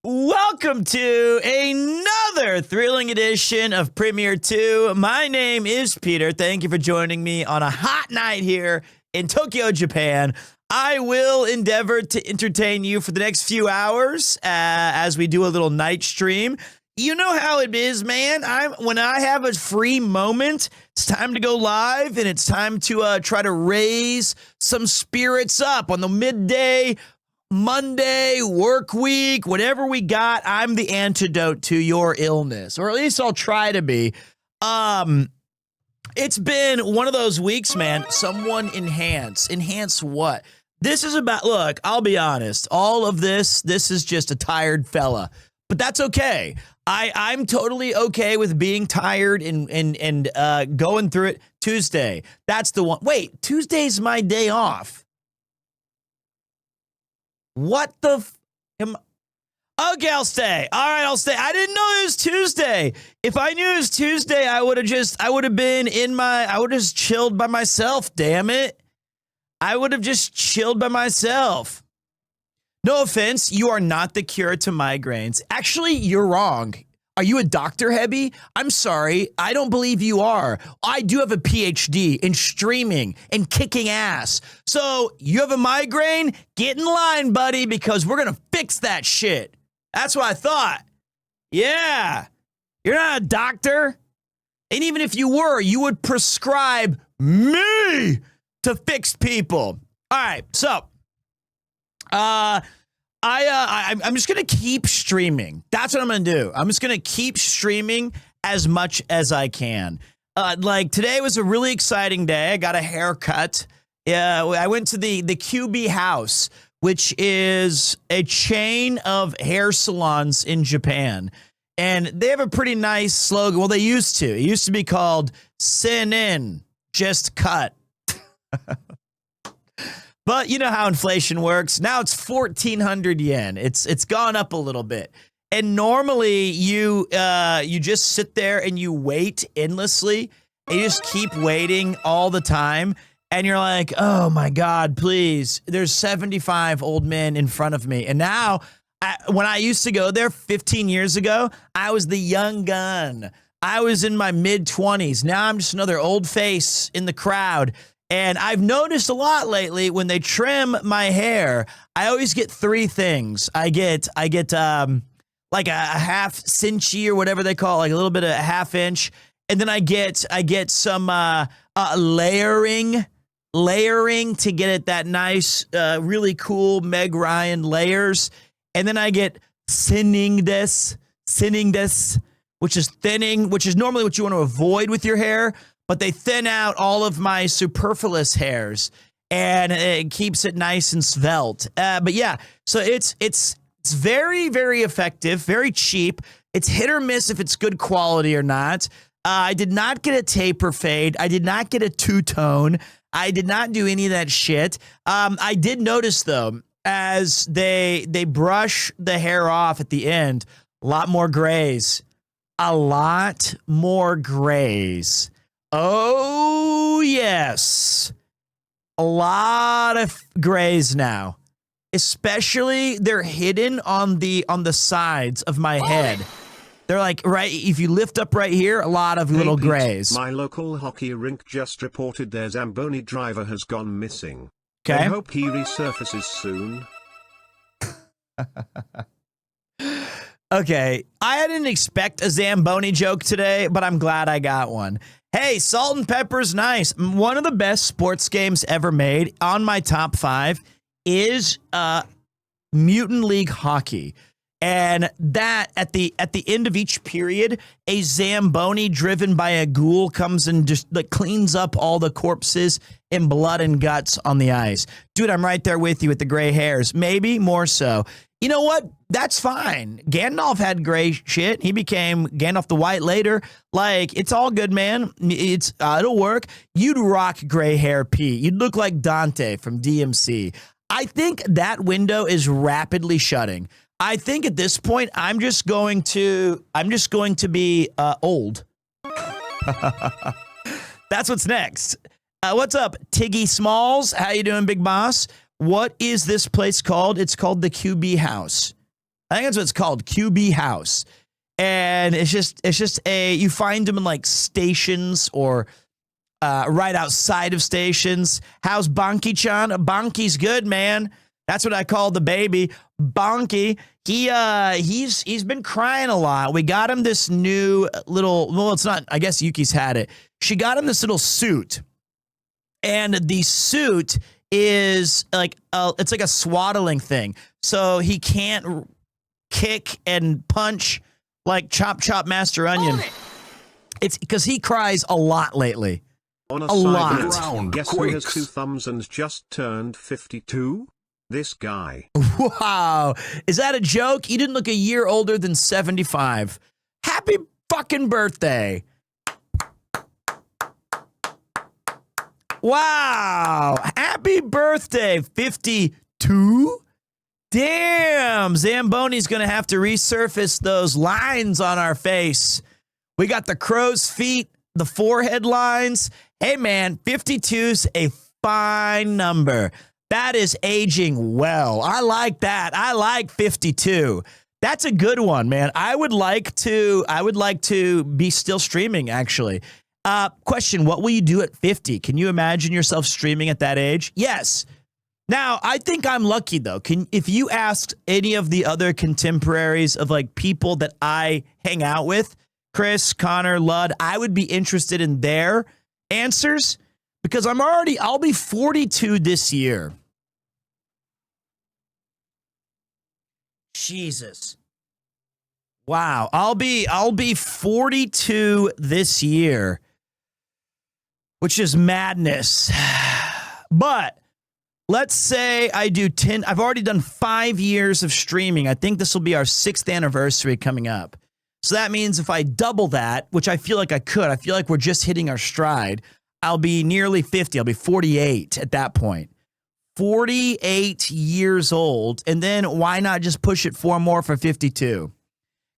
Welcome to another thrilling edition of Premiere 2. My name is Peter. Thank you for joining me on a hot night here in Tokyo, Japan. I will endeavor to entertain you for the next few hours as we do a little night stream. You know how it is, man. When I have a free moment, it's time to go live, and it's time to try to raise some spirits up on the midday Monday, work week, whatever we got. I'm the antidote to your illness, or at least I'll try to be. It's been one of those weeks, man. Someone enhance what? This is about, look, I'll be honest. All of this is just a tired fella, but that's okay. I'm totally okay with being tired and going through it. Tuesday, that's the one. Wait, Tuesday's my day off. What the Okay, I'll stay. All right, I'll stay. I didn't know it was Tuesday. If I knew it was Tuesday, I would have just chilled by myself, damn it. I would have just chilled by myself. No offense, you are not the cure to migraines. Actually, you're wrong. Are you a doctor, Hebby? I'm sorry, I don't believe you are. I do have a PhD in streaming and kicking ass. So you have a migraine? Get in line, buddy, because we're going to fix that shit. That's what I thought. Yeah. You're not a doctor. And even if you were, you would prescribe me to fix people. All right, so I'm just going to keep streaming. That's what I'm going to do. I'm just going to keep streaming as much as I can. Like today was a really exciting day. I got a haircut. I went to the QB House, which is a chain of hair salons in Japan. And they have a pretty nice slogan. Well, they used to. It used to be called Sin In, Just Cut. But you know how inflation works. Now it's 1,400 yen. It's gone up a little bit. And normally you just sit there and you wait endlessly. And you just keep waiting all the time. And you're like, oh my God, please. There's 75 old men in front of me. And now, when I used to go there 15 years ago, I was the young gun. I was in my mid-20s. Now I'm just another old face in the crowd. And I've noticed a lot lately when they trim my hair, I always get three things. I get like a half cinchy or whatever they call it, like a little bit of a half inch. And then I get some layering to get it that nice, really cool Meg Ryan layers. And then I get thinning this, which is thinning, which is normally what you want to avoid with your hair. But they thin out all of my superfluous hairs, and it keeps it nice and svelte. But yeah, so it's very, very effective, very cheap. It's hit or miss if it's good quality or not. I did not get a taper fade. I did not get a two-tone. I did not do any of that shit. I did notice, though, as they brush the hair off at the end, a lot more grays. A lot more grays. Oh, yes. A lot of grays now. Especially they're hidden on the sides of my head. They're like, right, if you lift up right here, a lot of little Pete, grays. My local hockey rink just reported their Zamboni driver has gone missing. Okay. I hope he resurfaces soon. Okay, I didn't expect a Zamboni joke today, but I'm glad I got one. Hey, Salt and Pepper's nice. One of the best sports games ever made on my top 5 is Mutant League Hockey. And that at the end of each period, a Zamboni driven by a ghoul comes and just like cleans up all the corpses and blood and guts on the ice. Dude, I'm right there with you with the gray hairs. Maybe more so. You know what? That's fine. Gandalf had gray shit. He became Gandalf the White later. Like, it's all good, man. It'll work. You'd rock gray hair, Pete. You'd look like Dante from DMC. I think that window is rapidly shutting. I think at this point, I'm just going to be old. That's what's next. What's up, Tiggy Smalls? How you doing, Big Boss? What is this place called? It's called the QB House. I think that's what it's called, QB House. And it's just you find them in like stations or right outside of stations. How's Bonky-chan? Bonky's good, man. That's what I call the baby. Bonky. He's been crying a lot. We got him this new little, well, it's not, I guess Yuki's had it. She got him this little suit. And the suit is like, it's like a swaddling thing. So he can't kick and punch like Chop Chop Master Onion. It's because he cries a lot lately. On a lot. Note, guess who has 2 thumbs and just turned 52? This guy. Wow. Is that a joke? You didn't look a year older than 75. Happy fucking birthday. Wow. Happy birthday, 52? Damn. Zamboni's going to have to resurface those lines on our face. We got the crow's feet, the forehead lines. Hey, man, 52's a fine number. That is aging well. I like that. I like 52. That's a good one, man. I would like to be still streaming, actually. Question, what will you do at 50? Can you imagine yourself streaming at that age? Yes. Now, I think I'm lucky, though. If you asked any of the other contemporaries of like people that I hang out with, Chris, Connor, Ludd, I would be interested in their answers because I'll be 42 this year. Jesus. Wow. I'll be 42 this year, which is madness. But let's say I do 10. I've already done 5 years of streaming. I think this will be our 6th anniversary coming up. So that means if I double that, which I feel like I could, I feel like we're just hitting our stride, I'll be nearly 50. I'll be 48 at that point. 48 years old. And then why not just push it 4 more for 52?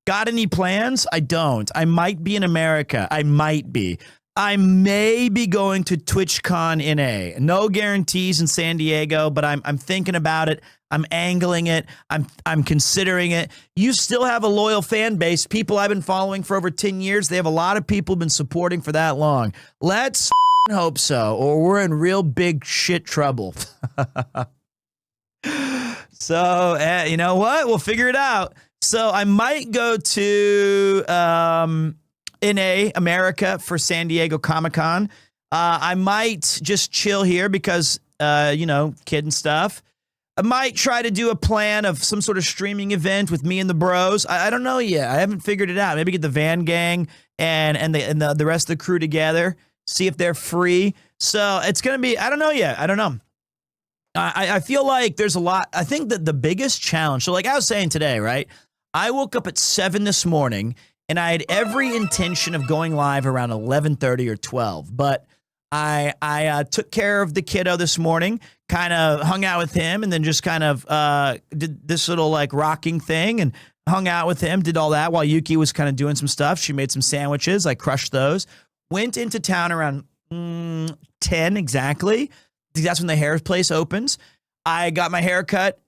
Got any plans? I don't. I might be in America. I might be. I may be going to TwitchCon NA. No guarantees in San Diego, but I'm thinking about it. I'm angling it. I'm considering it. You still have a loyal fan base. People I've been following for over 10 years. They have a lot of people been supporting for that long. Let's hope so, or we're in real big shit trouble. So, you know what? We'll figure it out. So I might go to NA America for San Diego Comic-Con. I might just chill here because, kid and stuff. I might try to do a plan of some sort of streaming event with me and the bros. I don't know yet. I haven't figured it out. Maybe get the Van Gang and the rest of the crew together, see if they're free. So it's going to be, I don't know yet. I don't know. I feel like there's a lot. I think that the biggest challenge, so like I was saying today, right? I woke up at 7 this morning and I had every intention of going live around 11:30 or 12, but I took care of the kiddo this morning, kind of hung out with him, and then just kind of did this little like rocking thing and hung out with him, did all that while Yuki was kind of doing some stuff. She made some sandwiches. I crushed those. Went into town around 10 exactly. That's when the hair place opens. I got my hair cut,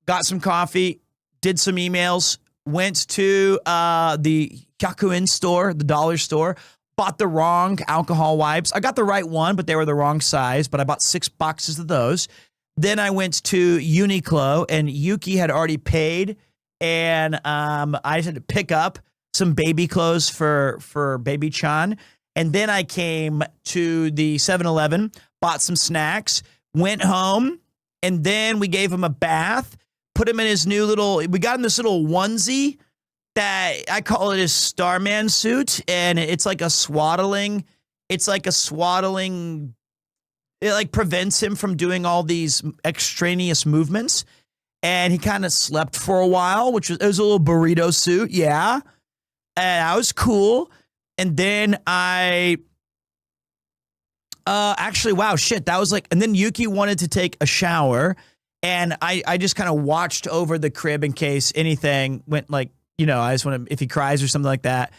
got some coffee, did some emails, went to the Kyakuen store, the dollar store, bought the wrong alcohol wipes. I got the right one, but they were the wrong size, but I bought 6 boxes of those. Then I went to Uniqlo, and Yuki had already paid, and I just had to pick up some baby clothes for baby Chan. And then I came to the 7-Eleven, bought some snacks, went home, and then we gave him a bath, put him in his new we got him this little onesie that I call it his Starman suit, and it's like a swaddling, it like prevents him from doing all these extraneous movements, and he kind of slept for a while, it was a little burrito suit, yeah, and that was cool. And then actually, wow, shit, that was like, and then Yuki wanted to take a shower, and I just kind of watched over the crib in case anything went like, I just want to, if he cries or something like that.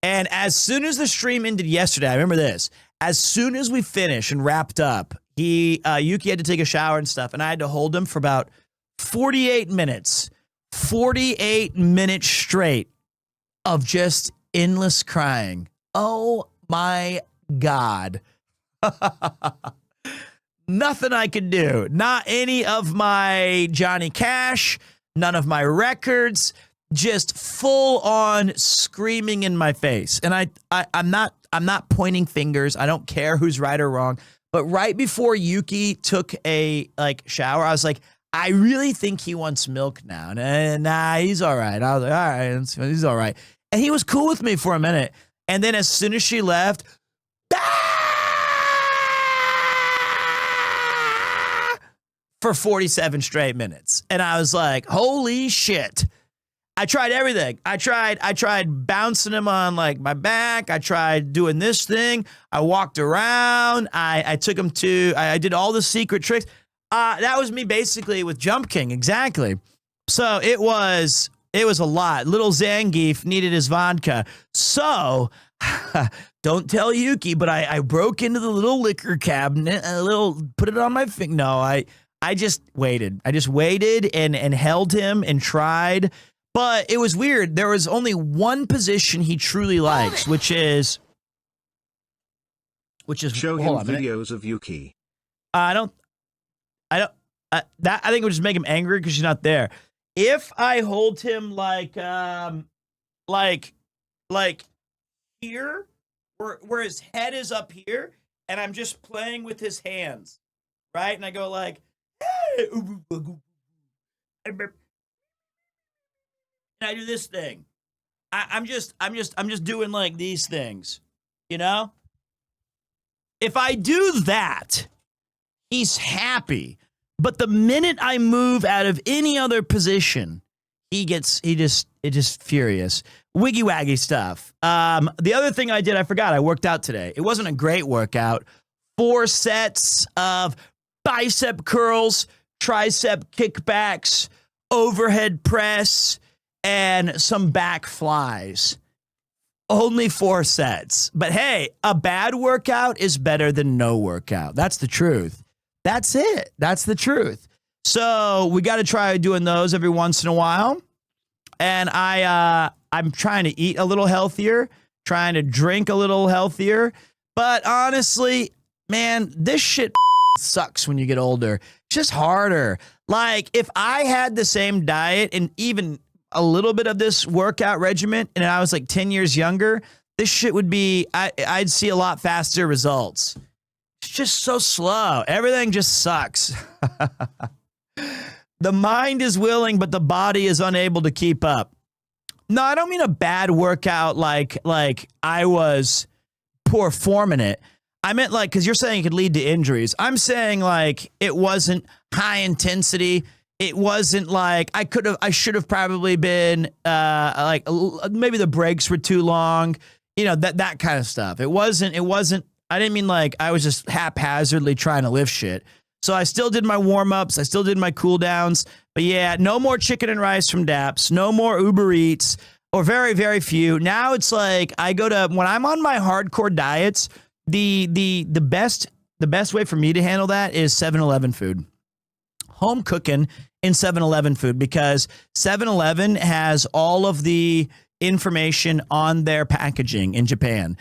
And as soon as the stream ended yesterday, I remember this, as soon as we finished and wrapped up, Yuki had to take a shower and stuff, and I had to hold him for about 48 minutes. 48 minutes straight of just endless crying. Oh my God. Nothing I could do. Not any of my Johnny Cash, none of my records, just full on screaming in my face. And I'm not pointing fingers. I don't care who's right or wrong. But right before Yuki took a shower, I was like, I really think he wants milk now. Nah, he's all right. I was like, all right, he's all right. And he was cool with me for a minute. And then as soon as she left, for 47 straight minutes. And I was like, holy shit. I tried everything. I tried bouncing him on like my back. I tried doing this thing. I walked around. I took him to, I did all the secret tricks. That was me basically with Jump King. Exactly. So it was a lot. Little Zangief needed his vodka. So don't tell Yuki, but I broke into the little liquor cabinet, put it on my finger. No, I just waited. I just waited and held him and tried. But it was weird. There was only one position he truly likes, which is show him videos of Yuki. I think it would just make him angry because she's not there. If I hold him like here, where his head is up here, and I'm just playing with his hands, right? And I go like, hey, and I do this thing. I'm just doing like these things, you know? If I do that, he's happy. But the minute I move out of any other position, he just furious. Wiggy waggy stuff. The other thing I did, I forgot, I worked out today. It wasn't a great workout. 4 sets of bicep curls, tricep kickbacks, overhead press, and some back flies. Only 4 sets. But hey, a bad workout is better than no workout. That's the truth. That's it. That's the truth. So we got to try doing those every once in a while. And I'm trying to eat a little healthier, trying to drink a little healthier. But honestly, man, this shit sucks when you get older. It's just harder. Like if I had the same diet and even a little bit of this workout regimen and I was like 10 years younger, this shit would be, I'd see a lot faster results. It's just so slow. Everything just sucks. The mind is willing, but the body is unable to keep up. No, I don't mean a bad workout like I was poor form in it. I meant like, because you're saying it could lead to injuries. I'm saying like it wasn't high intensity. It wasn't like I should have probably been like maybe the breaks were too long, you know, that kind of stuff. It wasn't, I didn't mean like I was just haphazardly trying to lift shit. So I still did my warm-ups. I still did my cool downs. But yeah, no more chicken and rice from Daps. No more Uber Eats or very, very few. Now it's like I go to, when I'm on my hardcore diets, the best way for me to handle that is 7-Eleven food. Home cooking in 7-Eleven food, because 7-Eleven has all of the information on their packaging in Japan.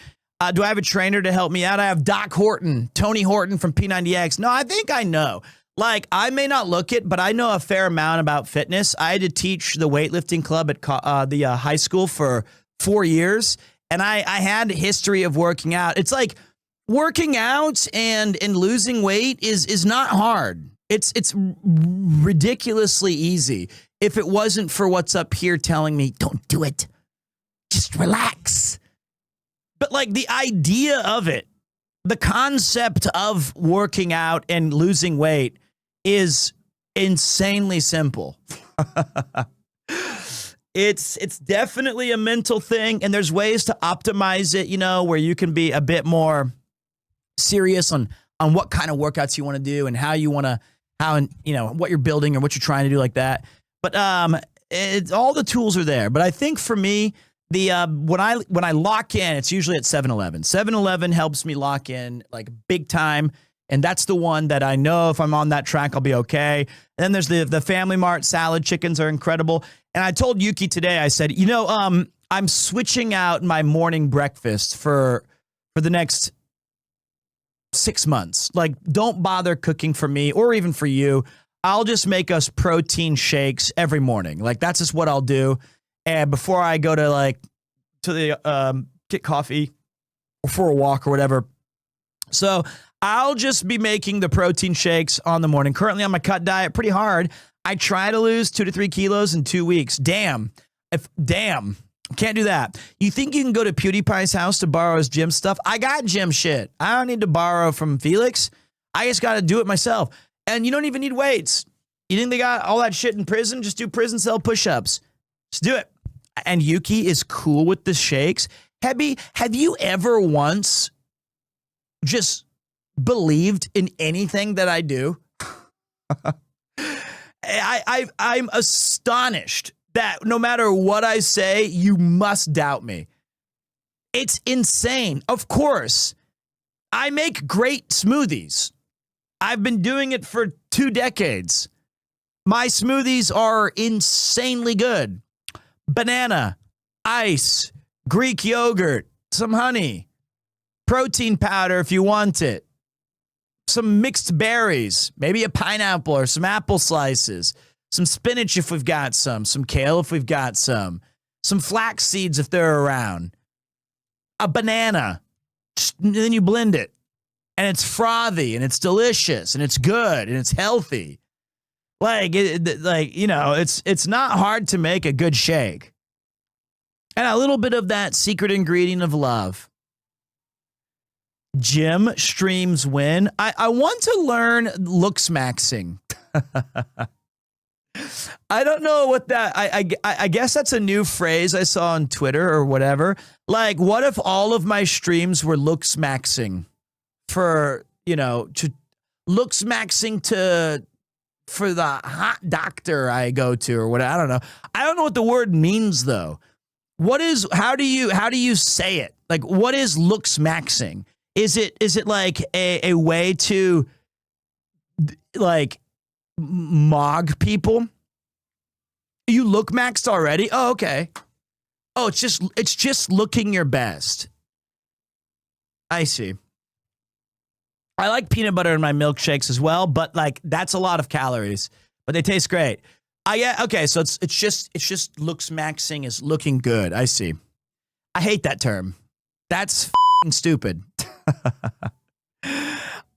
Do I have a trainer to help me out? I have Doc Horton, Tony Horton from P90X. No, I think I know. Like, I may not look it, but I know a fair amount about fitness. I had to teach the weightlifting club at the high school for 4 years, and I had a history of working out. It's like working out and losing weight is not hard. It's ridiculously easy. If it wasn't for what's up here telling me, don't do it, just relax. But like the idea of it, the concept of working out and losing weight is insanely simple. It's definitely a mental thing, and there's ways to optimize it, you know, where you can be a bit more serious on what kind of workouts you want to do and how you know, what you're building or what you're trying to do like that. But all the tools are there. But I think for me, when I lock in, it's usually at 7-Eleven. 7-Eleven helps me lock in like big time. And that's the one that I know if I'm on that track, I'll be okay. And then there's the Family Mart salad chickens are incredible. And I told Yuki today, I said, I'm switching out my morning breakfast for the next 6 months. Like, don't bother cooking for me or even for you. I'll just make us protein shakes every morning. Like, that's just what I'll do. And before I go to the get coffee or for a walk or whatever. So I'll just be making the protein shakes on the morning. Currently on my cut diet, pretty hard. I try to lose 2 to 3 kilos in 2 weeks. Damn. Can't do that. You think you can go to PewDiePie's house to borrow his gym stuff? I got gym shit. I don't need to borrow from Felix. I just got to do it myself. And you don't even need weights. You think they got all that shit in prison? Just do prison cell push-ups. Just do it. And Yuki is cool with the shakes. Hebby, have you ever once just believed in anything that I do? I'm astonished that no matter what I say, you must doubt me. It's insane. Of course, I make great smoothies. I've been doing it for 2 decades. My smoothies are insanely good. Banana, ice, Greek yogurt, some honey, protein powder if you want it, some mixed berries, maybe a pineapple or some apple slices, some spinach if we've got some kale if we've got some flax seeds if they're around, a banana, and then you blend it. And it's frothy, and it's delicious, and it's good, and it's healthy. It's not hard to make a good shake. And a little bit of that secret ingredient of love. Gym streams win. I want to learn looks maxing. I don't know what that, I guess that's a new phrase I saw on Twitter or whatever. Like, what if all of my streams were looks maxing for, to looks maxing for the hot doctor I go to or what? I don't know. I don't know what the word means though. How do you say it? Like, what is looks maxing? Is it like a way to like mog people? You look maxed already? Oh, okay. Oh, it's just looking your best. I see. I like peanut butter in my milkshakes as well, but like that's a lot of calories, but they taste great. Okay, so it's just looks maxing is looking good. I see. I hate that term. That's stupid.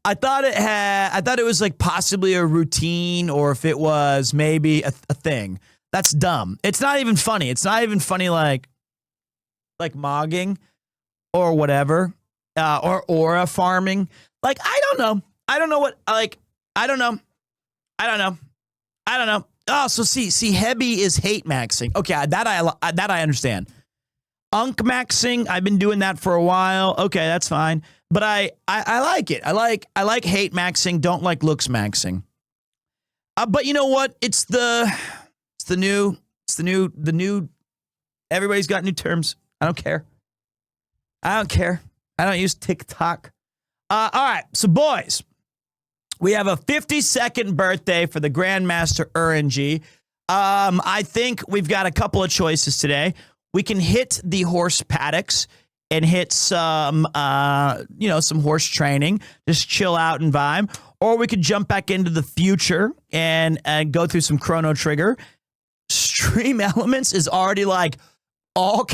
I thought it was like possibly a routine, or if it was maybe a thing. That's dumb. It's not even funny. It's not even funny like mogging or whatever, or aura farming. Like, I don't know. I don't know what, like, I don't know. Oh, so see, Hebby is hate maxing. Okay, that I understand. Unk maxing, I've been doing that for a while. Okay, that's fine. But I like it. I like hate maxing, don't like looks maxing. But you know what? It's the new, everybody's got new terms. I don't care. I don't use TikTok. All right, so boys, we have a 52nd birthday for the Grandmaster Urenji. I think we've got a couple of choices today. We can hit the horse paddocks and hit some horse training, just chill out and vibe. Or we could jump back into the future and go through some Chrono Trigger. Stream Elements is already like all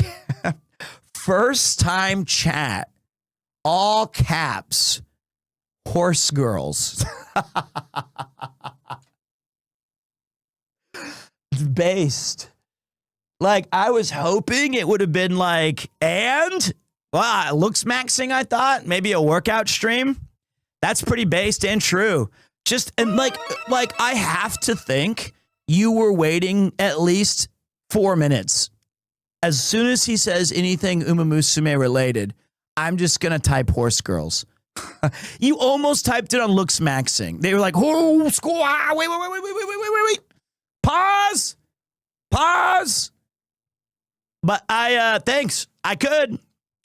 first time chat, all caps, horse girls. Based. Like, I was hoping it would have been like, looks maxing, I thought. Maybe a workout stream. That's pretty based and true. And like I have to think you were waiting at least 4 minutes. As soon as he says anything Uma Musume related, I'm just going to type horse girls. You almost typed it on looks maxing. They were like, oh, school. Wait. Pause. But thanks. I could.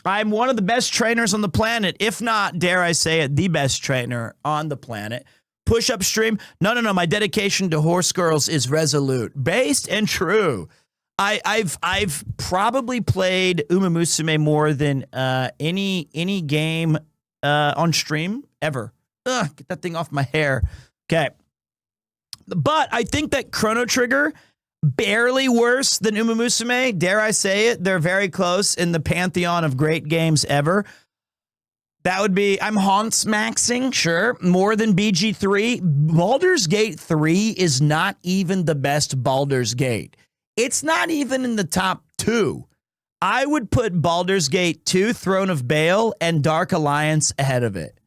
I'm one of the best trainers on the planet, if not, dare I say it, the best trainer on the planet. Push-up stream? No. My dedication to horse girls is resolute, based and true. I've probably played Uma Musume more than any game on stream ever. Ugh, get that thing off my hair. Okay. But I think that Chrono Trigger, barely worse than Uma Musume, dare I say it. They're very close in the pantheon of great games ever. That would be, I'm Haunts maxing, sure, more than BG3. Baldur's Gate 3 is not even the best Baldur's Gate. It's not even in the top 2. I would put Baldur's Gate 2, Throne of Baal, and Dark Alliance ahead of it.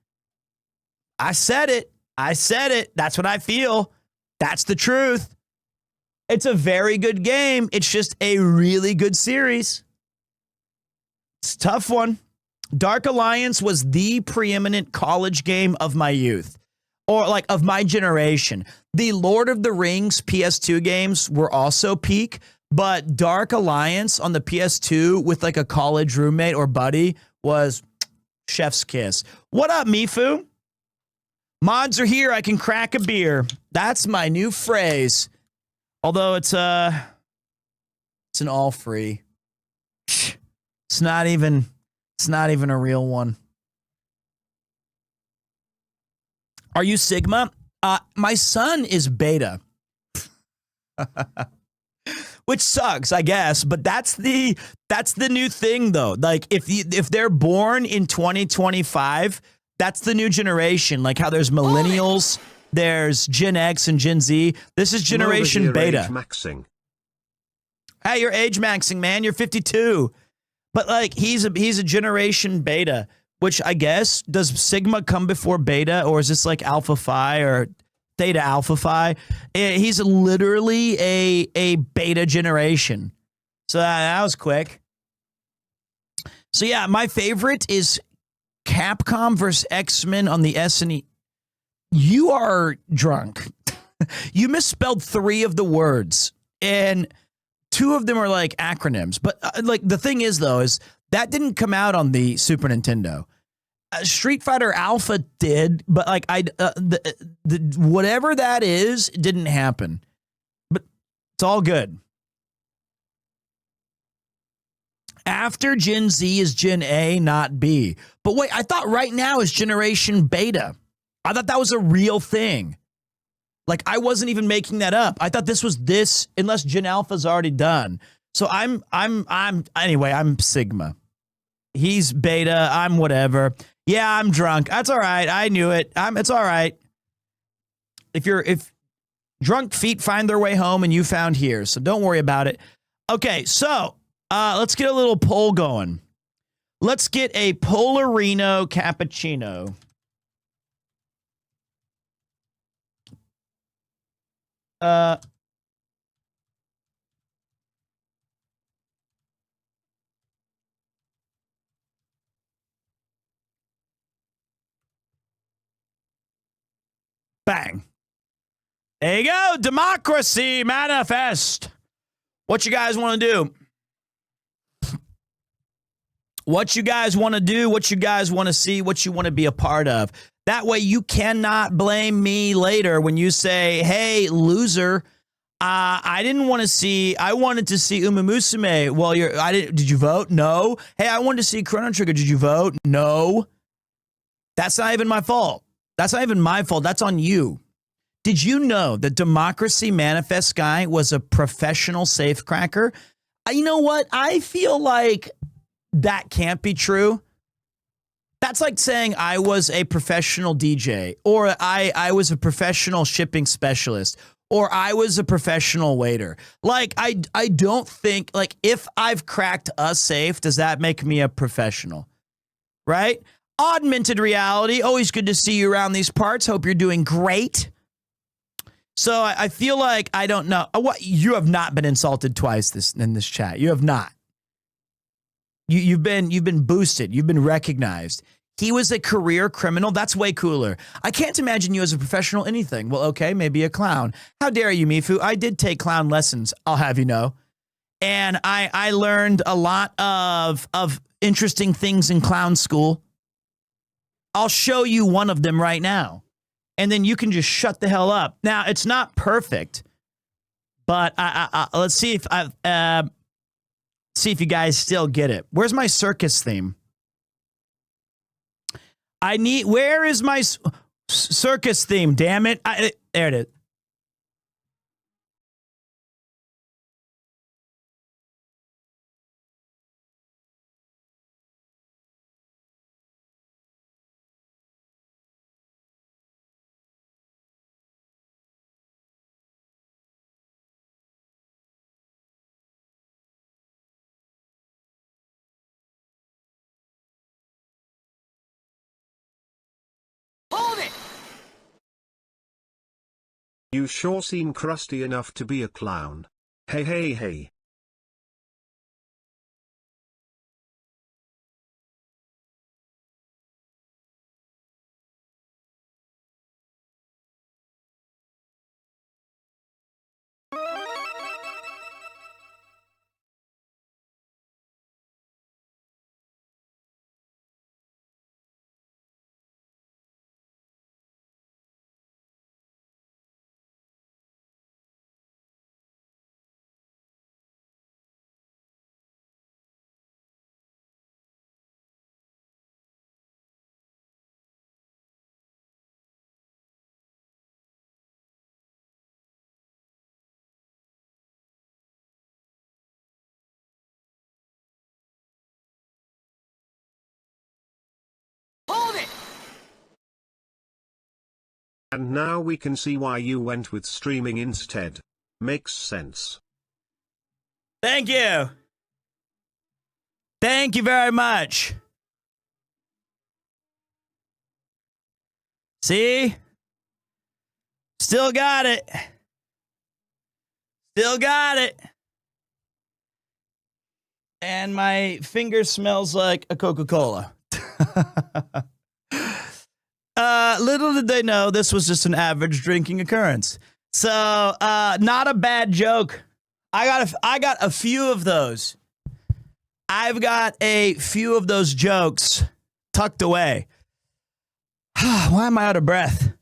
I said it. That's what I feel. That's the truth. It's a very good game. It's just a really good series. It's a tough one. Dark Alliance was the preeminent college game of my youth, or like of my generation. The Lord of the Rings PS2 games were also peak, but Dark Alliance on the PS2 with like a college roommate or buddy was chef's kiss. What up, Mifu? Mods are here. I can crack a beer. That's my new phrase. Although it's an all free. It's not even a real one. Are you Sigma? My son is beta. Which sucks, I guess, but that's the new thing though. Like if they're born in 2025, that's the new generation. Like how there's millennials, there's Gen X and Gen Z. This is generation beta. Age maxing. Hey, you're age maxing, man. You're 52. But like he's a generation beta, which I guess, does Sigma come before beta, or is this like Alpha Phi or Theta Alpha Phi? He's literally a beta generation. So that was quick. So yeah, my favorite is Capcom versus X-Men on the SNES. You are drunk. You misspelled 3 of the words, and 2 of them are like acronyms. But like the thing is though, is that didn't come out on the Super Nintendo. Street Fighter Alpha did, but like whatever that is, it didn't happen. But it's all good. After Gen Z is Gen A, not B. But wait, I thought right now is Generation Beta. I thought that was a real thing. Like I wasn't even making that up. I thought this was this, unless Gen Alpha's already done. So anyway, I'm Sigma. He's beta. I'm whatever. Yeah, I'm drunk. That's all right. I knew it. It's all right. If drunk feet find their way home and you found here, so don't worry about it. Okay, so let's get a little poll going. Let's get a Polarino cappuccino. Bang. There you go. Democracy manifest. What you guys want to do? What you guys want to do? What you guys want to see? What you want to be a part of? That way you cannot blame me later when you say, hey, loser, I didn't want to see, I wanted to see Uma Musume. Well, did you vote? No. Hey, I wanted to see Chrono Trigger. Did you vote? No. That's not even my fault. That's not even my fault. That's on you. Did you know that Democracy Manifest guy was a professional safecracker? You know what? I feel like that can't be true. That's like saying I was a professional DJ, or I was a professional shipping specialist, or I was a professional waiter. Like, I don't think, like, if I've cracked a safe, does that make me a professional? Right? Augmented reality. Always good to see you around these parts. Hope you're doing great. So I feel like, I don't know. What, you have not been insulted twice in this chat. You have not. You've been boosted. You've been recognized. He was a career criminal. That's way cooler. I can't imagine you as a professional anything. Well, okay, maybe a clown. How dare you, Mifu? I did take clown lessons, I'll have you know. And I learned a lot of interesting things in clown school. I'll show you one of them right now. And then you can just shut the hell up. Now, it's not perfect, but let's see if you guys still get it. Where's my circus theme? Where is my circus theme? Damn it. There it is. You sure seem crusty enough to be a clown. Hey hey hey. And now we can see why you went with streaming instead. Makes sense. Thank you. Thank you very much. See? Still got it. Still got it. And my finger smells like a Coca-Cola. Little did they know this was just an average drinking occurrence. So, not a bad joke. I got a few of those. I've got a few of those jokes tucked away. Why am I out of breath?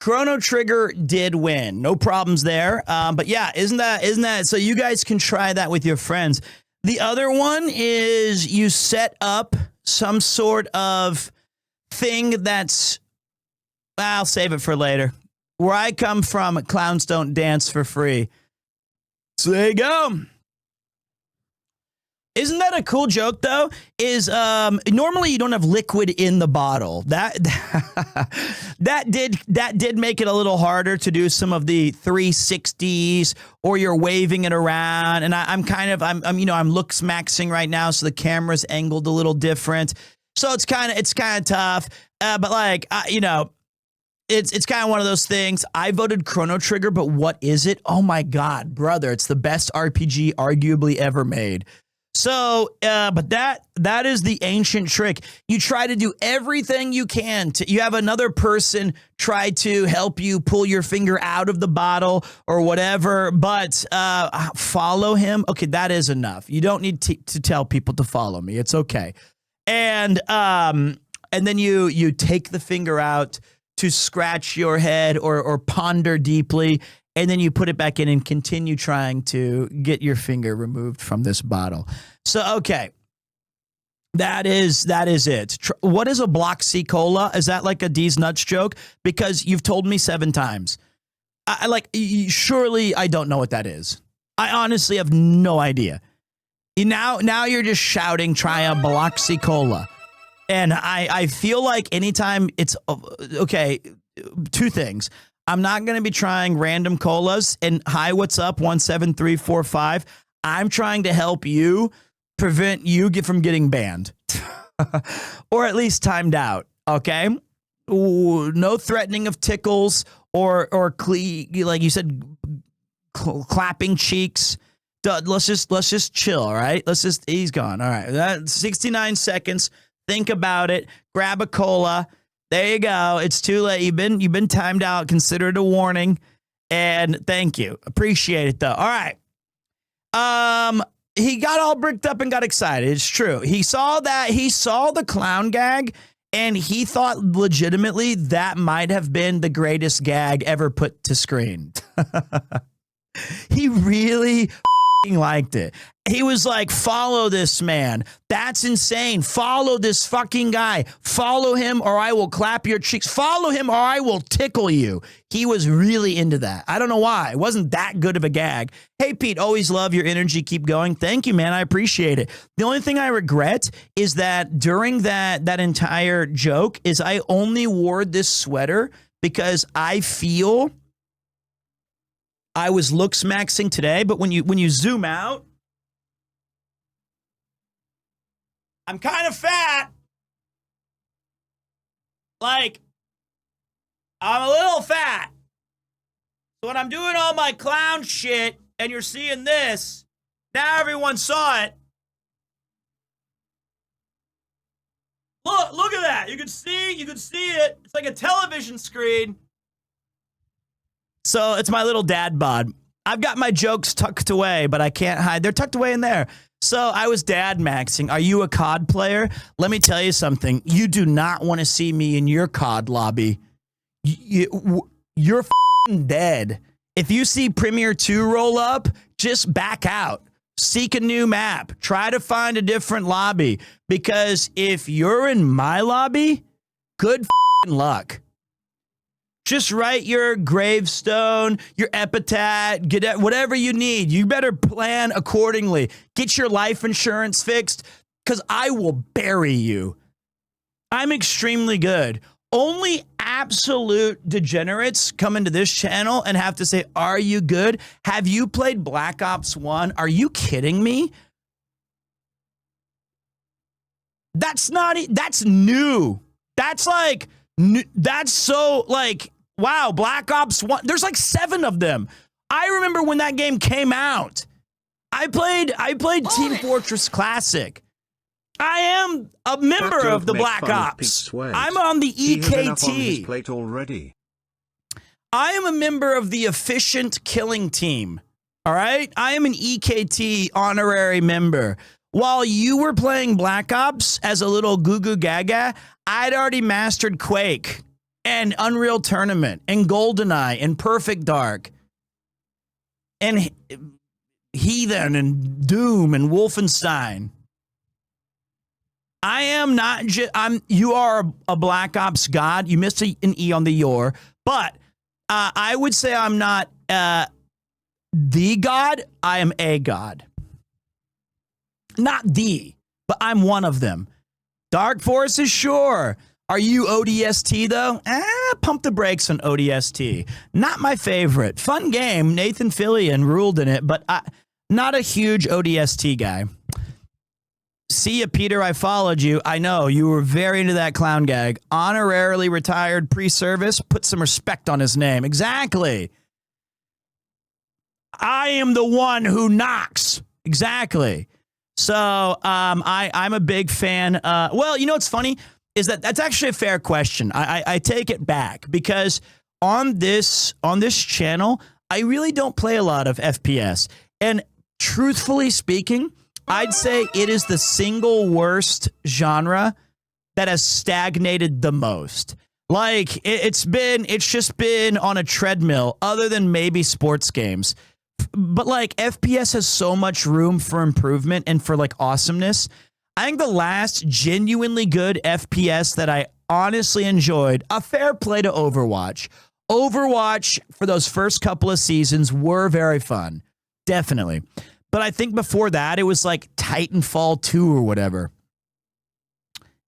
Chrono Trigger did win. No problems there. But yeah, isn't that so you guys can try that with your friends. The other one is you set up some sort of thing that's, I'll save it for later. Where I come from, clowns don't dance for free. So there you go. Isn't that a cool joke though? Is normally you don't have liquid in the bottle. That did make it a little harder to do some of the 360s, or you're waving it around. And I'm looks maxing right now, so the camera's angled a little different. So it's kind of tough. But like it's kind of one of those things. I voted Chrono Trigger, but what is it? Oh my God, brother! It's the best RPG arguably ever made. So, but that is the ancient trick. You try to do everything you can you have another person try to help you pull your finger out of the bottle or whatever, but follow him. Okay, that is enough. You don't need to tell people to follow me. It's okay. And then you take the finger out to scratch your head or ponder deeply. And then you put it back in and continue trying to get your finger removed from this bottle. So, okay. That is it. What is a Bloxy Cola? Is that like a D's Nuts joke? Because you've told me 7 times. Surely I don't know what that is. I honestly have no idea. Now you're just shouting, try a Bloxy Cola. And I feel like anytime it's, okay, 2 things. I'm not going to be trying random colas. And hi, what's up? 17345. I'm trying to help you prevent you from getting banned or at least timed out. Okay. Ooh, no threatening of tickles or like you said, clapping cheeks. Let's just chill. All right. He's gone. All right. That's 69 seconds. Think about it. Grab a cola. There you go. It's too late. You've been timed out. Consider it a warning. And thank you. Appreciate it though. All right. he got all bricked up and got excited. It's true. He saw the clown gag, and he thought legitimately that might have been the greatest gag ever put to screen. He really liked it. He was like, follow this man. That's insane. Follow this fucking guy. Follow him or I will clap your cheeks. Follow him or I will tickle you. He was really into that. I don't know why. It wasn't that good of a gag. Hey, Pete, always love your energy. Keep going. Thank you, man. I appreciate it. The only thing I regret is that during that entire joke is I only wore this sweater because I feel I was looks maxing today, but when you zoom out, I'm kind of fat. Like, I'm a little fat. So when I'm doing all my clown shit and you're seeing this, now everyone saw it. Look at that. You can see it. It's like a television screen. So it's my little dad bod. I've got my jokes tucked away, but I can't hide. They're tucked away in there. So I was dad maxing. Are you a COD player? Let me tell you something. You do not want to see me in your COD lobby. You're f***ing dead. If you see Premier 2 roll up, just back out. Seek a new map. Try to find a different lobby. Because if you're in my lobby, good f***ing luck. Just write your gravestone, your epitaph, get whatever you need. You better plan accordingly. Get your life insurance fixed because I will bury you. I'm extremely good. Only absolute degenerates come into this channel and have to say, are you good? Have you played Black Ops 1? Are you kidding me? That's new. That's like, that's so like, wow, Black Ops 1. There's like 7 of them. I remember when that game came out. I played Team Fortress Classic. I am a member of the Black Ops. I'm on the EKT. Plate already. I am a member of the Efficient Killing Team. All right? I am an EKT honorary member. While you were playing Black Ops as a little goo goo gaga, I'd already mastered Quake and Unreal Tournament and GoldenEye and Perfect Dark and Heathen and Doom and Wolfenstein. I am not just, you are a Black Ops god. You missed an E on the your, but I would say I'm not the god. I am a god. Not the, but I'm one of them. Dark Forces, sure. Are you ODST, though? Pump the brakes on ODST. Not my favorite. Fun game. Nathan Fillion ruled in it, but not a huge ODST guy. See ya, Peter. I followed you. I know. You were very into that clown gag. Honorarily retired pre-service. Put some respect on his name. Exactly. I am the one who knocks. Exactly. So I'm a big fan. Well, you know what's funny is that's actually a fair question. I take it back because on this channel, I really don't play a lot of FPS. And truthfully speaking, I'd say it is the single worst genre that has stagnated the most. Like it's just been on a treadmill other than maybe sports games. But like FPS has so much room for improvement and for like awesomeness. I think the last genuinely good FPS that I honestly enjoyed, a fair play to Overwatch. Overwatch for those first couple of seasons were very fun. Definitely. But I think before that, it was like Titanfall 2 or whatever.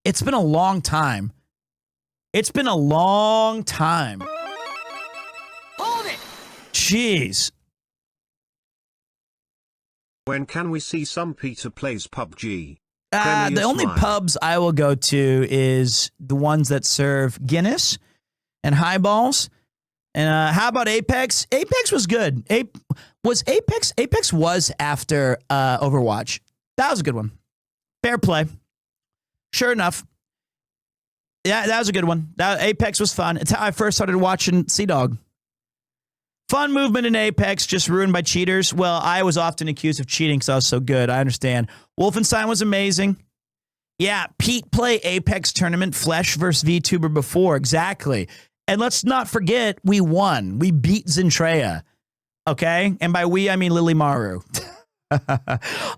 It's been a long time. It's been a long time. Hold it! Jeez. When can we see some Peter plays PUBG? The only pubs I will go to is the ones that serve Guinness and highballs. And how about Apex? Apex was good. Apex was after Overwatch. That was a good one. Fair play. Sure enough. Yeah, that was a good one. Apex was fun. It's how I first started watching Sea Dog. Fun movement in Apex, just ruined by cheaters. Well, I was often accused of cheating because I was so good. I understand. Wolfenstein was amazing. Yeah, Pete play Apex tournament Flesh versus VTuber before. Exactly. And let's not forget, we won. We beat Zentrea. Okay? And by we, I mean Lily Maru.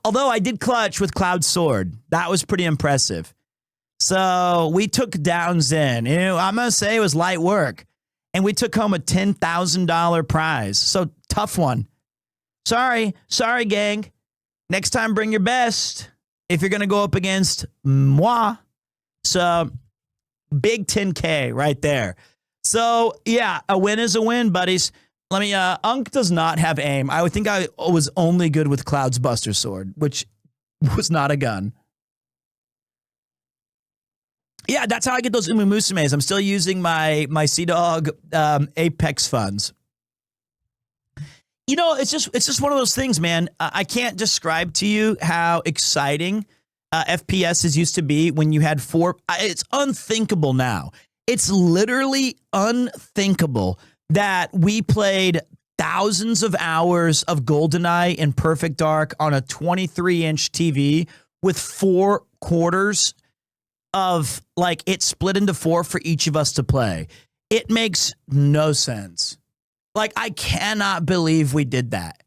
Although I did clutch with Cloud Sword. That was pretty impressive. So we took down Zen. You know, I'm going to say it was light work. And we took home a $10,000 prize. So tough one. Sorry, gang. Next time, bring your best if you're going to go up against moi. So big 10K right there. So yeah, a win is a win, buddies. Let me, Unk does not have aim. I would think I was only good with Cloud's Buster Sword, which was not a gun. Yeah, that's how I get those Umumusumes. I'm still using my Sea Dog Apex funds. You know, it's just one of those things, man. I can't describe to you how exciting FPSs used to be when you had four. It's unthinkable now. It's literally unthinkable that we played thousands of hours of GoldenEye in Perfect Dark on a 23-inch TV with 4 quarters of, like, it split into 4 for each of us to play. It makes no sense. Like, I cannot believe we did that.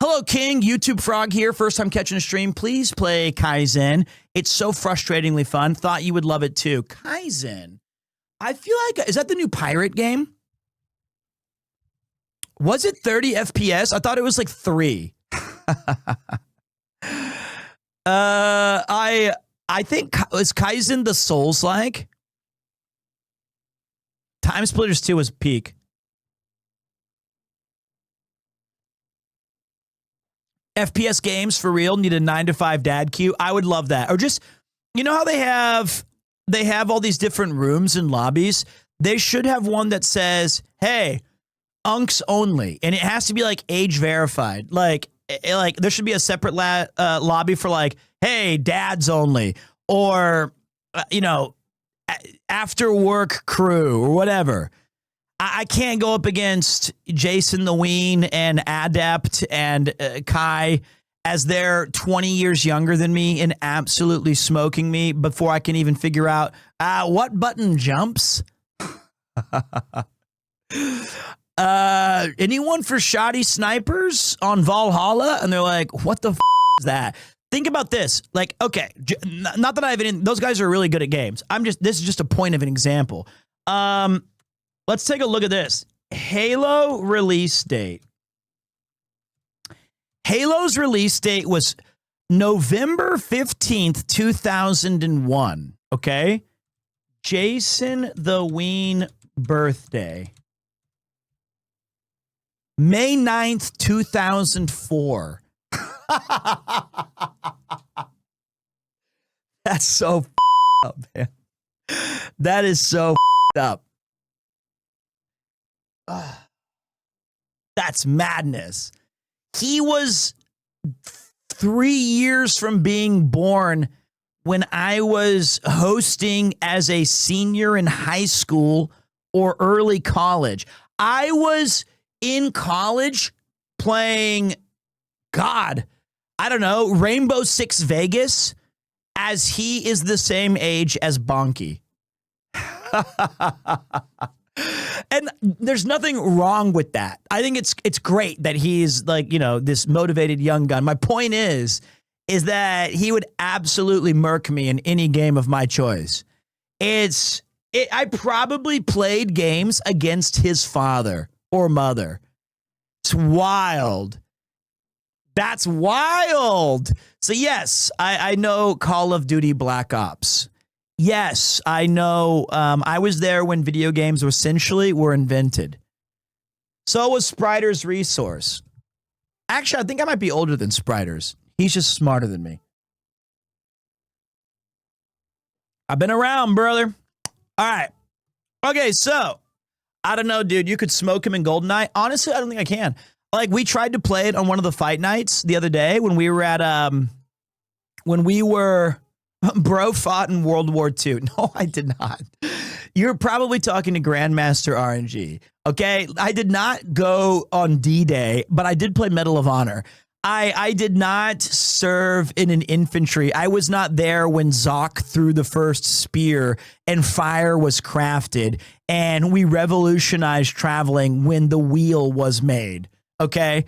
Hello, King. YouTube Frog here. First time catching a stream. Please play Kaizen. It's so frustratingly fun. Thought you would love it too. Kaizen. I feel like, is that the new pirate game? Was it 30 FPS? I thought it was like 3. I think, is Kaizen the Souls-like? Time Splitters 2 was peak. FPS games for real need a 9 to 5 dad queue. I would love that. Or just, you know how they have all these different rooms and lobbies? They should have one that says, hey, unks only. And it has to be like age verified. Like there should be a separate lobby for like, hey, dads only. Or, you know, after work crew or whatever. I can't go up against Jason the Ween and Adept and Kai as they're 20 years younger than me and absolutely smoking me before I can even figure out what button jumps. Anyone for shoddy snipers on Valhalla? And they're like, what the f is that? Think about this. Like, okay, not that I have any, those guys are really good at games. This is just a point of an example. Let's take a look at this. Halo release date. Halo's release date was November 15th, 2001. Okay. Jason the Ween birthday. May 9th, 2004. That's so up, man. That is so up. That's madness. He was 3 years from being born when I was hosting as a senior in high school or early college. I was in college playing, God, I don't know, Rainbow Six Vegas, as he is the same age as Bonky. And there's nothing wrong with that. I think it's great that he's like, you know, this motivated young gun. My point is that he would absolutely murk me in any game of my choice. I probably played games against his father or mother. It's wild. That's wild. So yes, I know Call of Duty Black Ops. Yes, I know. I was there when video games essentially were invented. So was Spriter's Resource. Actually, I think I might be older than Spriter's. He's just smarter than me. I've been around, brother. All right. Okay, so I don't know, dude. You could smoke him in GoldenEye. Honestly, I don't think I can. Like, we tried to play it on one of the fight nights the other day when we were at Bro fought in World War II. No, I did not. You're probably talking to Grandmaster RNG. Okay, I did not go on D-Day, but I did play Medal of Honor. I did not serve in an infantry. I was not there when Zoc threw the first spear and fire was crafted and we revolutionized traveling when the wheel was made. Okay.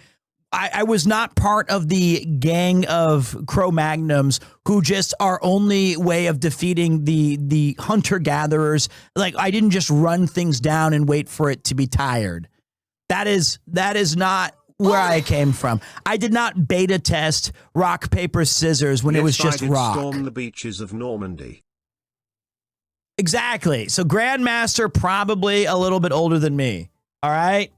I was not part of the gang of Cro-Magnums who just our only way of defeating the hunter-gatherers. Like, I didn't just run things down and wait for it to be tired. That is not where I came from. I did not beta test rock, paper, scissors when it was just rock. Storm the beaches of Normandy. Exactly. So Grandmaster, probably a little bit older than me. All right.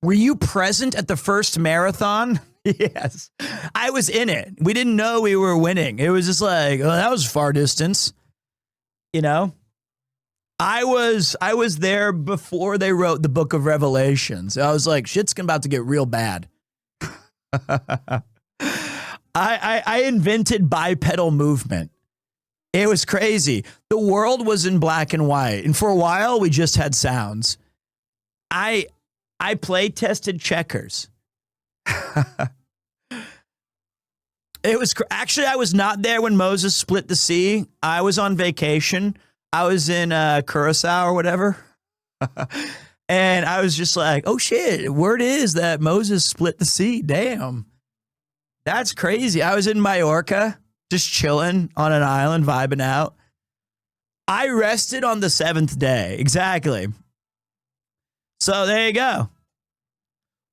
Were you present at the first marathon? Yes. I was in it. We didn't know we were winning. It was just like, oh, that was far distance. You know? I was there before they wrote the Book of Revelations. I was like, shit's about to get real bad. I invented bipedal movement. It was crazy. The world was in black and white, and for a while we just had sounds. I play tested checkers. It was actually, I was not there when Moses split the sea. I was on vacation. I was in Curacao or whatever. And I was just like, oh shit, word is that Moses split the sea. Damn. That's crazy. I was in Majorca, just chilling on an island, vibing out. I rested on the 7th day. Exactly. So there you go.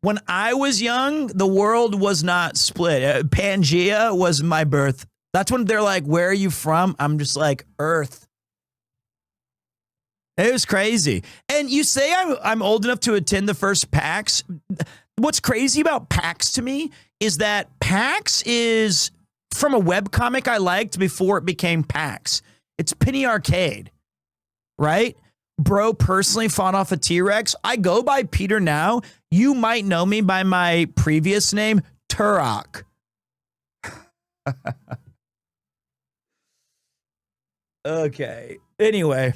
When I was young, the world was not split. Pangea was my birth. That's when they're like, where are you from? I'm just like, Earth. It was crazy. And you say I'm old enough to attend the first PAX. What's crazy about PAX to me is that PAX is from a webcomic I liked before it became PAX. It's Penny Arcade, right? Bro personally fought off a T-Rex. I go by Peter now. You might know me by my previous name, Turok. Okay. Anyway.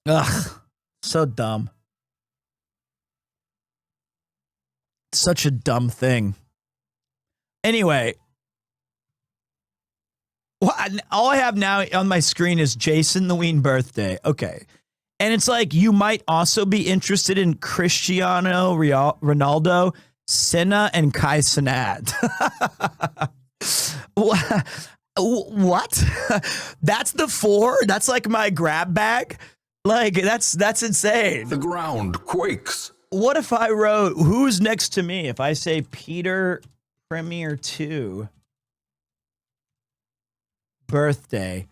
Ugh. So dumb. Such a dumb thing. Anyway. Well, all I have now on my screen is Jason the Ween birthday. Okay. And it's like, you might also be interested in Cristiano Ronaldo, Senna, and Kai Cenat. What? That's the 4? That's like my grab bag? Like, that's insane. The ground quakes. What if I wrote, who's next to me? If I say Peter Premier 2 birthday,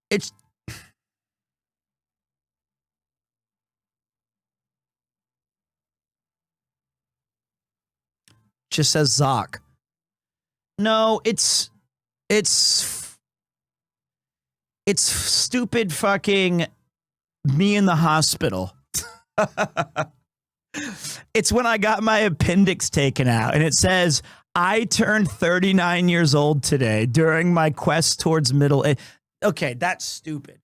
it's just says Zoc. No, it's stupid fucking me in the hospital. It's when I got my appendix taken out and it says, I turned 39 years old today during my quest towards middle age. Okay, that's stupid.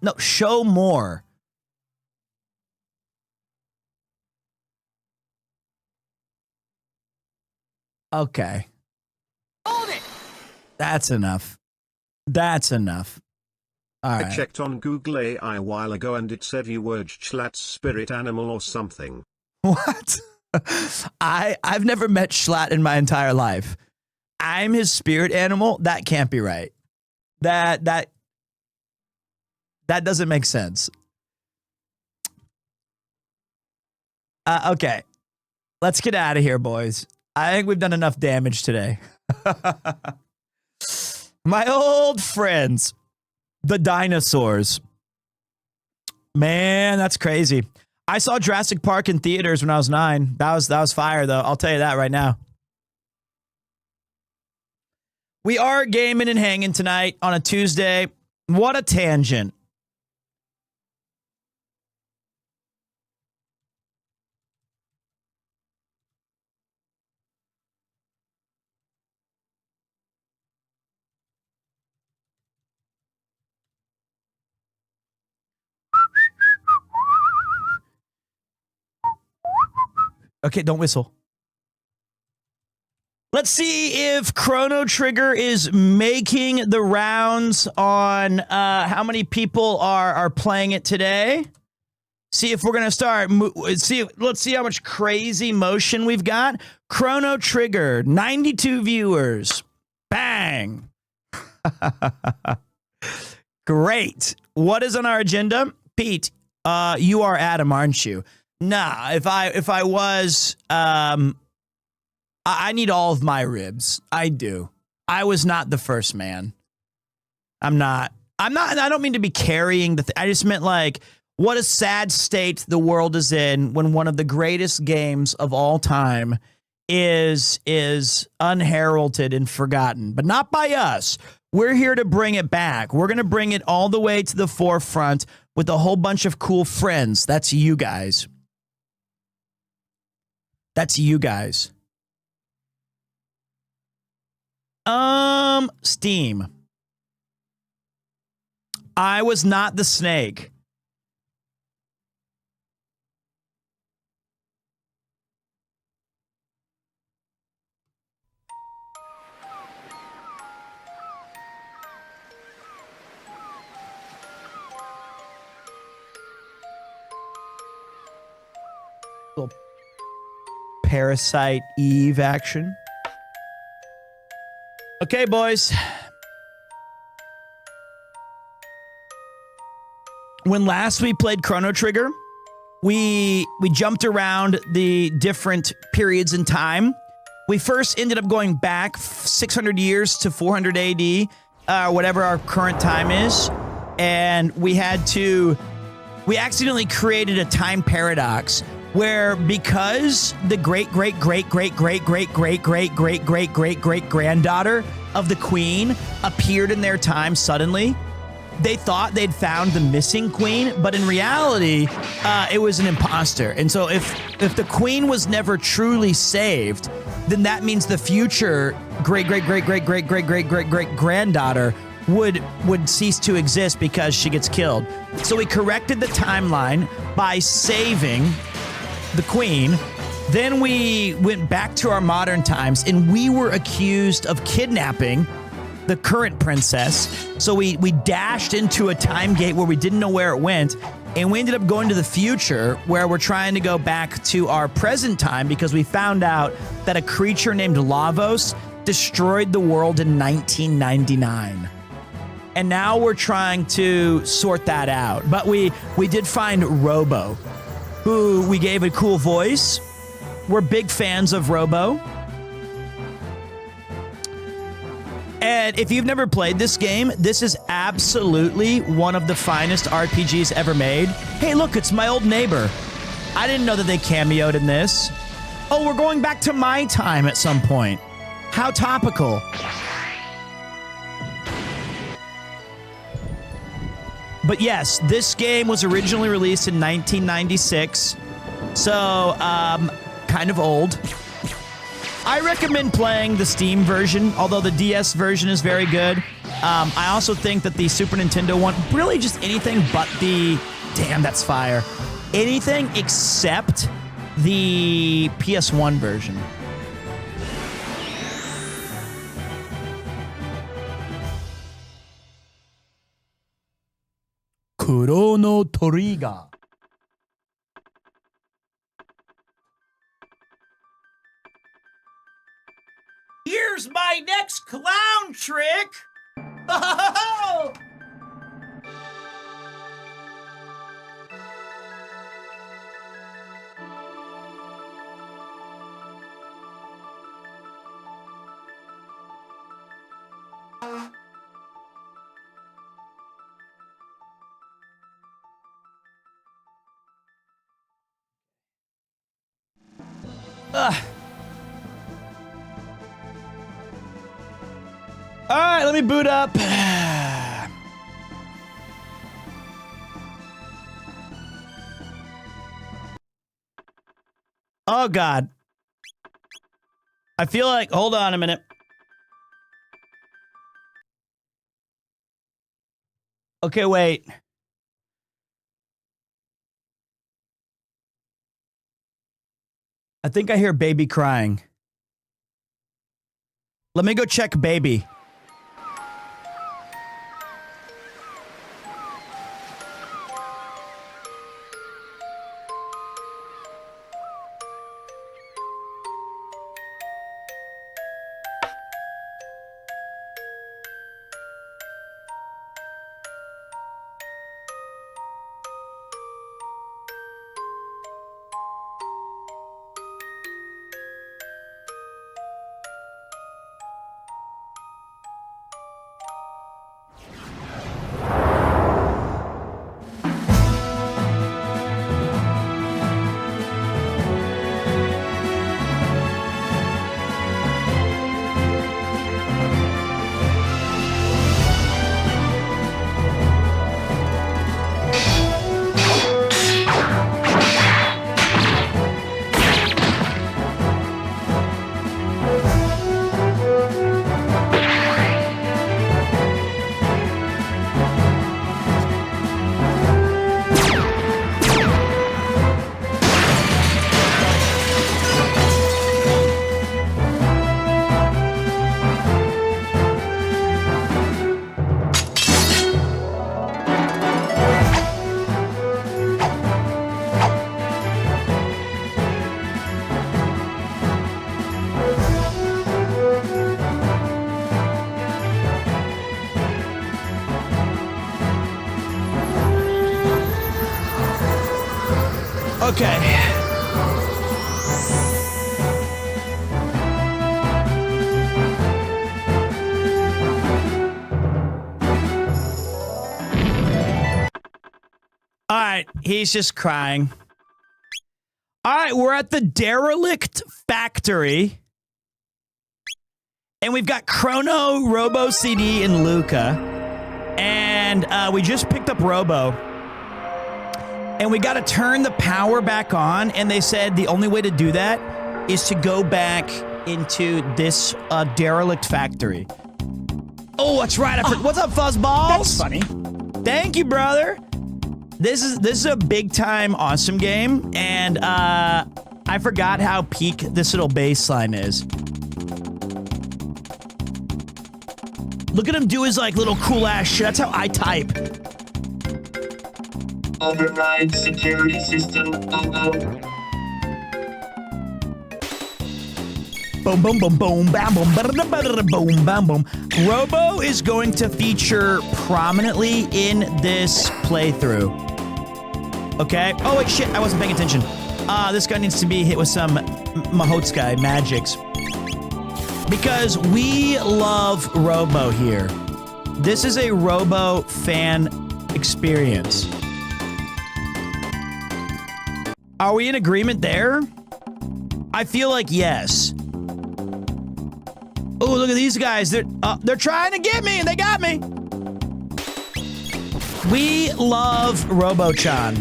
No, show more. Okay. Hold it! That's enough. That's enough. All right. I checked on Google AI a while ago and it said you were Schlatt's spirit animal or something. What? I've never met Schlatt in my entire life. I'm his spirit animal? That can't be right. That doesn't make sense. Okay. Let's get out of here, boys. I think we've done enough damage today. My old friends, the dinosaurs. Man, that's crazy. I saw Jurassic Park in theaters when I was 9. That was fire, though. I'll tell you that right now. We are gaming and hanging tonight on a Tuesday. What a tangent. Okay, don't whistle. Let's see if Chrono Trigger is making the rounds on how many people are playing it today. See if we're gonna start. Let's see how much crazy motion we've got. Chrono Trigger, 92 viewers. Bang. Great. What is on our agenda? Pete, you are Adam, aren't you? Nah, if I was, I need all of my ribs. I do. I was not the first man. I'm not. I don't mean to be carrying the I just meant like, what a sad state the world is in when one of the greatest games of all time is unheralded and forgotten, but not by us. We're here to bring it back. We're going to bring it all the way to the forefront with a whole bunch of cool friends. That's you guys. That's you guys. Steam. I was not the snake. Little Parasite Eve action. Okay, boys. When last we played Chrono Trigger, we jumped around the different periods in time. We first ended up going back 600 years to 400 AD, whatever our current time is, and we accidentally created a time paradox where, because the great granddaughter of the queen appeared in their time suddenly, they thought they'd found the missing queen, but in reality, it was an imposter. And so if the queen was never truly saved, then that means the future great granddaughter would cease to exist because she gets killed. So we corrected the timeline by saving the queen. Then we went back to our modern times, and we were accused of kidnapping the current princess. So we dashed into a time gate where we didn't know where it went, and we ended up going to the future where we're trying to go back to our present time because we found out that a creature named Lavos destroyed the world in 1999. And now we're trying to sort that out. But we did find Robo, who we gave a cool voice. We're big fans of Robo. And if you've never played this game, this is absolutely one of the finest RPGs ever made. Hey, look, it's my old neighbor. I didn't know that they cameoed in this. Oh, we're going back to my time at some point. How topical. But yes, this game was originally released in 1996. So, kind of old. I recommend playing the Steam version, although the DS version is very good. I also think that the Super Nintendo one, really just anything but the... Damn, that's fire. Anything except the PS1 version. CHRONO Trigger. Here's my next clown trick. Oh! All right, let me boot up. Oh, God. I feel like, hold on a minute. Okay, wait. I think I hear baby crying. Let me go check baby. Okay. All right, he's just crying. All right, we're at the derelict factory. And we've got Chrono, Robo CD, and Luca. And we just picked up Robo. And we got to turn the power back on. And they said the only way to do that is to go back into this derelict factory. Oh, that's right. What's up, Fuzzballs? That's funny. Thank you, brother. This is a big time awesome game. And I forgot how peak this little bass line is. Look at him do his like little cool ass shit. That's how I type. Override security system. Boom, boom, boom, boom, bam, boom, boom, bam, boom. Robo is going to feature prominently in this playthrough. Okay. Oh wait, shit! I wasn't paying attention. This guy needs to be hit with some Mahotsukai magics. Because we love Robo here. This is a Robo fan experience. Are we in agreement there? I feel like yes. Oh, look at these guys. They're trying to get me and they got me. We love Robo-chan.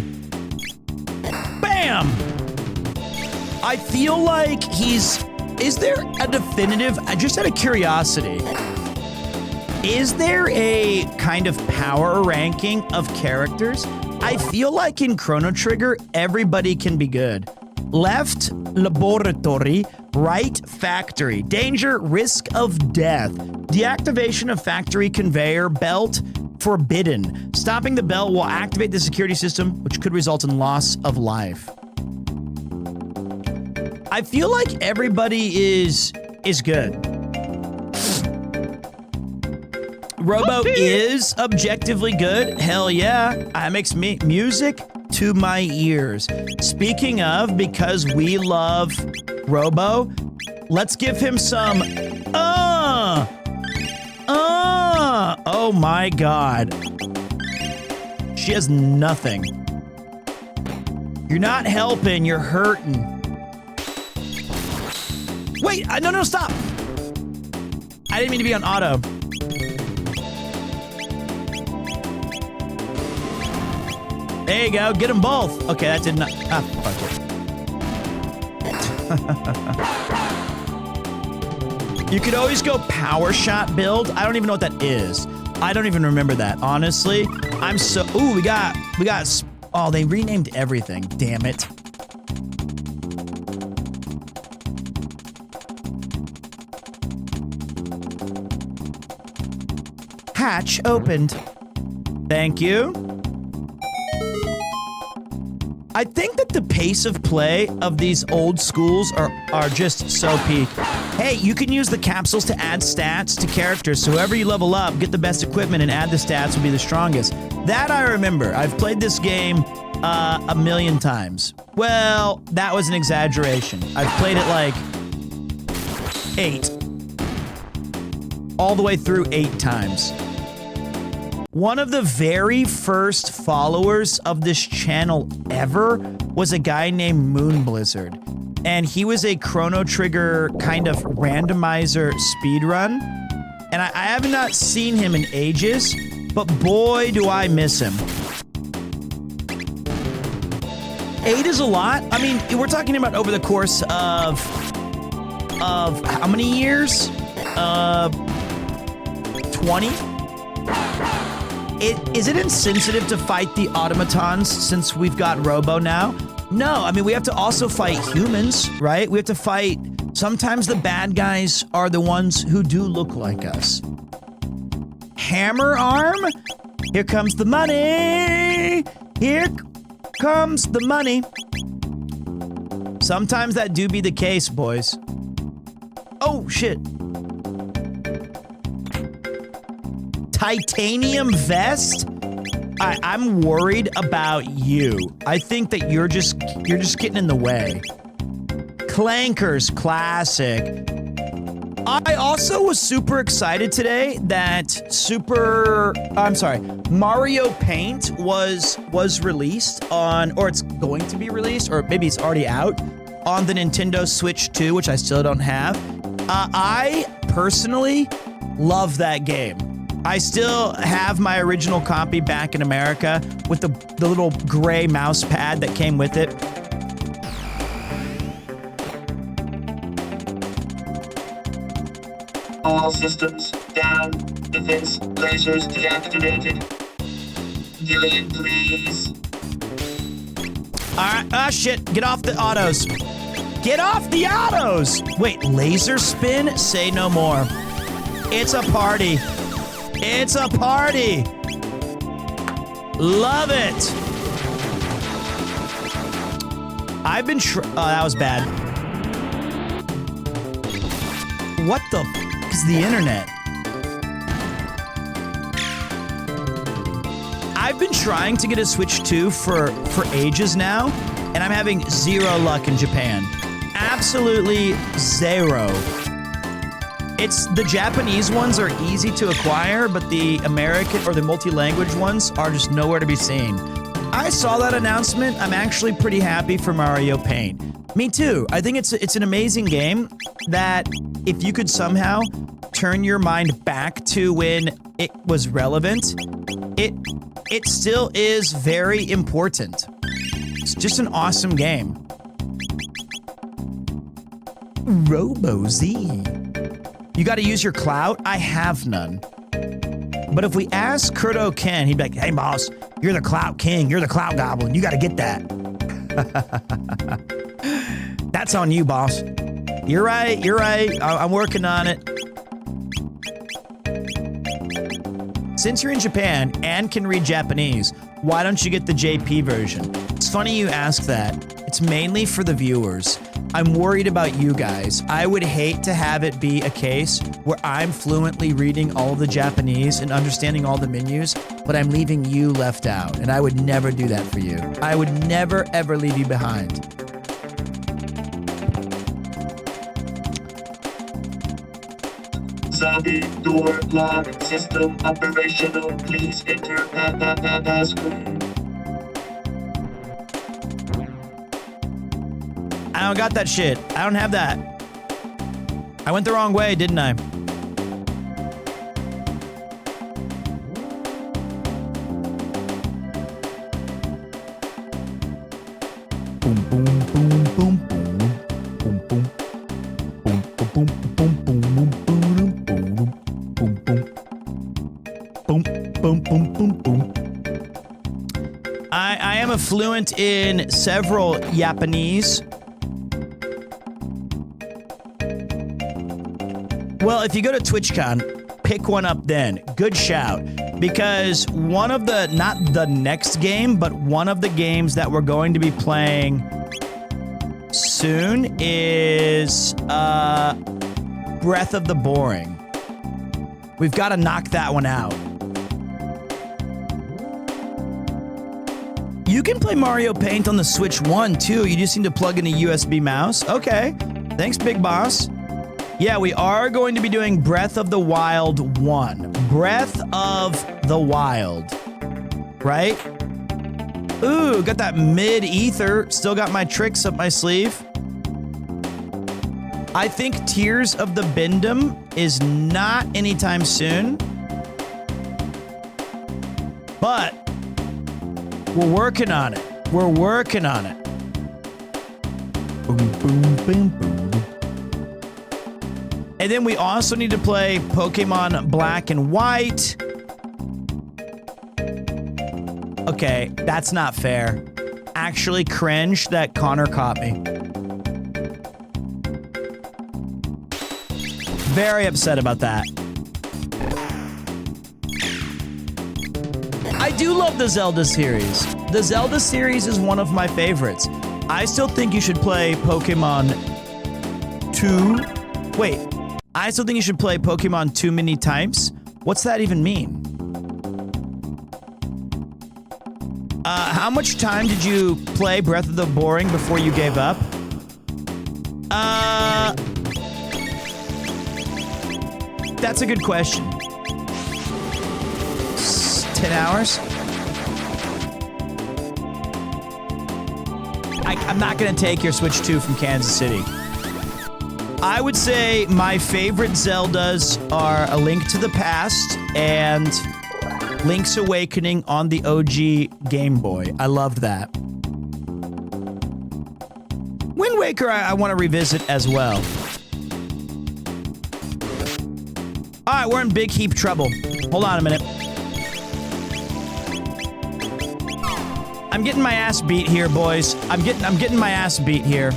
Bam! I feel like is there a definitive, just out of curiosity, is there a kind of power ranking of characters? I feel like in Chrono Trigger, everybody can be good. Left, laboratory. Right, factory. Danger, risk of death. Deactivation of factory conveyor belt, forbidden. Stopping the belt will activate the security system, which could result in loss of life. I feel like everybody is good. Robo is objectively good. Hell yeah. That makes me music to my ears. Speaking of, because we love Robo, let's give him some oh my god. She has nothing. You're not helping, you're hurting. Wait, no, stop. I didn't mean to be on auto. There you go, get them both. Okay, that did not, fuck it. You could always go power shot build. I don't even know what that is. I don't even remember that, honestly. I'm so, ooh, we got, oh, they renamed everything, damn it. Hatch opened. Thank you. I think that the pace of play of these old schools are just so peak. Hey, you can use the capsules to add stats to characters, so whoever you level up, get the best equipment and add the stats will be the strongest. That I remember. I've played this game a million times. Well, that was an exaggeration. I've played it like 8. All the way through 8 times. One of the very first followers of this channel ever was a guy named Moon Blizzard. And he was a Chrono Trigger kind of randomizer speedrun. And I have not seen him in ages, but boy, do I miss him. 8 is a lot. I mean, we're talking about over the course of how many years? 20? Is it insensitive to fight the automatons since we've got Robo now? No, I mean, we have to also fight humans, right? We have to fight... Sometimes the bad guys are the ones who do look like us. Hammer arm? Here comes the money! Here comes the money. Sometimes that do be the case, boys. Oh, shit. Titanium vest? I'm worried about you. I think that you're just getting in the way. Clankers, classic. I also was super excited today that Mario Paint was released on, or it's going to be released, or maybe it's already out on the Nintendo Switch 2, which I still don't have. I personally love that game. I still have my original copy back in America with the little gray mouse pad that came with it. All systems down. Defense lasers deactivated. Delete, please. Alright, ah shit, get off the autos. Get off the autos! Wait, laser spin? Say no more. It's a party. It's a party! Love it! I've been oh, that was bad. What the f is the internet? I've been trying to get a Switch 2 for ages now, and I'm having zero luck in Japan. Absolutely zero. The Japanese ones are easy to acquire, but the American or the multi-language ones are just nowhere to be seen. I saw that announcement. I'm actually pretty happy for Mario Paint. Me too. I think it's an amazing game that if you could somehow turn your mind back to when it was relevant, it still is very important. It's just an awesome game. Robo-Z. You gotta use your clout? I have none. But if we ask CHRONO Ken, he'd be like, hey boss, you're the clout king, you're the clout goblin, you gotta get that. That's on you, boss. You're right, I'm working on it. Since you're in Japan and can read Japanese, why don't you get the JP version? It's funny you ask that. It's mainly for the viewers. I'm worried about you guys. I would hate to have it be a case where I'm fluently reading all of the Japanese and understanding all the menus, but I'm leaving you left out, and I would never do that for you. I would never, ever leave you behind. Zombie door lock system operational. Please enter password. I don't got that shit. I don't have that. I went the wrong way, didn't I? Boom, boom, boom, boom, boom, boom, boom, boom, boom, boom, boom, boom, boom, boom, boom, boom, boom. I am fluent in several Japanese. Well, if you go to TwitchCon, pick one up then. Good shout. Because one of the, not the next game, but one of the games that we're going to be playing soon is Breath of the Boring. We've got to knock that one out. You can play Mario Paint on the Switch 1 too. You just need to plug in a USB mouse. Okay. Thanks, Big Boss. Yeah, we are going to be doing Breath of the Wild 1. Breath of the Wild. Right? Ooh, got that mid-ether. Still got my tricks up my sleeve. I think Tears of the Bindum is not anytime soon. But we're working on it. We're working on it. Boom, boom, boom, boom. And then we also need to play Pokemon Black and White. Okay, that's not fair. Actually cringe that Connor caught me. Very upset about that. I do love the Zelda series. The Zelda series is one of my favorites. I still think you should play Pokemon 2. Wait. I still think you should play Pokemon too many times. What's that even mean? How much time did you play Breath of the Boring before you gave up? 10 question. 10 hours? I'm not going to take your Switch 2 from Kansas City. I would say my favorite Zeldas are A Link to the Past and Link's Awakening on the OG Game Boy. I loved that. Wind Waker I want to revisit as well. Alright, we're in big heap trouble. Hold on a minute. I'm getting my ass beat here, boys. I'm getting my ass beat here.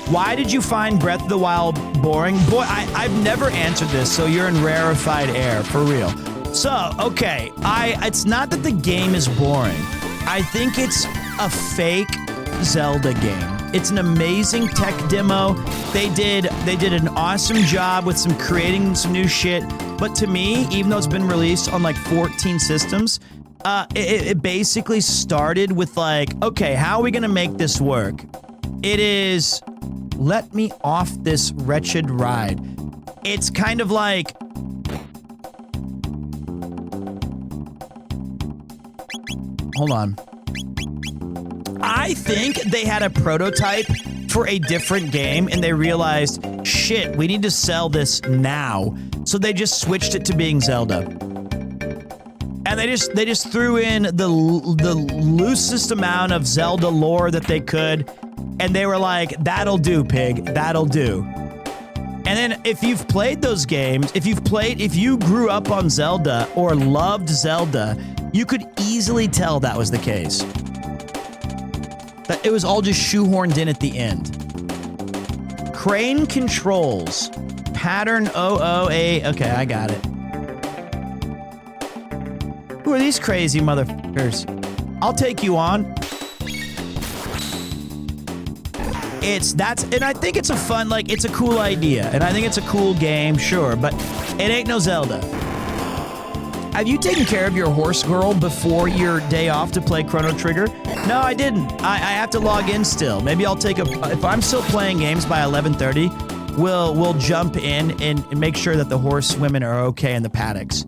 Why did you find Breath of the Wild boring? Boy, I've never answered this, so you're in rarefied air, for real. So, okay, it's not that the game is boring. I think it's a fake Zelda game. It's an amazing tech demo. They did an awesome job with creating some new shit. But to me, even though it's been released on like 14 systems, it basically started with like, okay, how are we gonna make this work? It is, let me off this wretched ride. It's kind of like, hold on. I think they had a prototype for a different game and they realized, shit, we need to sell this now. So they just switched it to being Zelda. And they just threw in the loosest amount of Zelda lore that they could. And they were like, that'll do, pig. That'll do. And then if you've played those games, if you grew up on Zelda or loved Zelda, you could easily tell that was the case. But it was all just shoehorned in at the end. Crane controls. Pattern 008. Okay, I got it. Who are these crazy motherfuckers? I'll take you on. And I think it's a fun, like, it's a cool idea. And I think it's a cool game, sure, but it ain't no Zelda. Have you taken care of your horse girl before your day off to play Chrono Trigger? No, I didn't. I have to log in still. Maybe I'll take if I'm still playing games by 11:30, we'll jump in and make sure that the horse women are okay in the paddocks.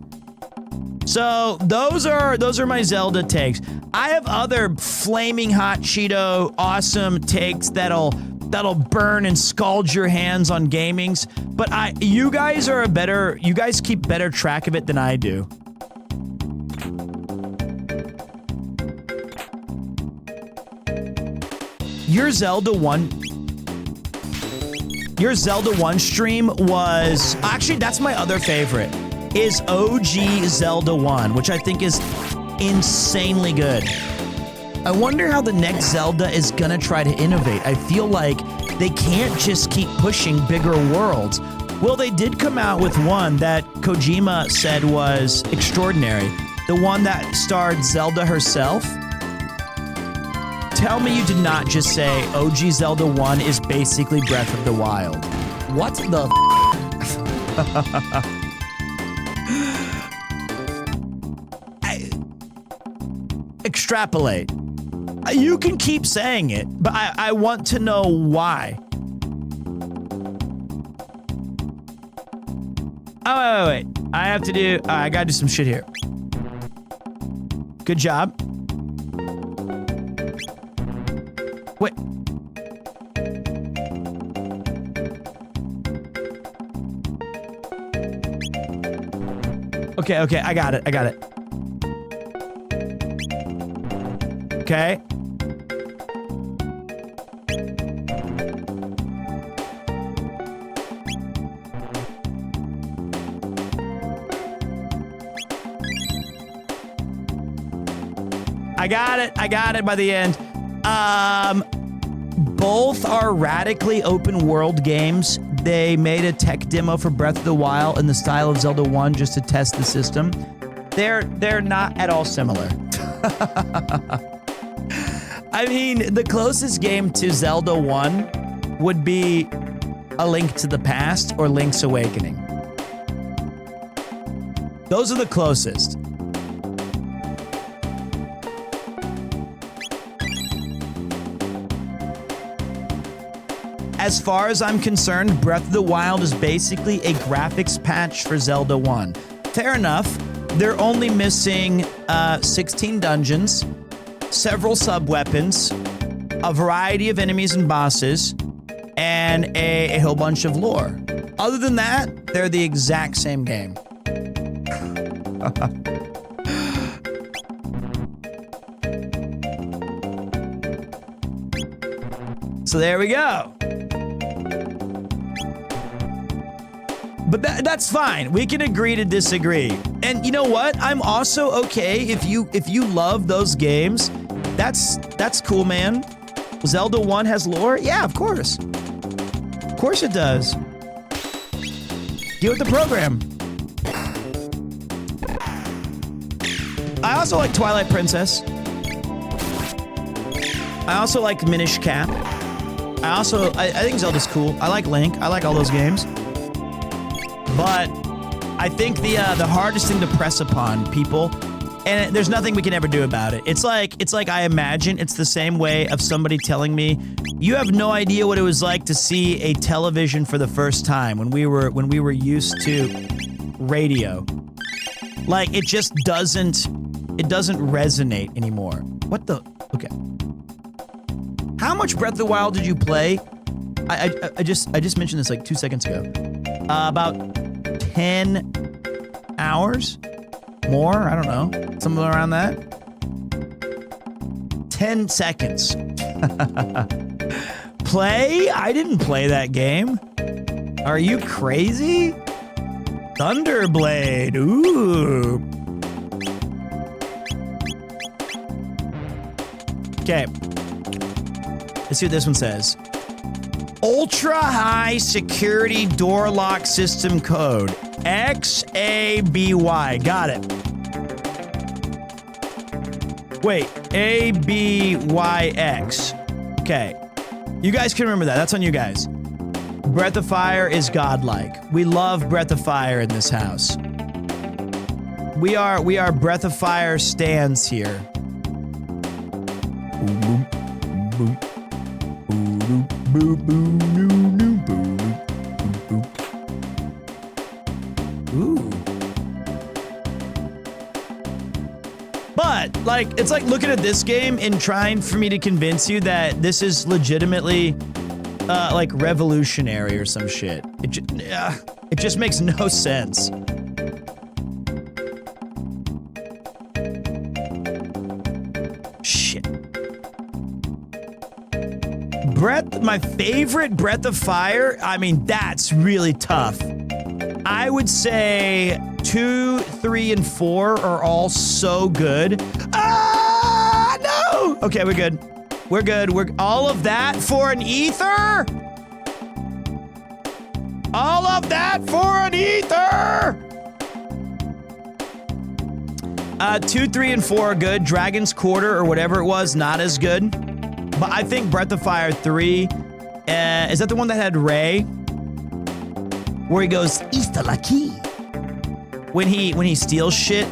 So those are my Zelda takes. I have other flaming hot Cheeto awesome takes that'll burn and scald your hands on gamings. But you guys keep better track of it than I do. Your Zelda 1 stream was actually, that's my other favorite. Is OG Zelda 1, which I think is insanely good. I wonder how the next Zelda is gonna try to innovate. I feel like they can't just keep pushing bigger worlds. Well, they did come out with one that Kojima said was extraordinary. The one that starred Zelda herself. Tell me you did not just say OG Zelda 1 is basically Breath of the Wild. What the Extrapolate. You can keep saying it, but I want to know why. Oh, wait. I have to do... I gotta do some shit here. Good job. Wait. Okay, I got it. Okay. I got it by the end. Both are radically open world games. They made a tech demo for Breath of the Wild in the style of Zelda 1 just to test the system. They're not at all similar. I mean, the closest game to Zelda 1 would be A Link to the Past or Link's Awakening. Those are the closest. As far as I'm concerned, Breath of the Wild is basically a graphics patch for Zelda 1. Fair enough. They're only missing 16 dungeons, several sub-weapons, a variety of enemies and bosses, and a whole bunch of lore. Other than that, they're the exact same game. So there we go. But that's fine. We can agree to disagree. And you know what? I'm also okay if you love those games. That's cool, man. Zelda 1 has lore? Yeah, of course. Of course it does. Get with the program. I also like Twilight Princess. I also like Minish Cap. I think Zelda's cool. I like Link. I like all those games. But I think the hardest thing to press upon people, and there's nothing we can ever do about it. It's like I imagine it's the same way of somebody telling me, you have no idea what it was like to see a television for the first time when we were used to radio. Like it just doesn't resonate anymore. What the? Okay. How much Breath of the Wild did you play? I just mentioned this like 2 seconds ago. About 10 hours? More? I don't know. Somewhere around that? 10 seconds. Play? I didn't play that game. Are you crazy? Thunderblade. Ooh. Okay. Let's see what this one says. Ultra high security door lock system code. XABY. Got it. Wait. ABYX. Okay. You guys can remember that. That's on you guys. Breath of Fire is godlike. We love Breath of Fire in this house. We are Breath of Fire stans here. Ooh. But, like, it's like looking at this game and trying for me to convince you that this is legitimately, like, revolutionary or some shit. It just makes no sense. Shit. My favorite Breath of Fire, I mean, that's really tough. I would say 2, 3, and 4 are all so good. Ah, no! Okay, we're good. We're good. All of that for an ether? All of that for an ether? 2, 3, and 4 are good. Dragon's Quarter or whatever it was, not as good. But I think Breath of Fire 3, is that the one that had Ray? Where he goes, Ista la key. When he steals shit?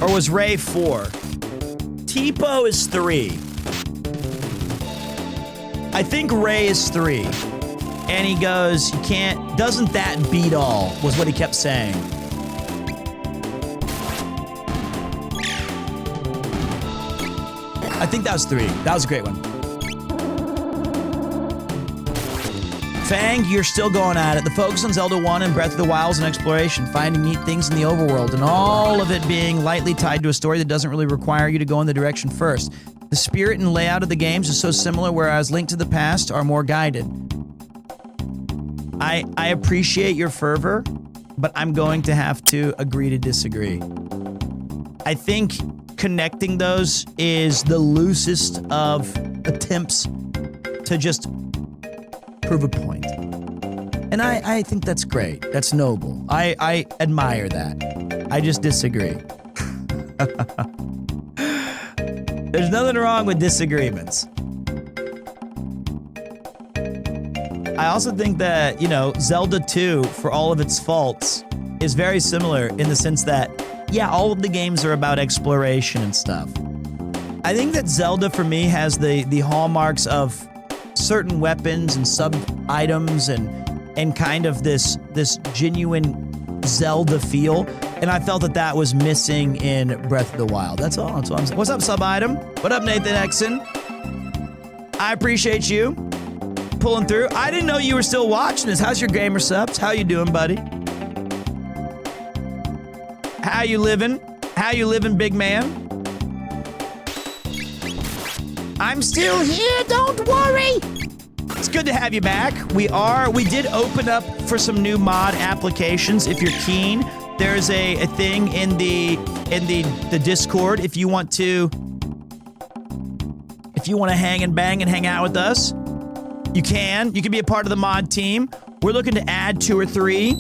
Or was Ray 4? Tipo is 3. I think Ray is 3. And he goes, you can't, doesn't that beat all, was what he kept saying. I think that was 3. That was a great one. Fang, you're still going at it. The focus on Zelda 1 and Breath of the Wild is an exploration, finding neat things in the overworld, and all of it being lightly tied to a story that doesn't really require you to go in the direction first. The spirit and layout of the games is so similar, whereas Link to the Past are more guided. I appreciate your fervor, but I'm going to have to agree to disagree. I think connecting those is the loosest of attempts to just prove a point. And I think that's great. That's noble. I admire that. I just disagree. There's nothing wrong with disagreements. I also think that, you know, Zelda 2, for all of its faults, is very similar in the sense that, yeah, all of the games are about exploration and stuff. I think that Zelda, for me, has the hallmarks of certain weapons and sub-items and kind of this genuine Zelda feel, and I felt that was missing in Breath of the Wild. That's all I'm saying. What's up, sub-item? What up, Nathan Exon? I appreciate you pulling through. I didn't know you were still watching this. How's your gamer subs? How you doing, buddy? How you living? How you living, big man? I'm still here, don't worry. It's good to have you back. We did open up for some new mod applications. If you're keen, there's a thing in the Discord if you want to hang and bang and hang out with us. You can be a part of the mod team. We're looking to add 2 or 3.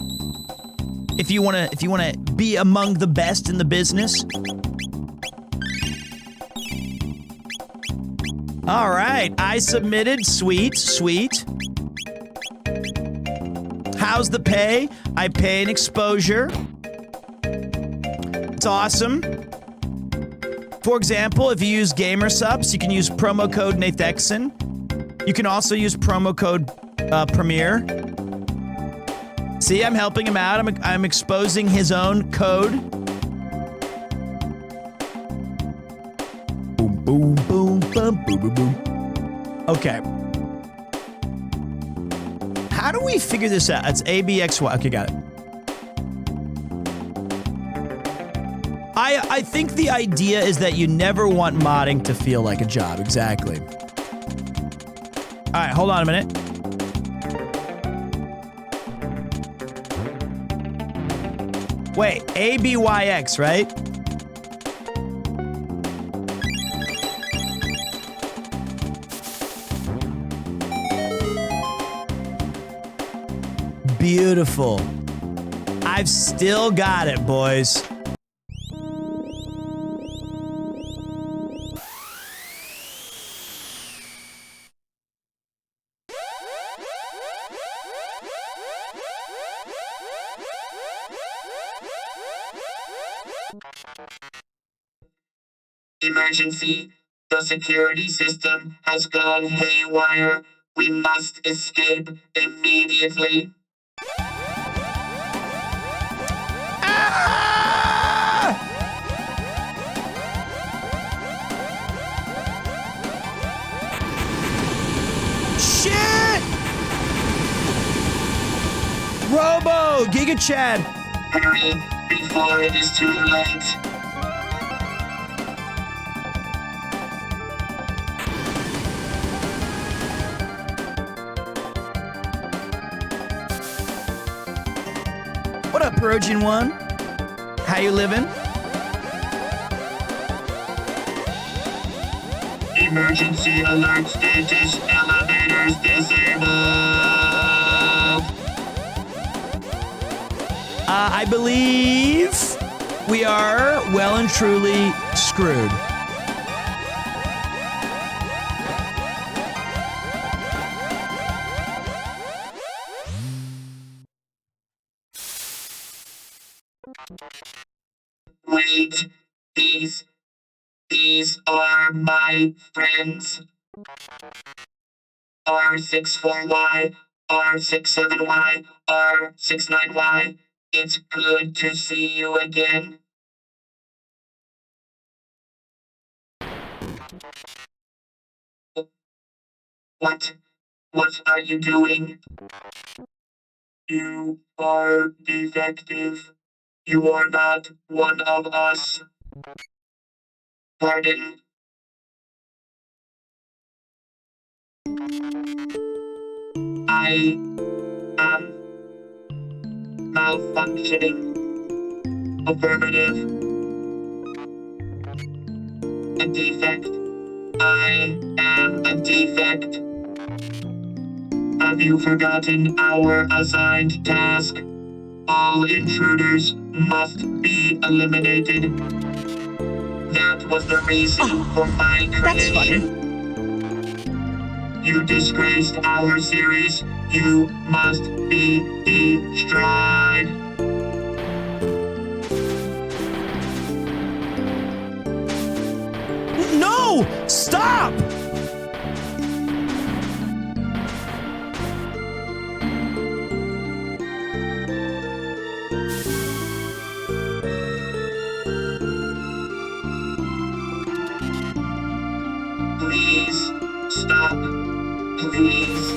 If you want to be among the best in the business. All right, I submitted. Sweet, sweet. How's the pay? I pay an exposure. It's awesome. For example, if you use gamer subs, you can use promo code Nathexon. You can also use promo code Premiere. See, I'm helping him out. I'm exposing his own code. Boom, boom, boom, boom, boom, boom, boom. Okay. How do we figure this out? It's ABXY. Okay, got it. I think the idea is that you never want modding to feel like a job. Exactly. All right, hold on a minute. Wait, ABYX, right? Beautiful. I've still got it, boys. Emergency. The security system has gone haywire. We must escape immediately. Shit! Robo! Giga Chad! Hurry before it is too late. What up, Perugian One? How you living? Emergency alert status. Elevators disabled. I believe we are well and truly screwed. Wait, these are my friends. R64Y, R67Y, R69Y. It's good to see you again. What are you doing? You are defective. You are not one of us. Pardon? I am malfunctioning. Affirmative. A defect. I am a defect. Have you forgotten our assigned task? All intruders must be eliminated. That was the reason for my creation. You disgraced our series. You must be destroyed. No! Stop! Please stop. Please.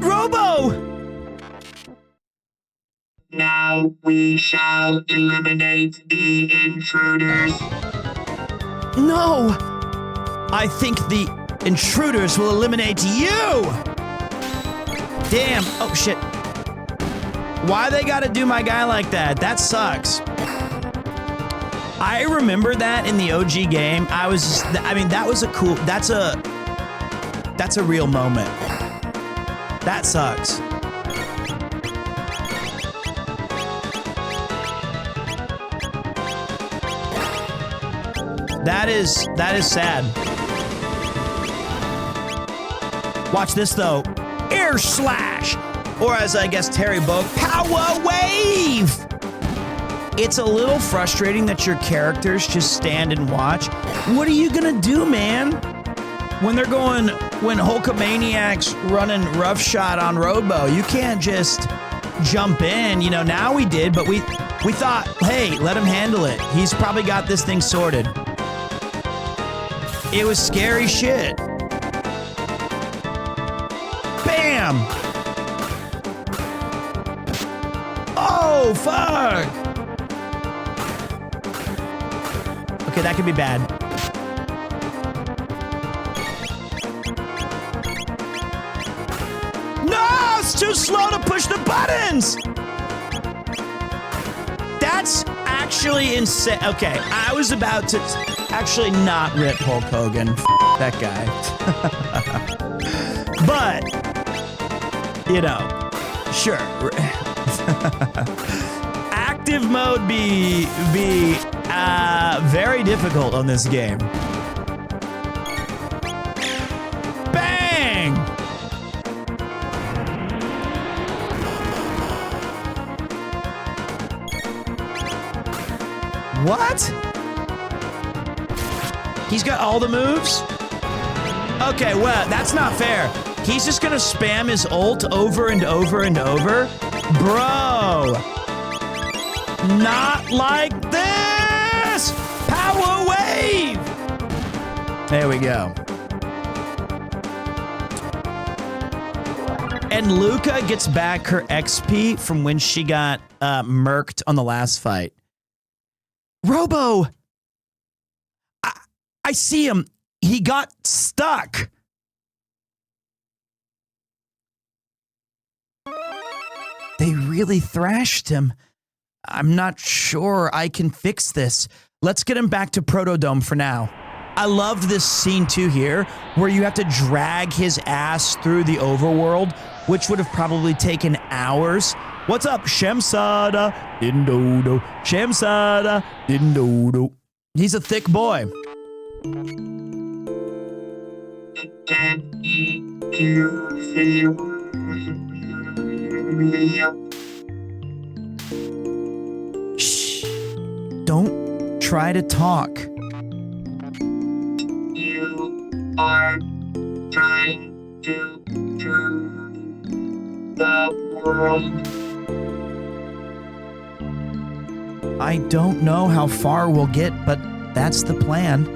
Robo! Now we shall eliminate the intruders. No! I think the intruders will eliminate you! Damn. Oh, shit. Why they gotta do my guy like that? That sucks. I remember that in the OG game. I mean, that was a cool... That's a real moment. That sucks. That is sad. Watch this though. Air slash! Or as I guess Terry Bogue, power wave! It's a little frustrating that your characters just stand and watch. What are you gonna do, man? When Hulkamaniac's running roughshot on Robo, you can't just jump in. You know, now we did, but we thought, hey, let him handle it. He's probably got this thing sorted. It was scary shit. Bam! Oh, fuck! Okay, that could be bad. No! It's too slow to push the buttons! That's actually insane. Okay, I was about to actually not rip Hulk Hogan. That guy. But, you know, sure. Active mode be very difficult on this game. Bang! What? He's got all the moves? Okay, well, that's not fair. He's just gonna spam his ult over and over and over? Bro! Not like this! Power wave! There we go. And Luca gets back her XP from when she got murked on the last fight. Robo! I see him. He got stuck. They really thrashed him. I'm not sure I can fix this. Let's get him back to Protodome for now. I loved this scene too here, where you have to drag his ass through the overworld, which would have probably taken hours. What's up, Shemsada? Dindodo. Shemsada. Dindodo. He's a thick boy. Shh. Don't try to talk. You are trying to turn the world. I don't know how far we'll get, but that's the plan.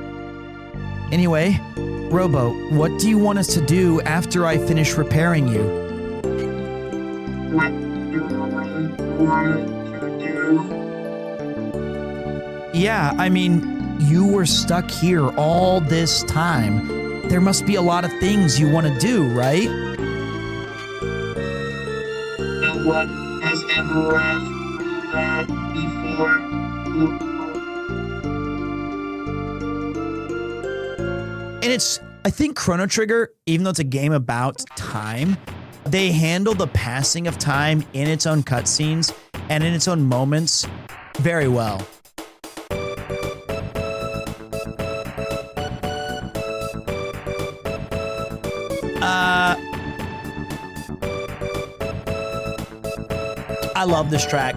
Anyway, Robo, what do you want us to do after I finish repairing you? What do you want to do? Yeah, I mean, you were stuck here all this time. There must be a lot of things you want to do, right? No one has ever asked that before. And I think Chrono Trigger, even though it's a game about time, they handle the passing of time in its own cutscenes and in its own moments very well. I love this track.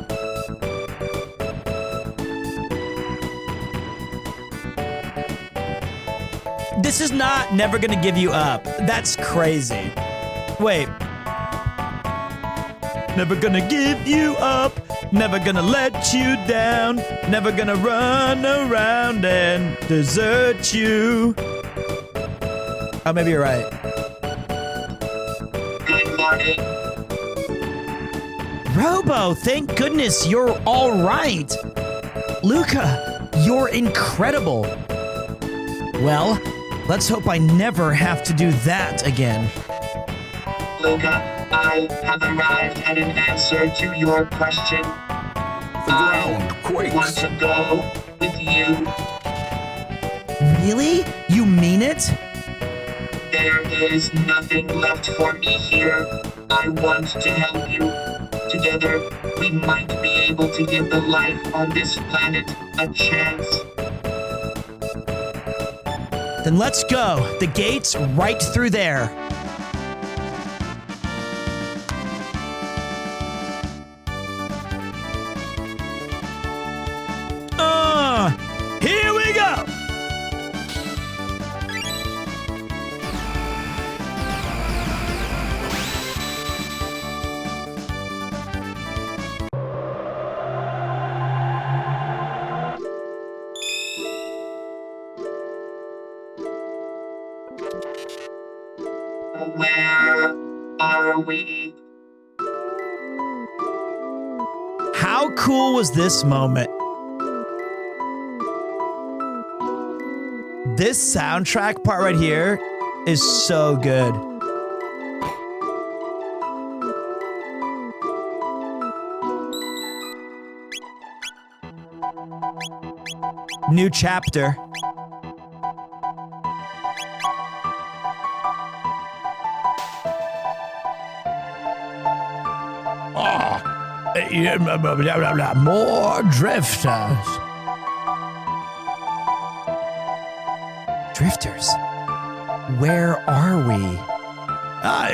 This is not Never Gonna Give You Up. That's crazy. Wait. Never gonna give you up. Never gonna let you down. Never gonna run around and desert you. Oh, maybe you're right. Good morning. Robo, thank goodness you're all right. Luca, you're incredible. Well, let's hope I never have to do that again. Luca, I have arrived at an answer to your question. I want to go with you. Really? You mean it? There is nothing left for me here. I want to help you. Together, we might be able to give the life on this planet a chance. Then let's go. The gate's right through there. Here we go. Where are we? How cool was this moment? This soundtrack part right here is so good. New chapter. More drifters. Drifters? Where are we?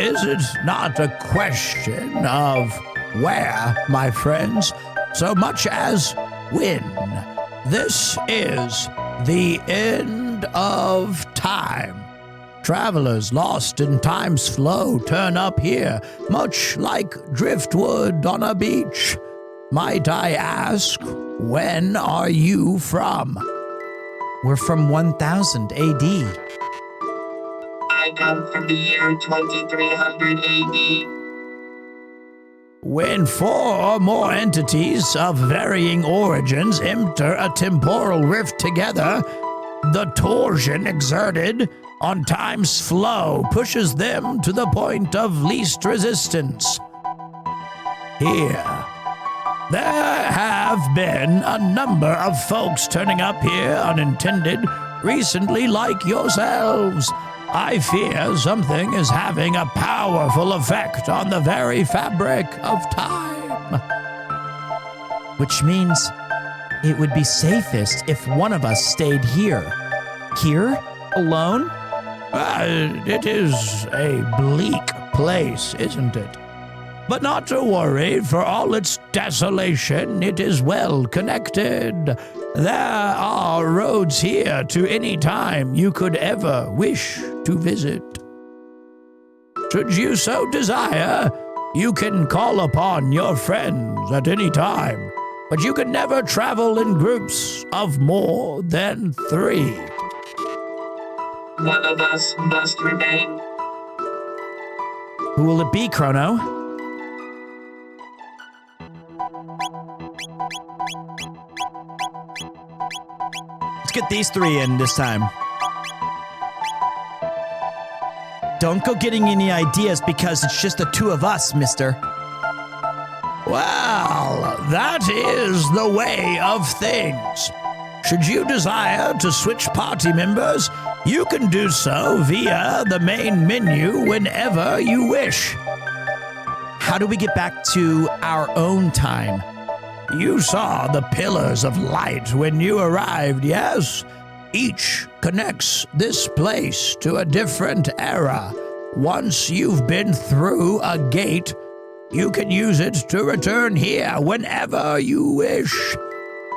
Is it not a question of where, my friends, so much as when? This is the end of time. Travelers lost in time's flow turn up here, much like driftwood on a beach. Might I ask, when are you from? We're from 1000 AD. I come from the year 2300 AD. When four or more entities of varying origins enter a temporal rift together, The torsion exerted on time's flow pushes them to the point of least resistance. Here, there have been a number of folks turning up here unintended recently like yourselves. I fear something is having a powerful effect on the very fabric of time. Which means it would be safest if one of us stayed here. Here? Alone? It is a bleak place, isn't it? But not to worry, for all its desolation, it is well connected. There are roads here to any time you could ever wish to visit. Should you so desire, you can call upon your friends at any time, but you can never travel in groups of more than 3. One of us must remain. Who will it be, Chrono? Let's get these 3 in this time. Don't go getting any ideas because it's just the 2 of us, mister. Well, that is the way of things. Should you desire to switch party members, you can do so via the main menu whenever you wish. How do we get back to our own time? You saw the pillars of light when you arrived, yes? Each connects this place to a different era. Once you've been through a gate, you can use it to return here whenever you wish.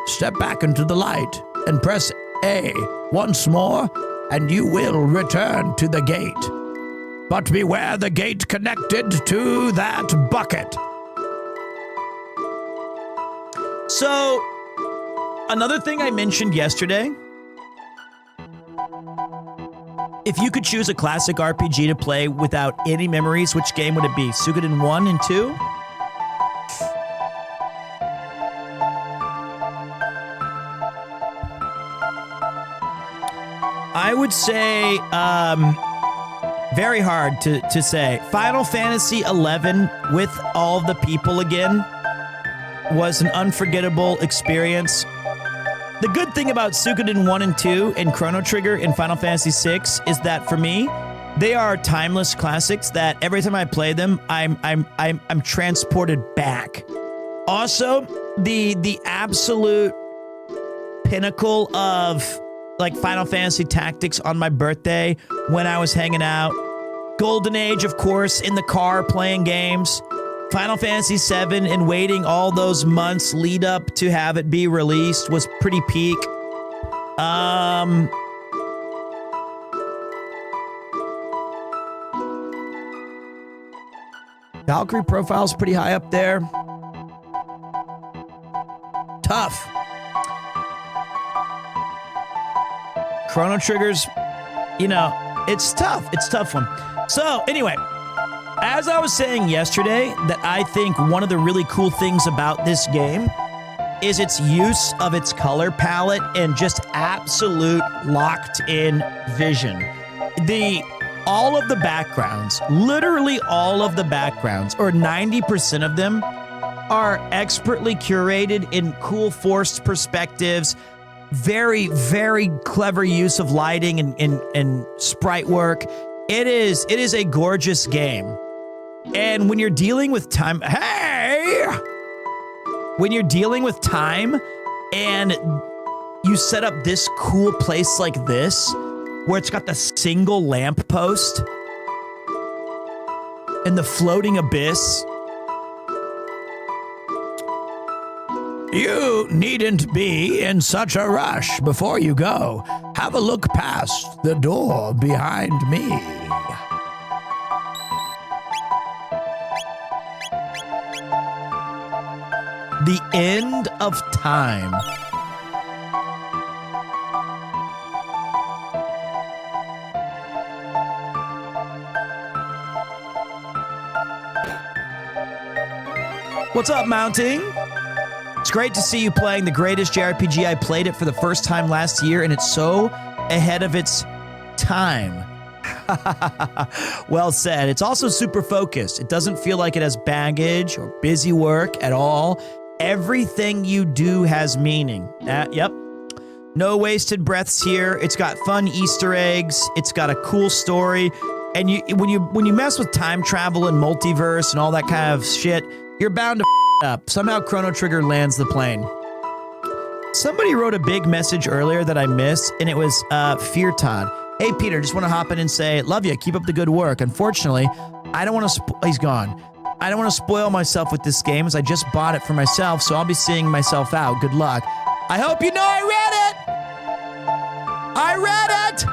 Step back into the light and press A once more, and you will return to the gate. But beware the gate connected to that bucket. So, another thing I mentioned yesterday, if you could choose a classic RPG to play without any memories, which game would it be? Suikoden 1 and 2? I would say, very hard to say. Final Fantasy 11 with all the people again was an unforgettable experience. The good thing about Suikoden 1 and 2 and Chrono Trigger in Final Fantasy 6 is that for me, they are timeless classics that every time I play them, I'm transported back. Also, the absolute pinnacle of like Final Fantasy Tactics on my birthday when I was hanging out. Golden Age, of course, in the car playing games. Final Fantasy VII and waiting all those months lead up to have it be released was pretty peak. Valkyrie profile's pretty high up there. Tough. Chrono Trigger's, it's tough. It's a tough one. So, anyway, as I was saying yesterday, that I think one of the really cool things about this game is its use of its color palette and just absolute locked-in vision. All of the backgrounds, literally all of the backgrounds, or 90% of them, are expertly curated in cool forced perspectives. Very, very clever use of lighting and sprite work. It is a gorgeous game. And when you're dealing with time, when you're dealing with time and you set up this cool place like this, where it's got the single lamp post and the floating abyss. You needn't be in such a rush before you go. Have a look past the door behind me. The end of time. What's up, Mounting? It's great to see you playing the greatest JRPG. I played it for the first time last year, and it's so ahead of its time. Well said. It's also super focused. It doesn't feel like it has baggage or busy work at all. Everything you do has meaning. Yep. No wasted breaths here. It's got fun Easter eggs. It's got a cool story. And when you mess with time travel and multiverse and all that kind of shit, you're bound to up. Somehow Chrono Trigger lands the plane. Somebody wrote a big message earlier that I missed, and it was Fear Todd. Hey, Peter, just want to hop in and say, love you. Keep up the good work. Unfortunately, I don't want to... he's gone. I don't want to spoil myself with this game as I just bought it for myself, so I'll be seeing myself out. Good luck. I hope you know I read it! I read it!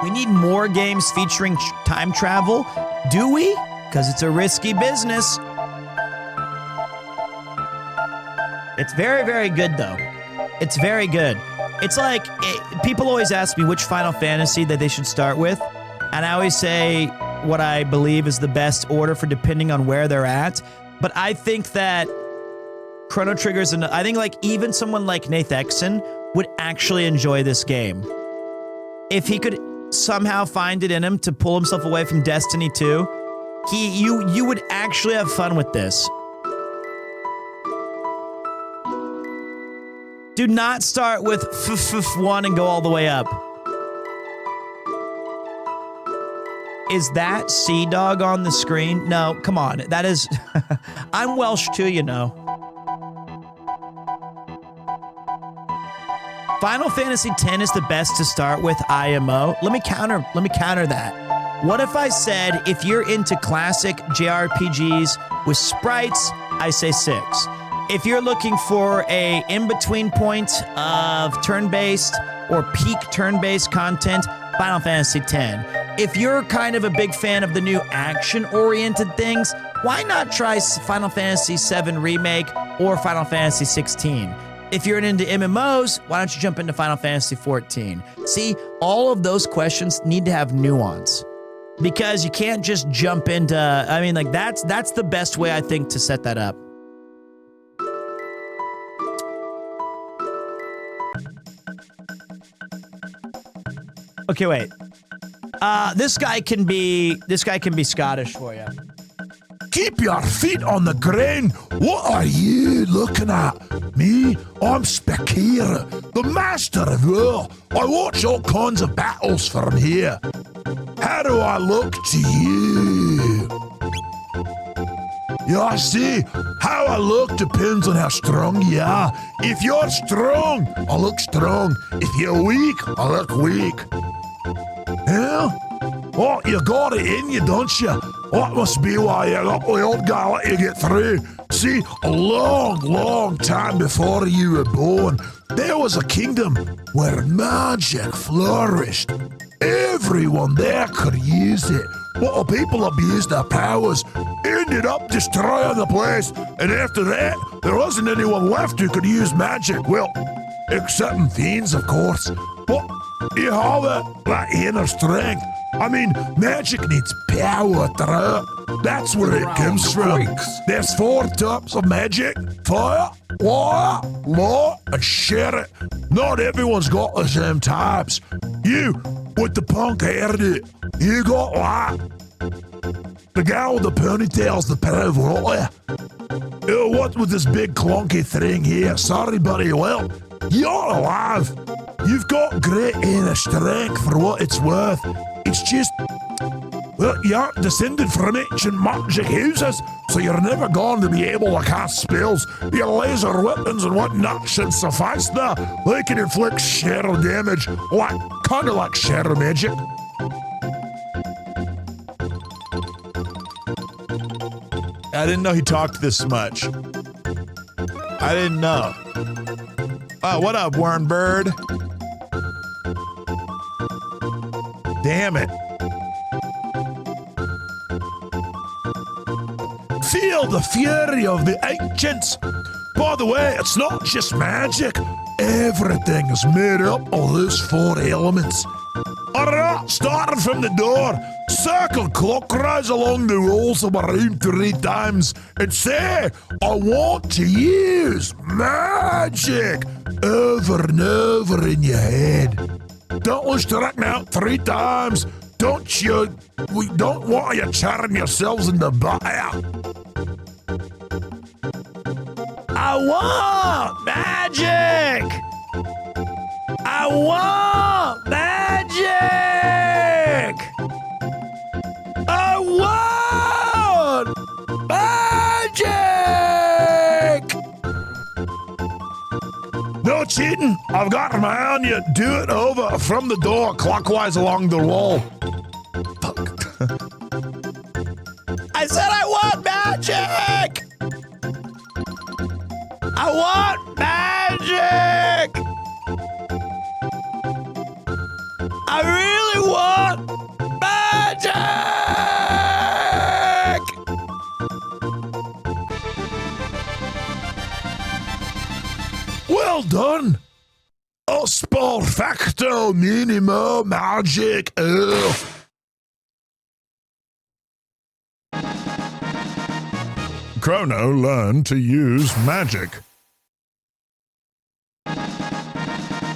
We need more games featuring time travel. Do we? Because it's a risky business. It's very, very good, though. It's very good. It's like, people always ask me which Final Fantasy that they should start with, and I always say what I believe is the best order for depending on where they're at. But I think that Chrono Trigger's, I think like even someone like Nath Exon would actually enjoy this game. If he could somehow find it in him to pull himself away from Destiny 2, you would actually have fun with this. Do not start with F1 and go all the way up. Is that Sea Dog on the screen? No, come on. That is... I'm Welsh too, you know. Final Fantasy X is the best to start with IMO. Let me counter that. What if I said, if you're into classic JRPGs with sprites, I say 6. If you're looking for a in-between point of turn-based or peak turn-based content, Final Fantasy X. If you're kind of a big fan of the new action-oriented things, why not try Final Fantasy VII Remake or Final Fantasy 16? If you're into MMOs, why don't you jump into Final Fantasy 14? See, all of those questions need to have nuance. Because you can't just jump into, I mean, like, that's the best way, I think, to set that up. Okay, wait. This guy can be Scottish for you. Keep your feet on the ground. What are you looking at? Me? I'm Spakir, the master of war. I watch all kinds of battles from here. How do I look to you? Yeah, I see. How I look depends on how strong you are. If you're strong, I look strong. If you're weak, I look weak. Yeah? Oh, you got it in you, don't you? That must be why you got the old guy let you get through. See, a long, long time before you were born, there was a kingdom where magic flourished. Everyone there could use it, but the people abused their powers, ended up destroying the place, and after that, there wasn't anyone left who could use magic. Well, except fiends, of course. But you have that inner strength. I mean, magic needs power, that's where it comes from. There's 4 types of magic: fire, water, law, and spirit. Not everyone's got the same types. You, with the punk hairdo, you got that. The guy with the ponytail's the Pavarotti. What with this big clunky thing here? Sorry, buddy. Well, you're alive. You've got great inner strength for what it's worth. It's just, well, you aren't descended from ancient magic houses, so you're never going to be able to cast spells. Your laser weapons and whatnot should suffice there. They can inflict shadow damage, kind of like shadow magic. I didn't know he talked this much. I didn't know. Oh, what up, Wormbird? Damn it. Feel the fury of the ancients. By the way, it's not just magic. Everything is made up of those 4 elements. Alright, starting from the door. circle clockwise along the walls of my room 3 times and say, I want to use magic over and over in your head. Don't lose track now 3 times. We don't want you charring yourselves in the butt. I want magic! I want magic! I want magic! No cheating. I've got my eye on you. Do it over from the door clockwise along the wall. I said I want magic! I want magic! I really want magic! Well done. Os perfecto minimo magic. Chrono learned to use magic.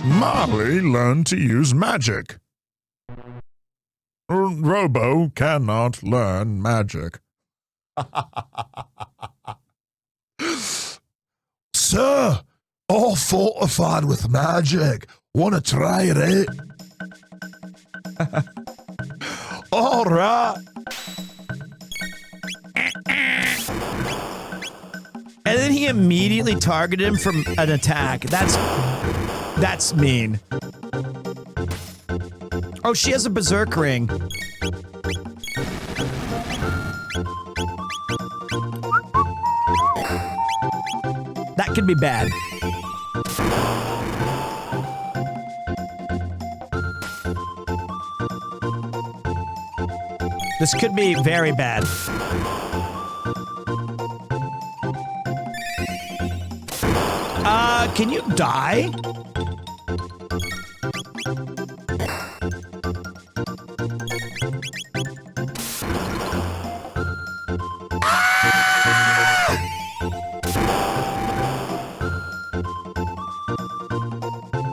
Marley learned to use magic. Robo cannot learn magic. Sir, all fortified with magic. Want to try it out? All right. And then he immediately targeted him from an attack. That's mean. Oh, she has a berserk ring. That could be bad. This could be very bad. Can you die?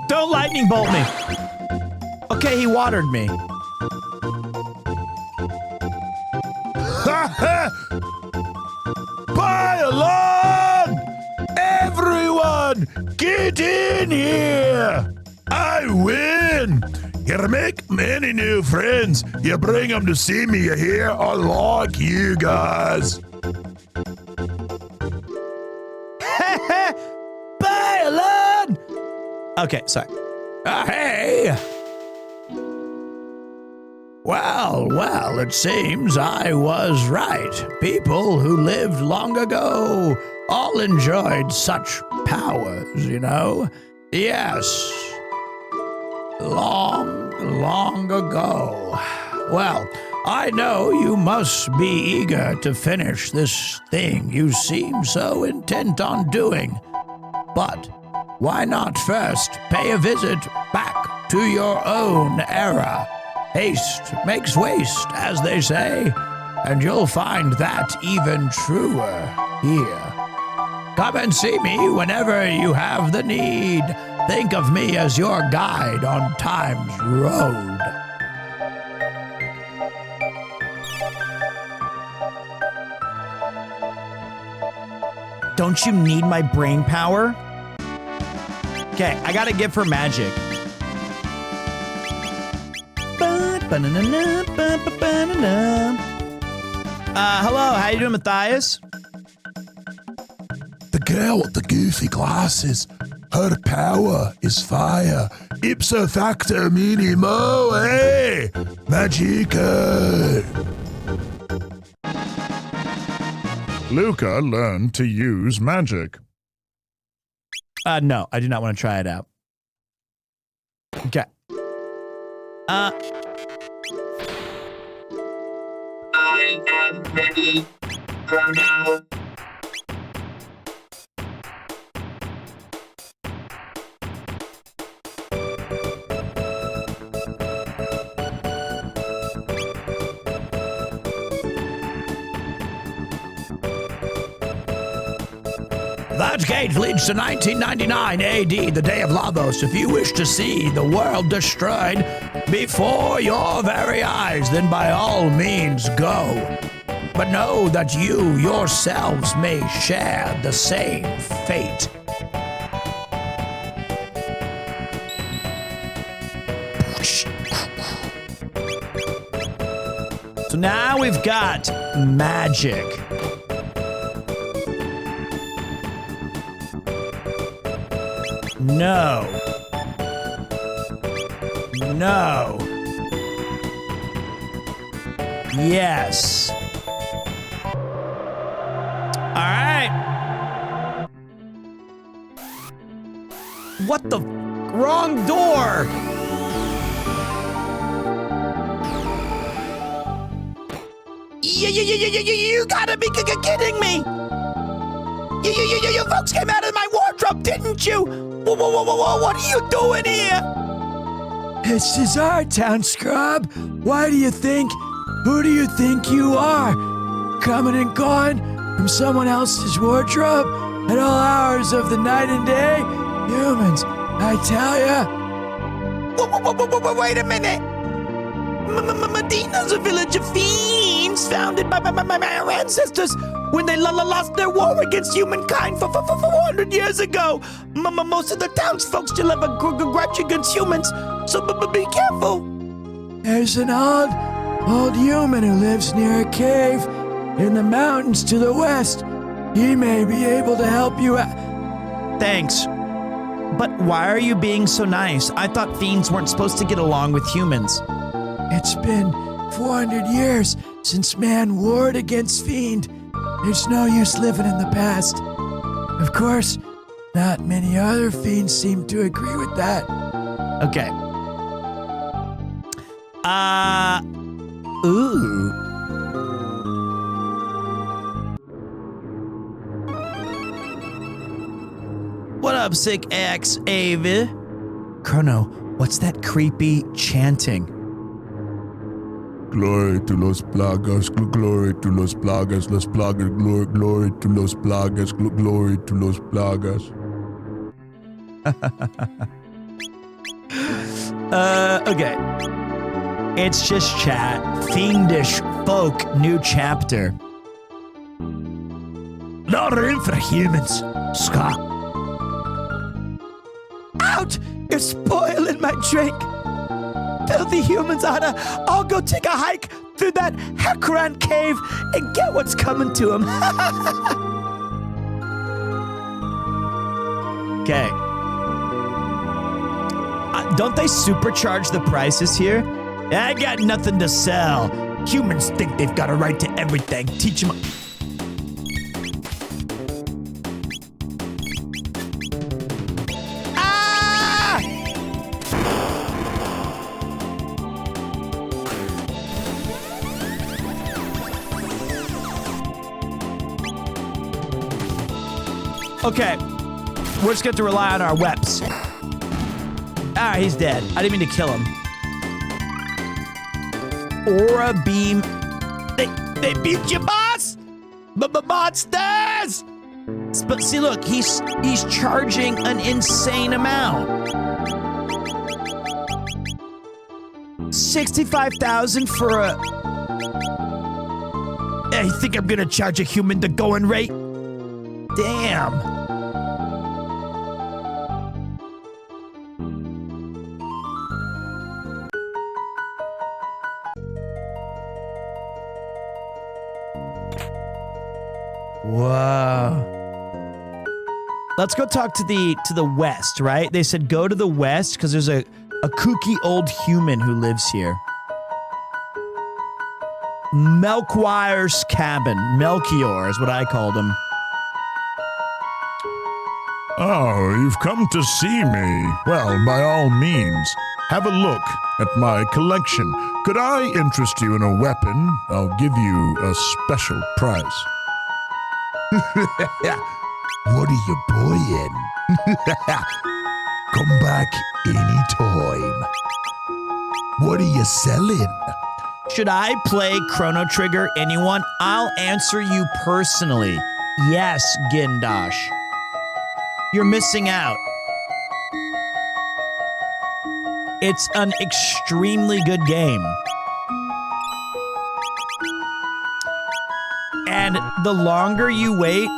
Don't lightning bolt me. Okay, he watered me. Pile on! Everyone, get in here! I win! You make many new friends. You bring them to see me here. I like you guys. Pile on! Okay, sorry. Hey! Well, it seems I was right. People who lived long ago all enjoyed such powers, you know? Yes. Long ago. Well, I know you must be eager to finish this thing you seem so intent on doing. But why not first pay a visit back to your own era? Haste makes waste, as they say, and you'll find that even truer here. Come and see me whenever you have the need. Think of me as your guide on time's road. Don't you need my brain power? Okay, I gotta give her magic. Hello, how you doing, Matthias? The girl with the goofy glasses. Her power is fire. Ipso facto minimo, hey! Magica! Luca learned to use magic. No, I do not want to try it out. Okay. I am ready. Chrono. That gate leads to 1999 AD, the day of Lavos. If you wish to see the world destroyed before your very eyes, then by all means go. But know that you yourselves may share the same fate. So now we've got magic. No. No. Yes. All right. What the? Wrong door. You gotta be kidding me. You folks came out of my wardrobe, didn't you? Whoa, what are you doing here? This is our town, scrub. Why do you think? Who do you think you are? Coming and going from someone else's wardrobe at all hours of the night and day? Humans, I tell ya. Wait a minute. Medina's a village of fiends founded by my ancestors when they lost their war against humankind for 400 years ago. Most of the townsfolk still have a grudge against humans, so be careful. There's an old human who lives near a cave in the mountains to the west. He may be able to help you out. Thanks. But why are you being so nice? I thought fiends weren't supposed to get along with humans. It's been 400 years since man warred against fiend. There's no use living in the past. Of course, not many other fiends seem to agree with that. Okay. Ooh. What up, Sick X Ava? Chrono, what's that creepy chanting? Glory to los plagas, glory to los plagas, glory to los plagas, glory to los plagas. Okay. It's just chat. Fiendish folk, new chapter. No room for humans, Scott. Out! You're spoiling my drink. Filthy humans oughta all go take a hike through that Hekran cave and get what's coming to them. Okay. Don't they supercharge the prices here? I got nothing to sell. Humans think they've got a right to everything. Teach them. Okay, we're just going to rely on our weps. Ah, he's dead. I didn't mean to kill him. Aura beam. They beat you, boss! Monsters! But see, look, he's charging an insane amount. 65,000 for a... I think I'm going to charge a human the going rate. Damn. Whoa. Let's go talk to the west, right? They said go to the west because there's a kooky old human who lives here. Melchior's cabin. Melchior is what I called him. Oh, you've come to see me. Well, by all means, have a look at my collection. Could I interest you in a weapon? I'll give you a special price. What are you buying? Come back anytime. What are you selling? Should I play Chrono Trigger anyone? I'll answer you personally. Yes, Gindosh. you're missing out. It's an extremely good game. And the longer you wait,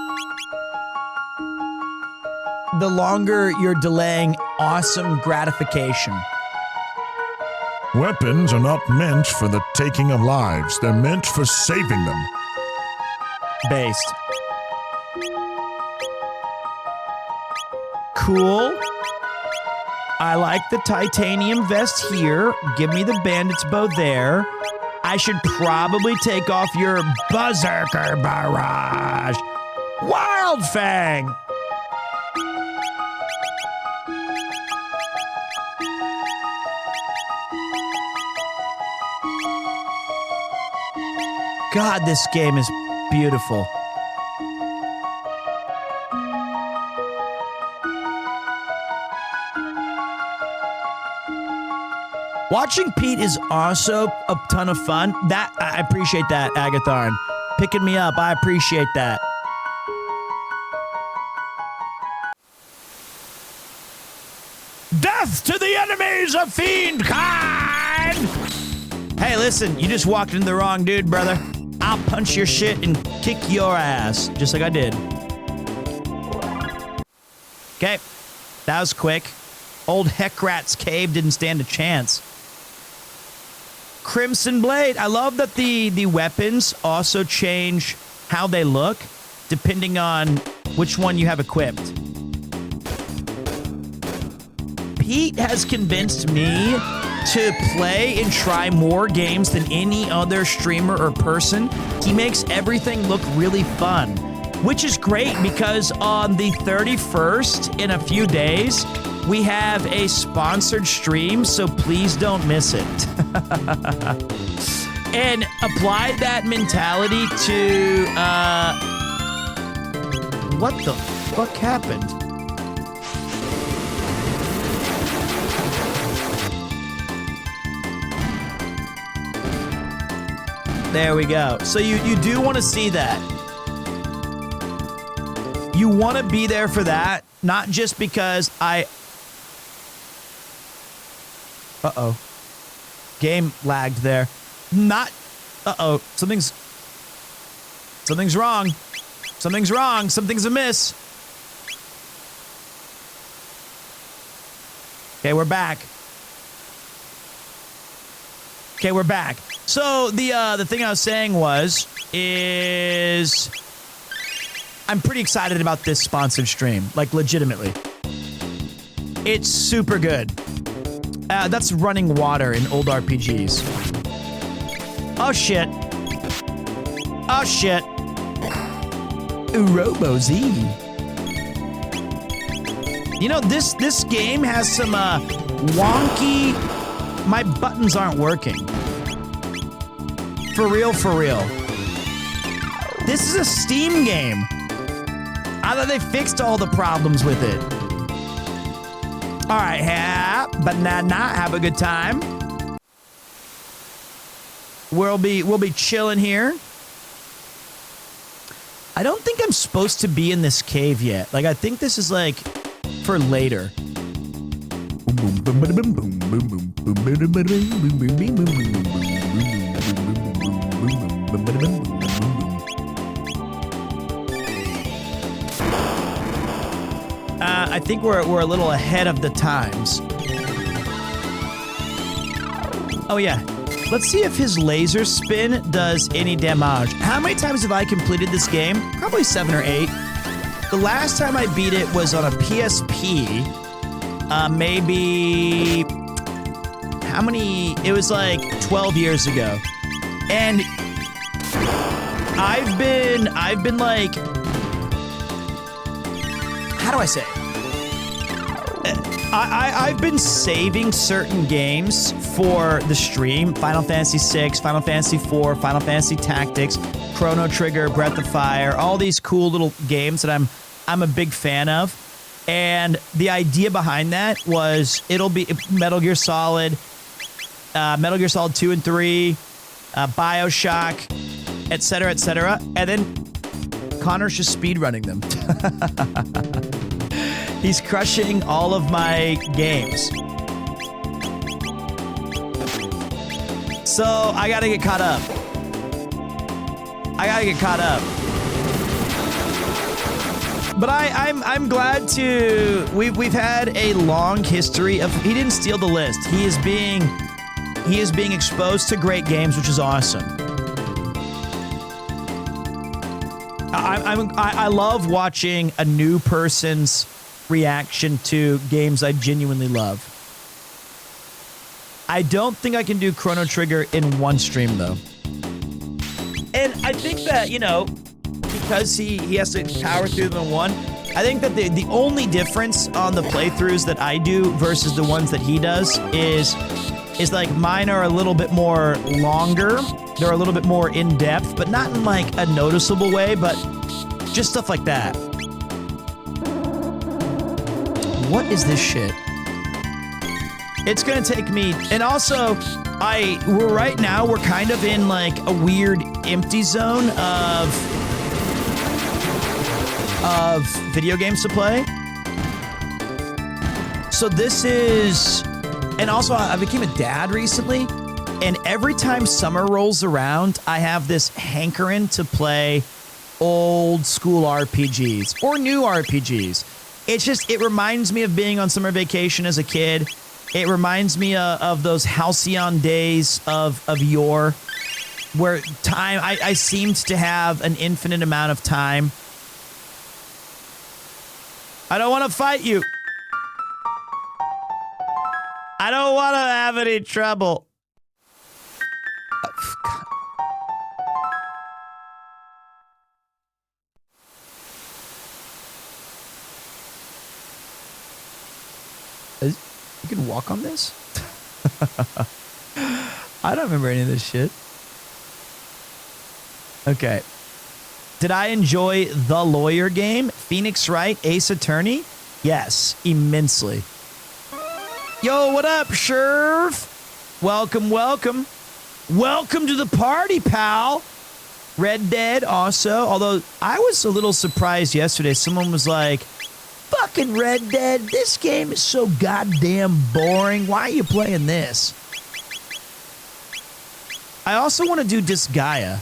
the longer you're delaying awesome gratification. Weapons are not meant for the taking of lives. They're meant for saving them. Based. Cool. I like the titanium vest here. Give me the bandit's bow there. I should probably take off your berserker barrage. Wild Fang! God, this game is beautiful. Watching Pete is also a ton of fun. That I appreciate that, Agatharn. Picking me up, I appreciate that. Death to the enemies of fiend kind! Hey, listen, you just walked into the wrong dude, brother. I'll punch your shit and kick your ass, just like I did. Okay, that was quick. Old Heckrat's cave didn't stand a chance. Crimson Blade. I love that the weapons also change how they look depending on which one you have equipped. Pete has convinced me to play and try more games than any other streamer or person. He makes everything look really fun, which is great because on the 31st, in a few days, we have a sponsored stream, so please don't miss it. And apply that mentality to, what the fuck happened? There we go. So you do want to see that. You want to be there for that, not just because Uh-oh. Game lagged there. Not... Uh-oh. Something's wrong. Something's wrong. Something's amiss. Okay, we're back. Okay, we're back. So, the thing I was saying is... I'm pretty excited about this sponsored stream. Like, legitimately. It's super good. That's running water in old RPGs. Oh, shit. Oh, shit. Urobo-Z. You know, this game has some, wonky... My buttons aren't working. For real, for real. This is a Steam game. I thought they fixed all the problems with it. All right, banana, have a good time. We'll be chilling here. I don't think I'm supposed to be in this cave yet. Like, I think this is like for later. I think we're a little ahead of the times. Oh yeah, let's see if his laser spin does any damage. How many times have I completed this game? Probably 7 or 8. The last time I beat it was on a PSP. Maybe... How many... It was like 12 years ago. And I've been like... How do I say? I've been saving certain games for the stream. Final Fantasy VI, Final Fantasy IV, Final Fantasy Tactics, Chrono Trigger, Breath of Fire, all these cool little games that I'm a big fan of. And the idea behind that was it'll be Metal Gear Solid 2 and 3, BioShock, etc., etc. And then Connor's just speedrunning them. He's crushing all of my games. So I gotta get caught up. But I'm glad to. We've had a long history of. He didn't steal the list. He is being exposed to great games, which is awesome. I love watching a new person's reaction to games I genuinely love. I don't think I can do Chrono Trigger in one stream though. And I think that, you know, because he has to power through them in one, I think that the only difference on the playthroughs that I do versus the ones that he does is like mine are a little bit more longer. They're a little bit more in depth, but not in like a noticeable way, but just stuff like that. What is this shit? It's gonna take me, and also, we're kind of in like a weird empty zone of video games to play. So this is, and also I became a dad recently, and every time summer rolls around, I have this hankering to play old school RPGs or new RPGs. It's just, it reminds me of being on summer vacation as a kid. It reminds me of those halcyon days of yore, where time, I seemed to have an infinite amount of time. I don't want to fight you. I don't want to have any trouble. You can walk on this? I don't remember any of this shit. Okay. Did I enjoy The Lawyer game? Phoenix Wright, Ace Attorney? Yes, immensely. Yo, what up, Sherv? Welcome, welcome. Welcome to the party, pal. Red Dead also. Although I was a little surprised yesterday. Someone was like, fucking Red Dead, this game is so goddamn boring. Why are you playing this? I also want to do Disgaea.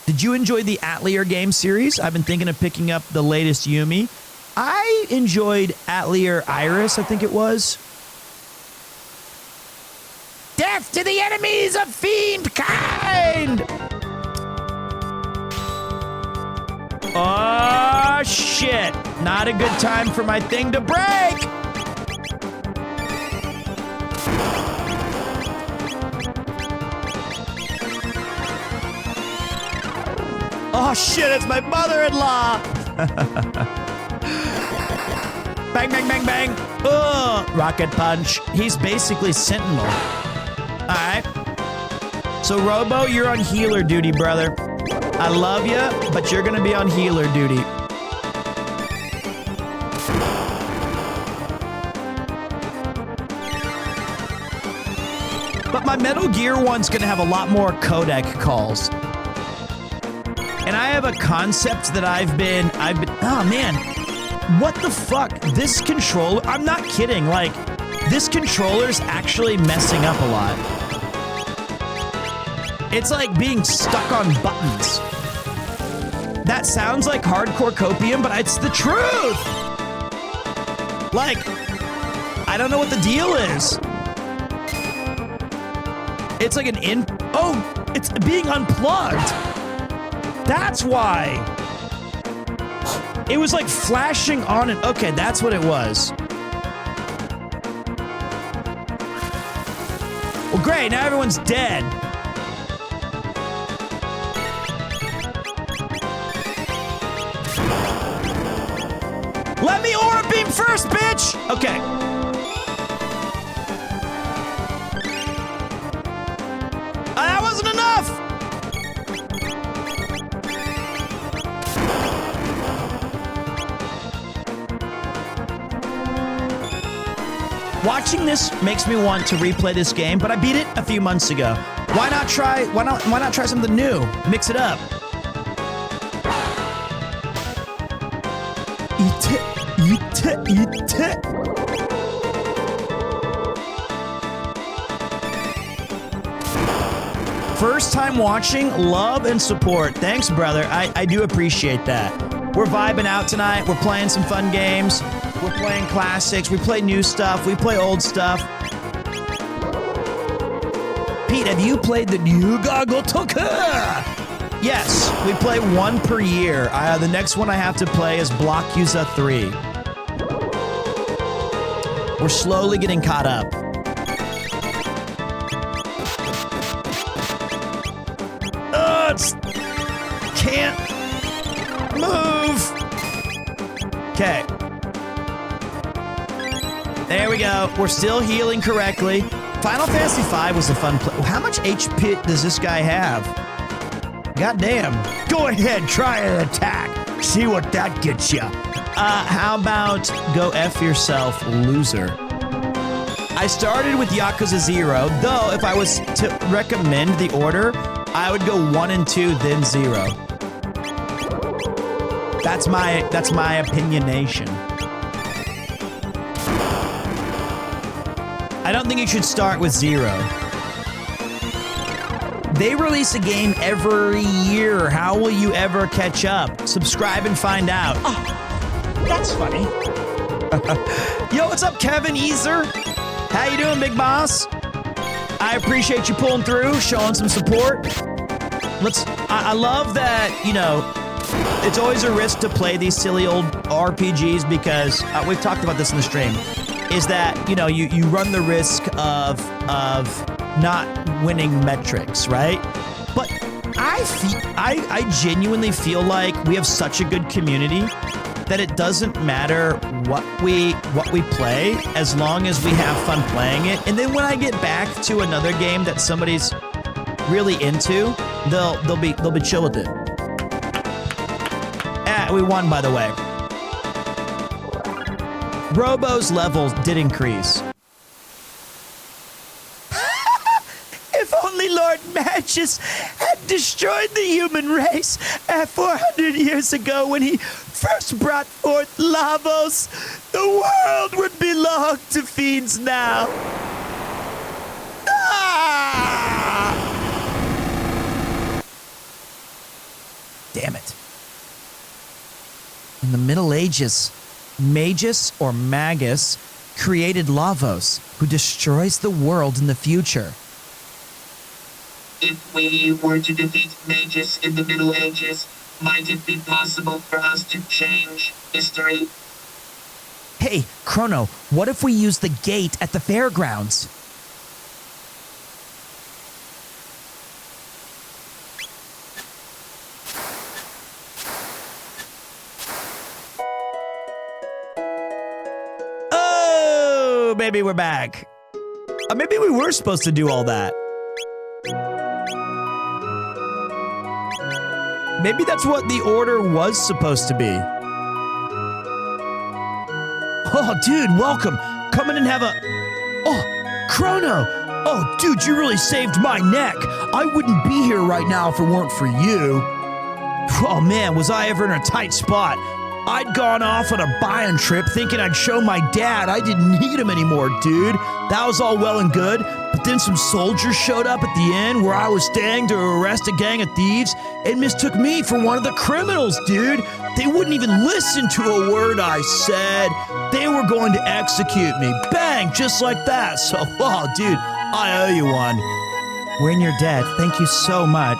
Did you enjoy the Atelier game series? I've been thinking of picking up the latest Yumi. I enjoyed Atelier Iris, I think it was. Death to the enemies of fiend kind! Oh, shit. Not a good time for my thing to break. Oh, shit, it's my mother-in-law. Bang, bang, bang, bang. Ugh. Rocket punch. He's basically Sentinel. All right. So, Robo, you're on healer duty, brother. I love you, but you're going to be on healer duty. But my Metal Gear one's going to have a lot more codec calls. And I have a concept that I've been, oh man, what the fuck? This controller, I'm not kidding, like, this controller's actually messing up a lot. It's like being stuck on buttons. That sounds like hardcore copium, but it's the truth. Like, I don't know what the deal is. It's like it's being unplugged. That's why. It was like flashing on and okay, that's what it was. Well, great, now everyone's dead. Let me aura beam first, bitch! Okay. That wasn't enough! Watching this makes me want to replay this game, but I beat it a few months ago. Why not try something new? Mix it up. Eat it. First time watching, love and support. Thanks, brother. I do appreciate that. We're vibing out tonight. We're playing some fun games. We're playing classics. We play new stuff. We play old stuff. Pete, have you played the new Goggle Toka? Yes, we play one per year. The next one I have to play is Blockusa 3. We're slowly getting caught up. Can't move. Okay. There we go. We're still healing correctly. Final Fantasy V was a fun play. How much HP does this guy have? God damn. Go ahead, try an attack. See what that gets you. How about go F yourself, loser? I started with Yakuza 0, though if I was to recommend the order, I would go 1 and 2, then 0. That's my opinionation. I don't think you should start with 0. They release a game every year. How will you ever catch up? Subscribe and find out. Oh, that's funny. Yo, what's up, Kevin Easer? How you doing, big boss? I appreciate you pulling through, showing some support. I love that, you know, it's always a risk to play these silly old RPGs because we've talked about this in the stream, is that, you know, you run the risk of not winning metrics, right? But I genuinely feel like we have such a good community that it doesn't matter what we play as long as we have fun playing it. And then when I get back to another game that somebody's really into, they'll be chill with it. We won, by the way. Robo's levels did increase. If only Lord Magus had destroyed the human race 400 years ago when he first brought forth Lavos, the world would belong to fiends now. Ah! Damn it. In the Middle Ages, Magus or Magus created Lavos, who destroys the world in the future. If we were to defeat Magus in the Middle Ages, might it be possible for us to change history? Hey, Chrono, what if we use the gate at the fairgrounds? Oh, maybe we're back. Maybe we were supposed to do all that. Maybe that's what the order was supposed to be. Oh, dude, welcome. Come in and have a... Oh, Chrono. Oh, dude, you really saved my neck. I wouldn't be here right now if it weren't for you. Oh, man, was I ever in a tight spot. I'd gone off on a buying trip thinking I'd show my dad I didn't need him anymore, dude. That was all well and good, but then some soldiers showed up at the inn where I was staying to arrest a gang of thieves and mistook me for one of the criminals, dude. They wouldn't even listen to a word I said. They were going to execute me. Bang, just like that. So, oh, dude, I owe you one. When you're dead, thank you so much.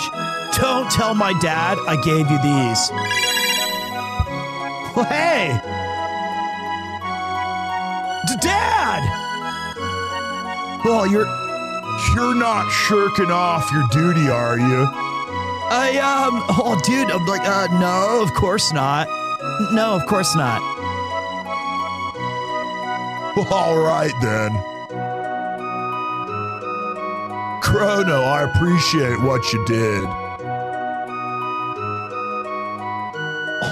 Don't tell my dad I gave you these. Well, hey! Dad! Oh, you're not shirking off your duty, are you? Oh, dude, I'm like, no, of course not. No, of course not. All right, then. Chrono, I appreciate what you did.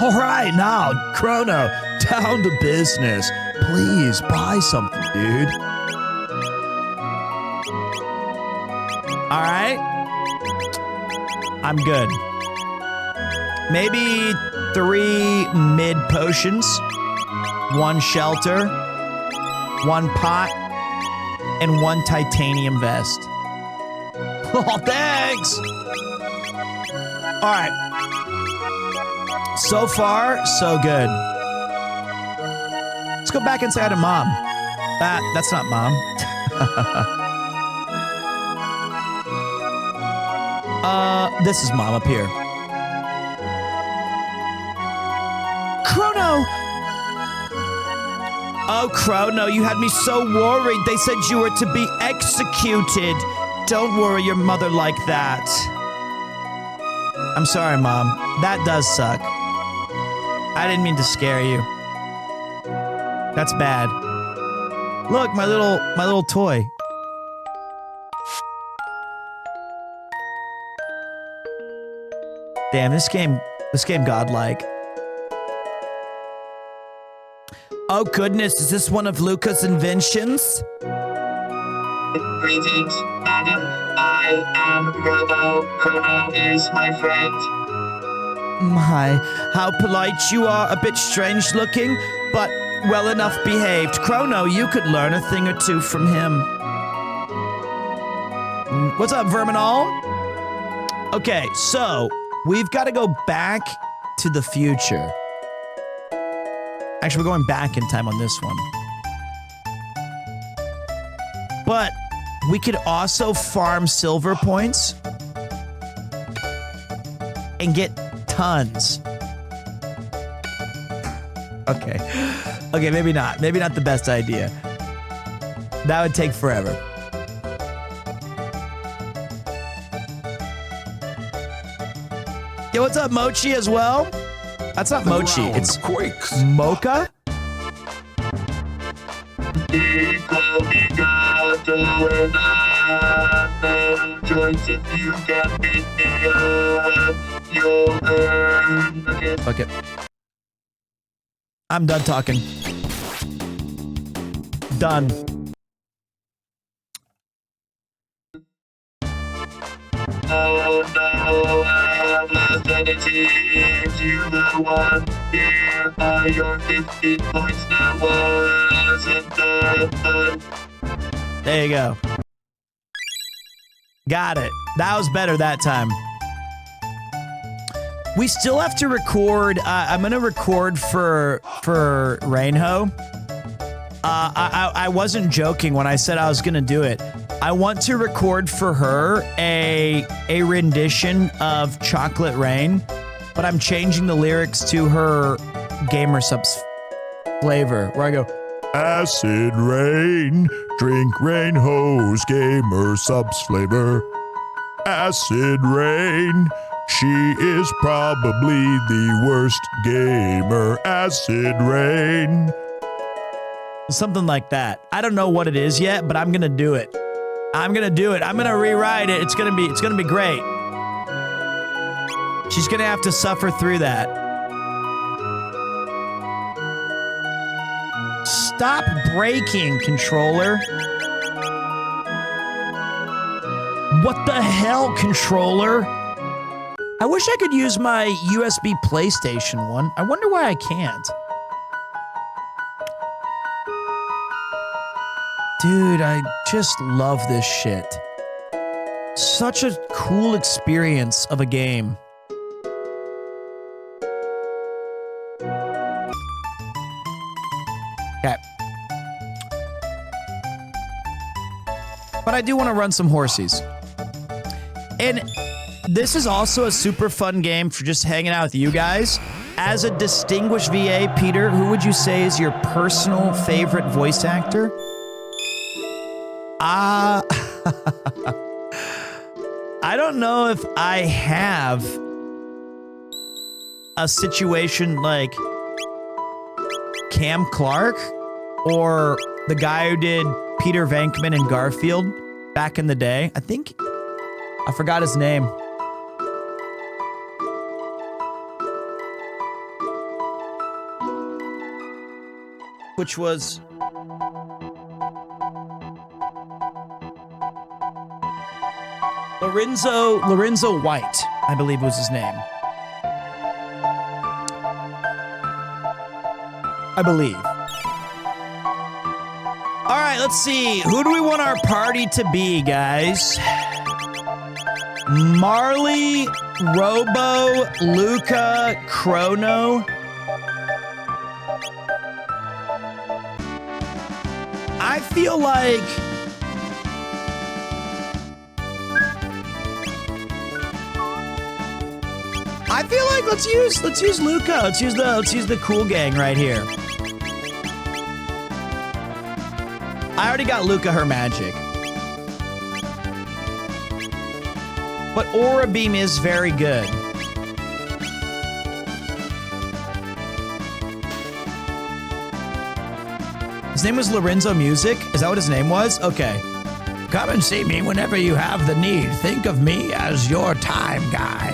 All right, now, Chrono, down to business. Please, buy something, dude. All right. I'm good. Maybe 3 mid potions. 1 shelter, 1 pot, and 1 titanium vest. Oh, thanks! All right. So far, so good. Let's go back inside of Mom. That's not Mom. This is Mom up here. Chrono! Oh, Chrono, you had me so worried. They said you were to be executed. Don't worry your mother like that. I'm sorry, Mom. That does suck. I didn't mean to scare you. That's bad. Look, my little toy. Damn, this game godlike. Oh goodness, is this one of Luca's inventions? Greetings, Adam. I am Robo. Chrono is my friend. My, how polite you are. A bit strange looking, but well enough behaved. Chrono, you could learn a thing or two from him. What's up, Verminal? Okay, so we've got to go back to the future. Actually, we're going back in time on this one. But we could also farm silver points and get tons. Okay. Okay, maybe not. Maybe not the best idea. That would take forever. Yo, what's up, Mochi as well? That's not Mochi. It's quakes. Mocha? Okay. I'm done talking. Done. Oh no, I have lost energy into the one. Here are your 15 points now. Wasn't done. There you go. Got it. That was better that time. We still have to record. I'm gonna record for Rainho. I wasn't joking when I said I was gonna do it. I want to record for her a rendition of Chocolate Rain, but I'm changing the lyrics to her Gamer Subs flavor, where I go, Acid rain, drink rain hose, gamer subs flavor. Acid rain, she is probably the worst gamer. Acid rain. something like that. I don't know what it is yet, but I'm gonna do it. I'm gonna do it. I'm gonna rewrite it. It's gonna be great. She's gonna have to suffer through that. Stop breaking, controller. What the hell, controller? I wish I could use my USB PlayStation one. I wonder why I can't. Dude, I just love this shit. Such a cool experience of a game. Okay. But I do want to run some horsies. And this is also a super fun game for just hanging out with you guys. As a distinguished VA, Peter, who would you say is your personal favorite voice actor? I don't know if I have a situation like Cam Clark or the guy who did Peter Venkman and Garfield back in the day. I forgot his name. Which was... Lorenzo White, I believe was his name. I believe. right, let's see. Who do we want our party to be, guys? Marley, Robo, Luca, Chrono. I feel like let's use Luca. Let's use the cool gang right here. I already got Luca her magic. But Aura Beam is very good. His name was Lorenzo Music? Is that what his name was? Okay. Come and see me whenever you have the need. Think of me as your time guide.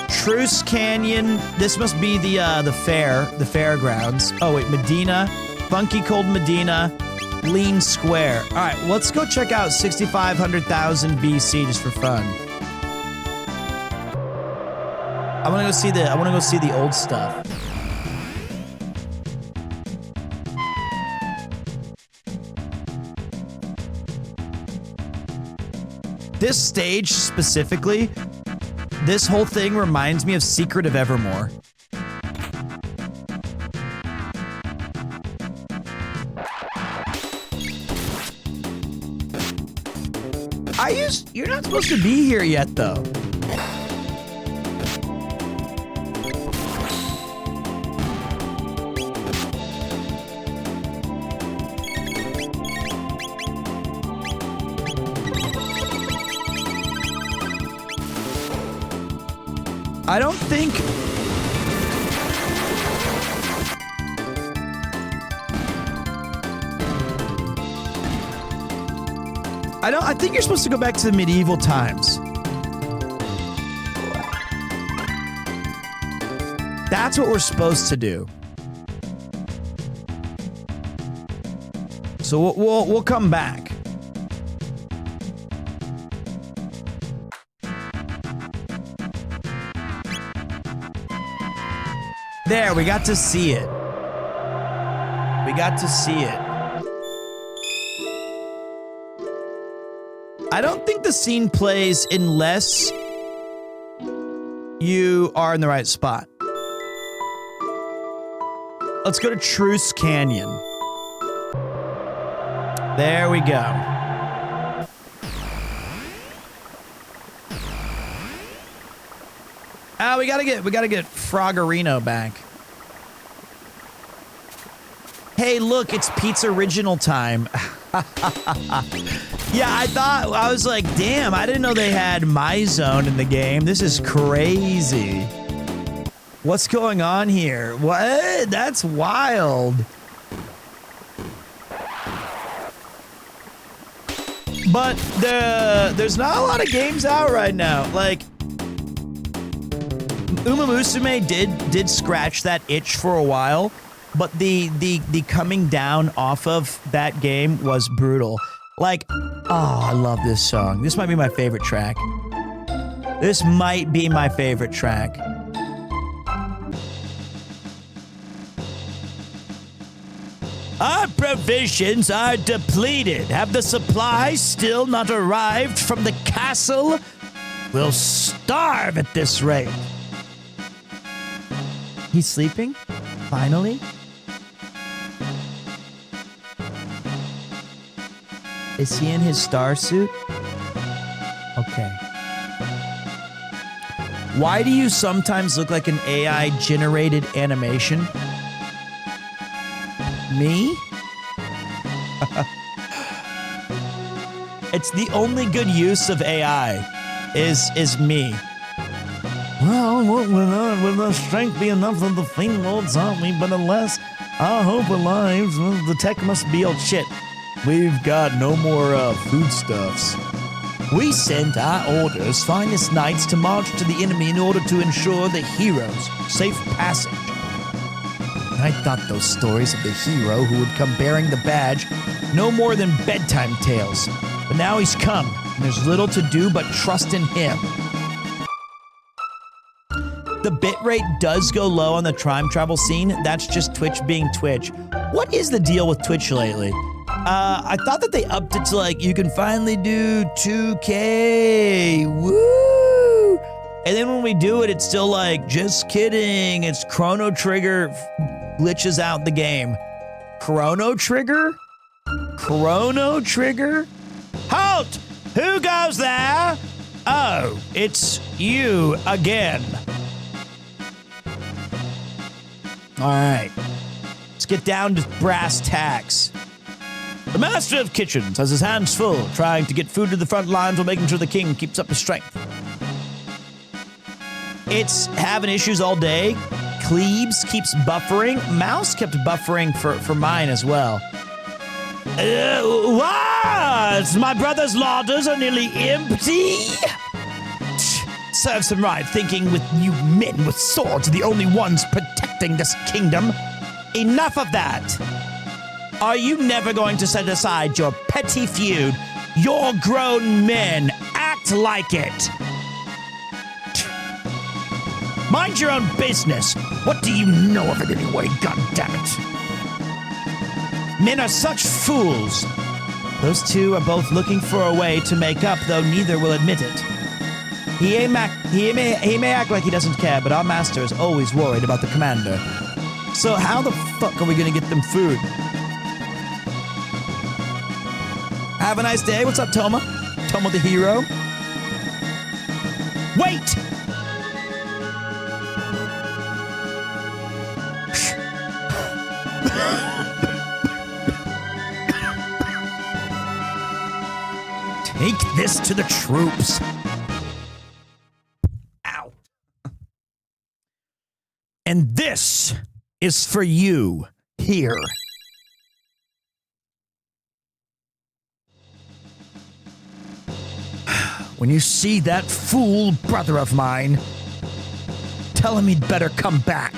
Truce Canyon. This must be the fairgrounds. Oh wait, Medina, Funky Cold Medina, Lean Square. All right, let's go check out 6,500,000 BC just for fun. I want to go see the old stuff. This stage specifically, this whole thing reminds me of Secret of Evermore. You're not supposed to be here yet, though. I don't think... I think you're supposed to go back to the medieval times. That's what we're supposed to do. So we'll come back. There, we got to see it. We got to see it. I don't think the scene plays unless you are in the right spot. Let's go to Truce Canyon. There we go. We gotta get Froggerino back. Hey, look, it's Pizza Original time. Yeah, I was like, damn, I didn't know they had My Zone in the game. This is crazy. What's going on here? What? That's wild. But there's not a lot of games out right now. Like, Uma Musume did scratch that itch for a while, but the coming down off of that game was brutal. Like, oh, I love this song. This might be my favorite track. This might be my favorite track. Our provisions are depleted. Have the supplies still not arrived from the castle? We'll starve at this rate. He's sleeping? Finally? Is he in his star suit? Okay. Why do you sometimes look like an AI-generated animation? Me? It's the only good use of AI, is me. Well, will the strength be enough to defeat Lord Zombie, but unless our hope alive, the tech must be old shit. We've got no more foodstuffs. We sent our orders, finest knights, to march to the enemy in order to ensure the hero's safe passage. I thought those stories of the hero who would come bearing the badge no more than bedtime tales. But now he's come, and there's little to do but trust in him. the bitrate does go low on the time travel scene. That's just Twitch being Twitch. What is the deal with Twitch lately? I thought that they upped it to like, you can finally do 2K. Woo! And then when we do it, it's still like, just kidding. It's Chrono Trigger glitches out the game. Chrono Trigger? Chrono Trigger? Halt! Who goes there? Oh, it's you again. All right. Let's get down to brass tacks. The master of kitchens has his hands full, trying to get food to the front lines while making sure the king keeps up his strength. It's having issues all day. Cleaves keeps buffering. Mouse kept buffering for mine as well. What? My brother's larders are nearly empty? Serves him right, thinking with you men with swords are the only ones protecting this kingdom. Enough of that. Are you never going to set aside your petty feud? You're grown men. Act like it. Mind your own business. What do you know of it anyway, goddammit? Men are such fools. Those two are both looking for a way to make up, though neither will admit it. He may act like he doesn't care, but our master is always worried about the commander. So how the fuck are we gonna get them food? Have a nice day. What's up, Toma? Toma the hero. Wait! Take this to the troops. Ow. And this is for you here. When you see that fool brother of mine, tell him he'd better come back.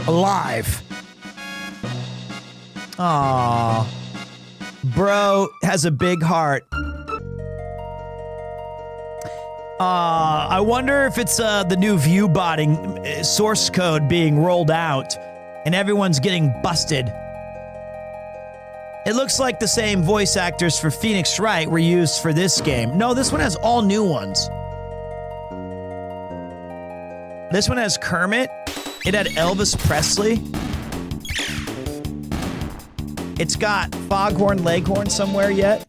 Alive. Aww. Bro has a big heart. I wonder if it's the new view botting source code being rolled out and everyone's getting busted. It looks like the same voice actors for Phoenix Wright were used for this game. No, this one has all new ones. This one has Kermit. It had Elvis Presley. It's got Foghorn Leghorn somewhere yet.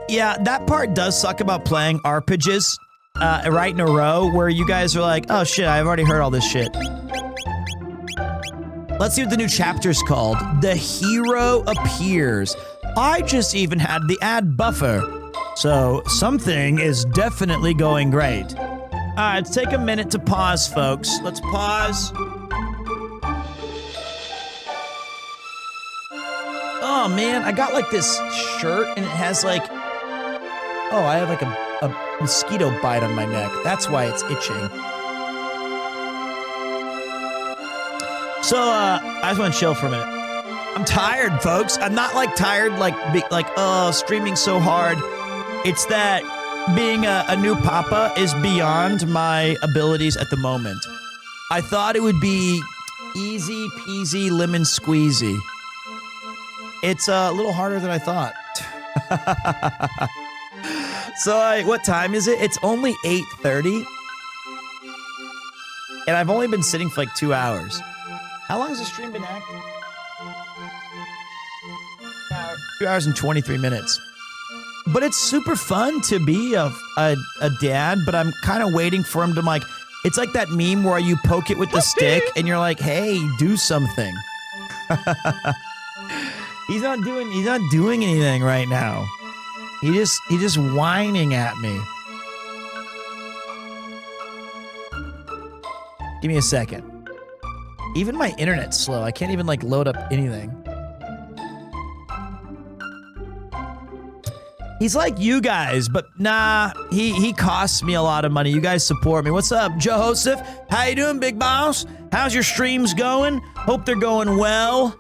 Yeah, that part does suck about playing arpeggios right in a row where you guys are like, oh shit, I've already heard all this shit. Let's see what the new chapter's called. The Hero Appears. I just even had the ad buffer. So something is definitely going great. All right, let's take a minute to pause, folks. Let's pause. Oh man, I got like this shirt and it has like, oh, I have like a mosquito bite on my neck. That's why it's itching. So, I just want to chill for a minute. I'm tired, folks. I'm not like tired, streaming so hard. It's that being a new papa is beyond my abilities at the moment. I thought it would be easy peasy lemon squeezy. It's a little harder than I thought. So, what time is it? It's only 8:30. And I've only been sitting for like 2 hours. How long has the stream been active? 2 hours and 23 minutes. But it's super fun to be a dad, but I'm kind of waiting for him to like, it's like that meme where you poke it with the stick and you're like, hey, do something. He's not doing anything right now. He's just whining at me. Give me a second. Even my internet's slow. I can't even like load up anything. He's like you guys, but nah, he costs me a lot of money. You guys support me. What's up, Joseph? How you doing, big boss? How's your streams going? Hope they're going well.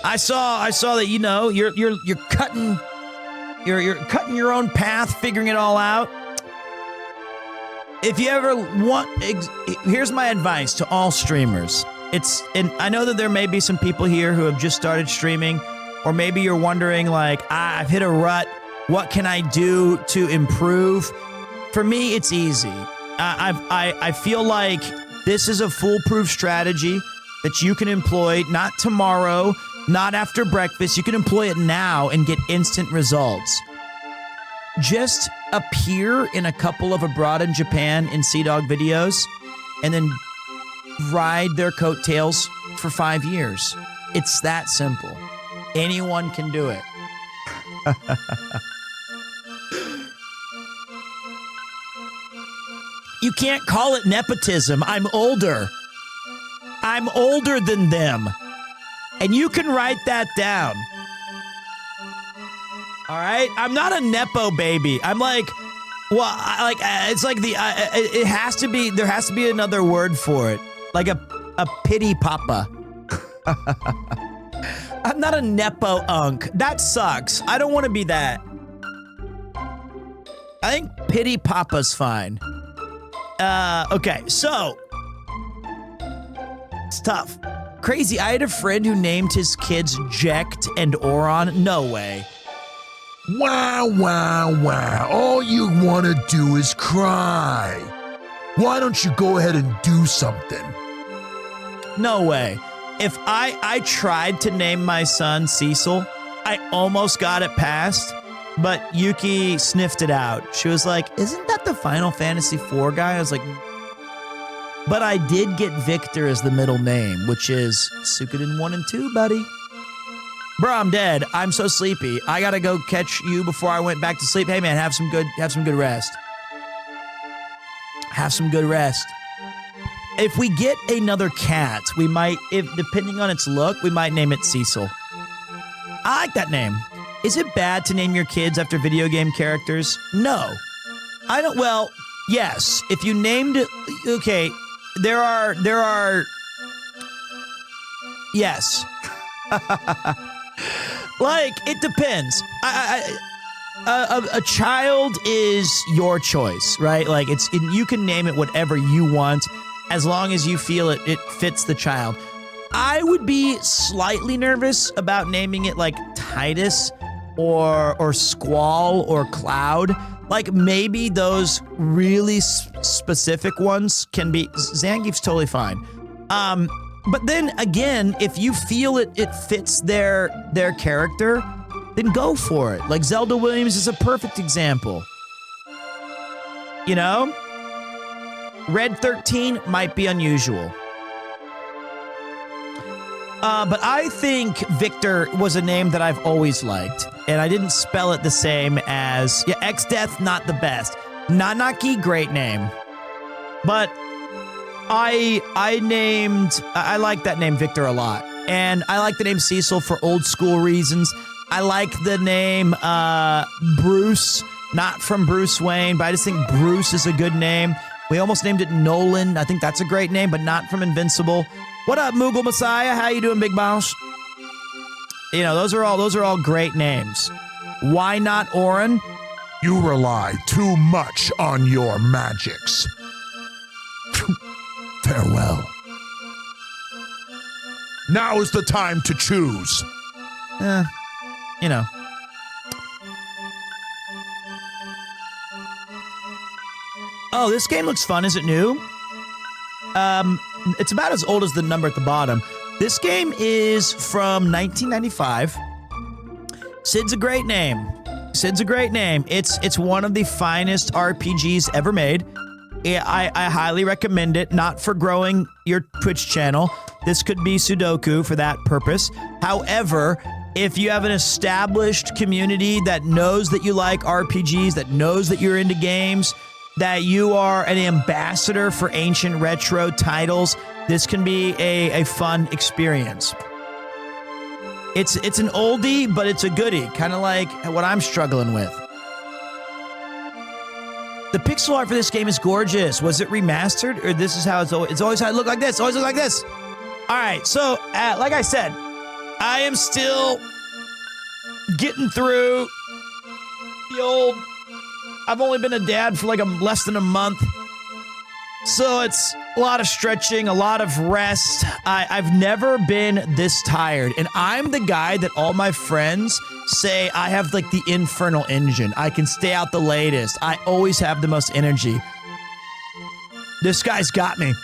I saw that, you know, you're cutting You're cutting your own path, figuring it all out. If you ever want, here's my advice to all streamers. And I know that there may be some people here who have just started streaming, or maybe you're wondering like, I've hit a rut. What can I do to improve? For me, it's easy. I feel like this is a foolproof strategy that you can employ, not tomorrow, not after breakfast. You can employ it now and get instant results. Just appear in a couple of Abroad in Japan in Sea Dog videos and then ride their coattails for 5 years. It's that simple. Anyone can do it. You can't call it nepotism. I'm older. I'm older than them. And you can write that down. All right? I'm not a nepo baby. I'm like, well, it's like it has to be, there has to be another word for it. Like a pity papa. I'm not a nepo unk. That sucks. I don't want to be that. I think pity papa's fine. Okay, so it's tough. Crazy. I had a friend who named his kids Jekt and Oron. No way. Wow, wow, wow. All you want to do is cry. Why don't you go ahead and do something? No way. If I tried to name my son Cecil, I almost got it passed, but Yuki sniffed it out. She was like, isn't that the Final Fantasy IV guy? I was like, but I did get Victor as the middle name, which is Suikoden 1 and 2, buddy. Bro, I'm dead. I'm so sleepy. I gotta go catch you before I went back to sleep. Hey man, have some good rest. Have some good rest. If we get another cat, we might, depending on its look, we might name it Cecil. I like that name. Is it bad to name your kids after video game characters? No. I don't, well, yes. If you named it, okay, there are, yes. Like, it depends. A child is your choice, right? Like, you can name it whatever you want as long as you feel it fits the child. I would be slightly nervous about naming it like Titus or Squall or Cloud. Like, maybe those really specific ones can be. Zangief's totally fine. But then again, if you feel it fits their character, then go for it. Like Zelda Williams is a perfect example. You know? Red 13 might be unusual. But I think Victor was a name that I've always liked. And I didn't spell it the same as... Yeah, X-Death, not the best. Nanaki, great name. But I like that name Victor a lot. And I like the name Cecil for old school reasons. I like the name Bruce, not from Bruce Wayne, but I just think Bruce is a good name. We almost named it Nolan. I think that's a great name, but not from Invincible. What up, Moogle Messiah? How you doing, Big Boss? You know, those are all great names. Why not Orin? You rely too much on your magics. Farewell. Now is the time to choose. You know. Oh, this game looks fun. Is it new? It's about as old as the number at the bottom. This game is from 1995. Sid's a great name. Sid's a great name. It's one of the finest RPGs ever made. I highly recommend it, not for growing your Twitch channel. This could be Sudoku for that purpose. However, if you have an established community that knows that you like RPGs, that knows that you're into games, that you are an ambassador for ancient retro titles, this can be a fun experience. It's an oldie, but it's a goodie, kind of like what I'm struggling with. The pixel art for this game is gorgeous. Was it remastered, or this is how it's always how it looked like this? Always look like this. All right, so like I said, I am still getting through I've only been a dad for like less than a month. So it's a lot of stretching, a lot of rest. I've never been this tired. And I'm the guy that all my friends say I have like the infernal engine. I can stay out the latest. I always have the most energy. This guy's got me.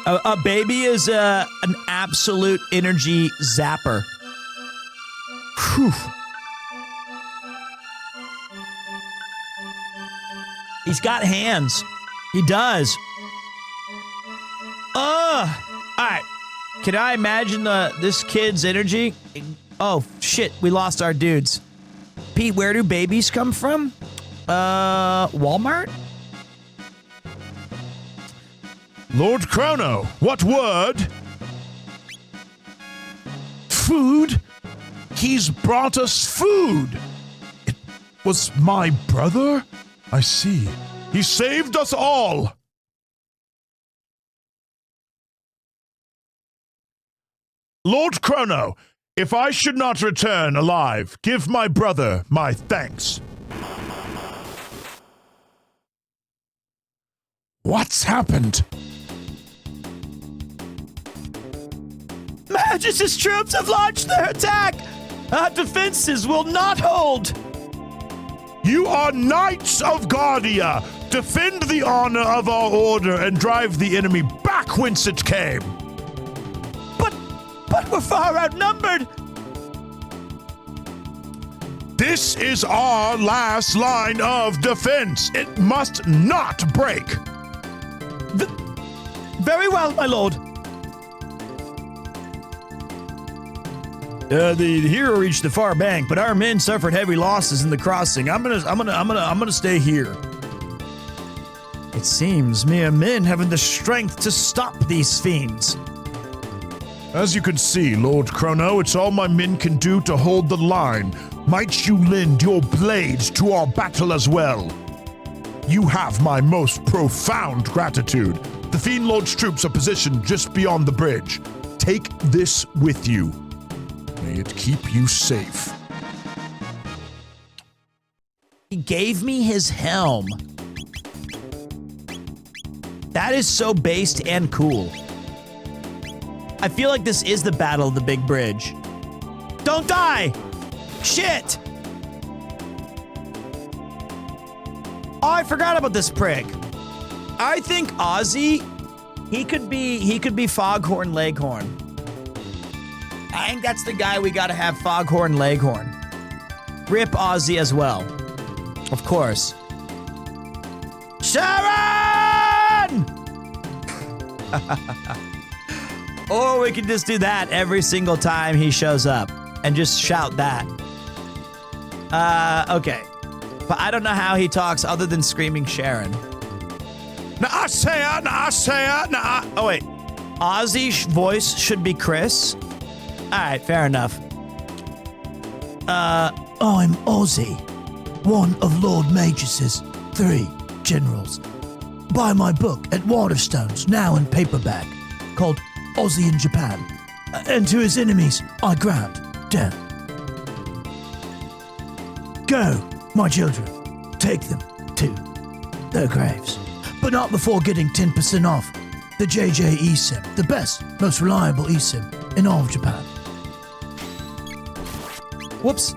A baby is an absolute energy zapper. Whew. He's got hands. He does. All right. Can I imagine this kid's energy? Oh, shit. We lost our dudes. Pete, where do babies come from? Walmart? Lord Chrono, what word? Food? He's brought us food. It was my brother? I see. He saved us all. Lord Chrono, if I should not return alive, give my brother my thanks. What's happened? Magus' troops have launched their attack! Our defenses will not hold! You are Knights of Guardia! Defend the honor of our order and drive the enemy back whence it came! But we're far outnumbered! This is our last line of defense. It must not break. Very well, my lord. The hero reached the far bank, but our men suffered heavy losses in the crossing. I'm gonna stay here. It seems mere men haven't the strength to stop these fiends. As you can see, Lord Chrono, it's all my men can do to hold the line. Might you lend your blades to our battle as well? You have my most profound gratitude. The Fiend Lord's troops are positioned just beyond the bridge. Take this with you. May it keep you safe. He gave me his helm. That is so based and cool. I feel like this is the battle of the big bridge. Don't die! Shit! Oh, I forgot about this prick. I think Ozzy, he could be Foghorn Leghorn. I think that's the guy we gotta have, Foghorn Leghorn. Rip Ozzy as well. Of course. Sharon! Or we can just do that every single time he shows up and just shout that. Okay. But I don't know how he talks other than screaming Sharon. Oh, wait. Ozzy's voice should be Chris? Alright, fair enough. I'm Ozzy, one of Lord Magus's 3 generals. Buy my book at Waterstones, now in paperback, called Ozzy in Japan. And to his enemies, I grant death. Go, my children. Take them to their graves. But not before getting 10% off the JJ eSIM, the best, most reliable eSIM in all of Japan. Whoops.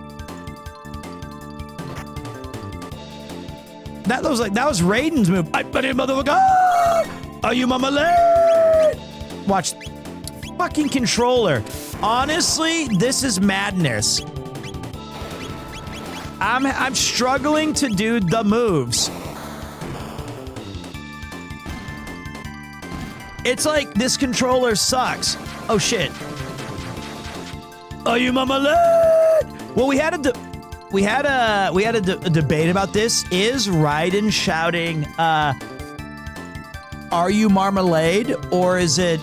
That was Raiden's move. I bet you motherfucker. Are you mama late? Watch. Fucking controller. Honestly, this is madness. I'm struggling to do the moves. It's like this controller sucks. Oh shit. Are you mama late? Well, we had a debate about this. Is Raiden shouting, "Are you marmalade?" or is it,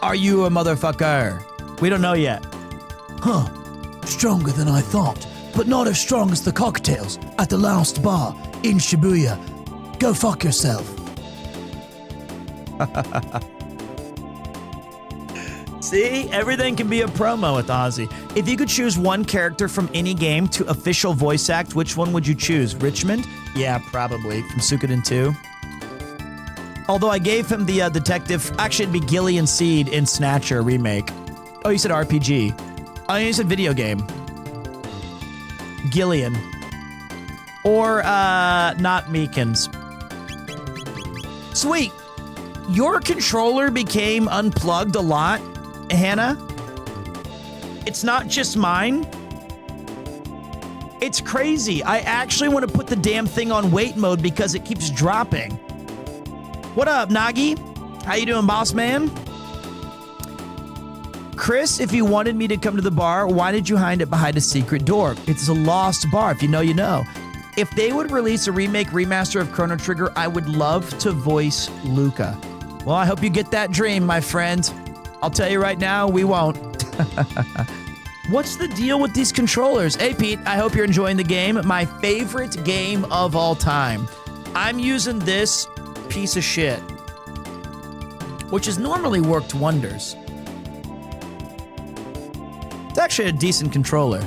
"Are you a motherfucker?" We don't know yet. Huh. Stronger than I thought, but not as strong as the cocktails at the last bar in Shibuya. Go fuck yourself. See, everything can be a promo with Ozzy. If you could choose one character from any game to official voice act, which one would you choose? Richmond? Yeah, probably. From Suikoden 2. Although I gave him the detective. Actually, it'd be Gillian Seed in Snatcher remake. Oh, you said RPG. Oh, you said video game. Gillian. Or, not Meekins. Sweet. Your controller became unplugged a lot, Hannah. It's not just mine. It's crazy. I actually want to put the damn thing on wait mode because it keeps dropping. What up, Nagi? How you doing, boss man? Chris, if you wanted me to come to the bar, why did you hide it behind a secret door? It's a lost bar. If you know, you know. If they would release a remaster of Chrono Trigger, I would love to voice Luca. Well, I hope you get that dream, my friend. I'll tell you right now, we won't. What's the deal with these controllers? Hey, Pete, I hope you're enjoying the game. My favorite game of all time. I'm using this piece of shit, which has normally worked wonders. It's actually a decent controller.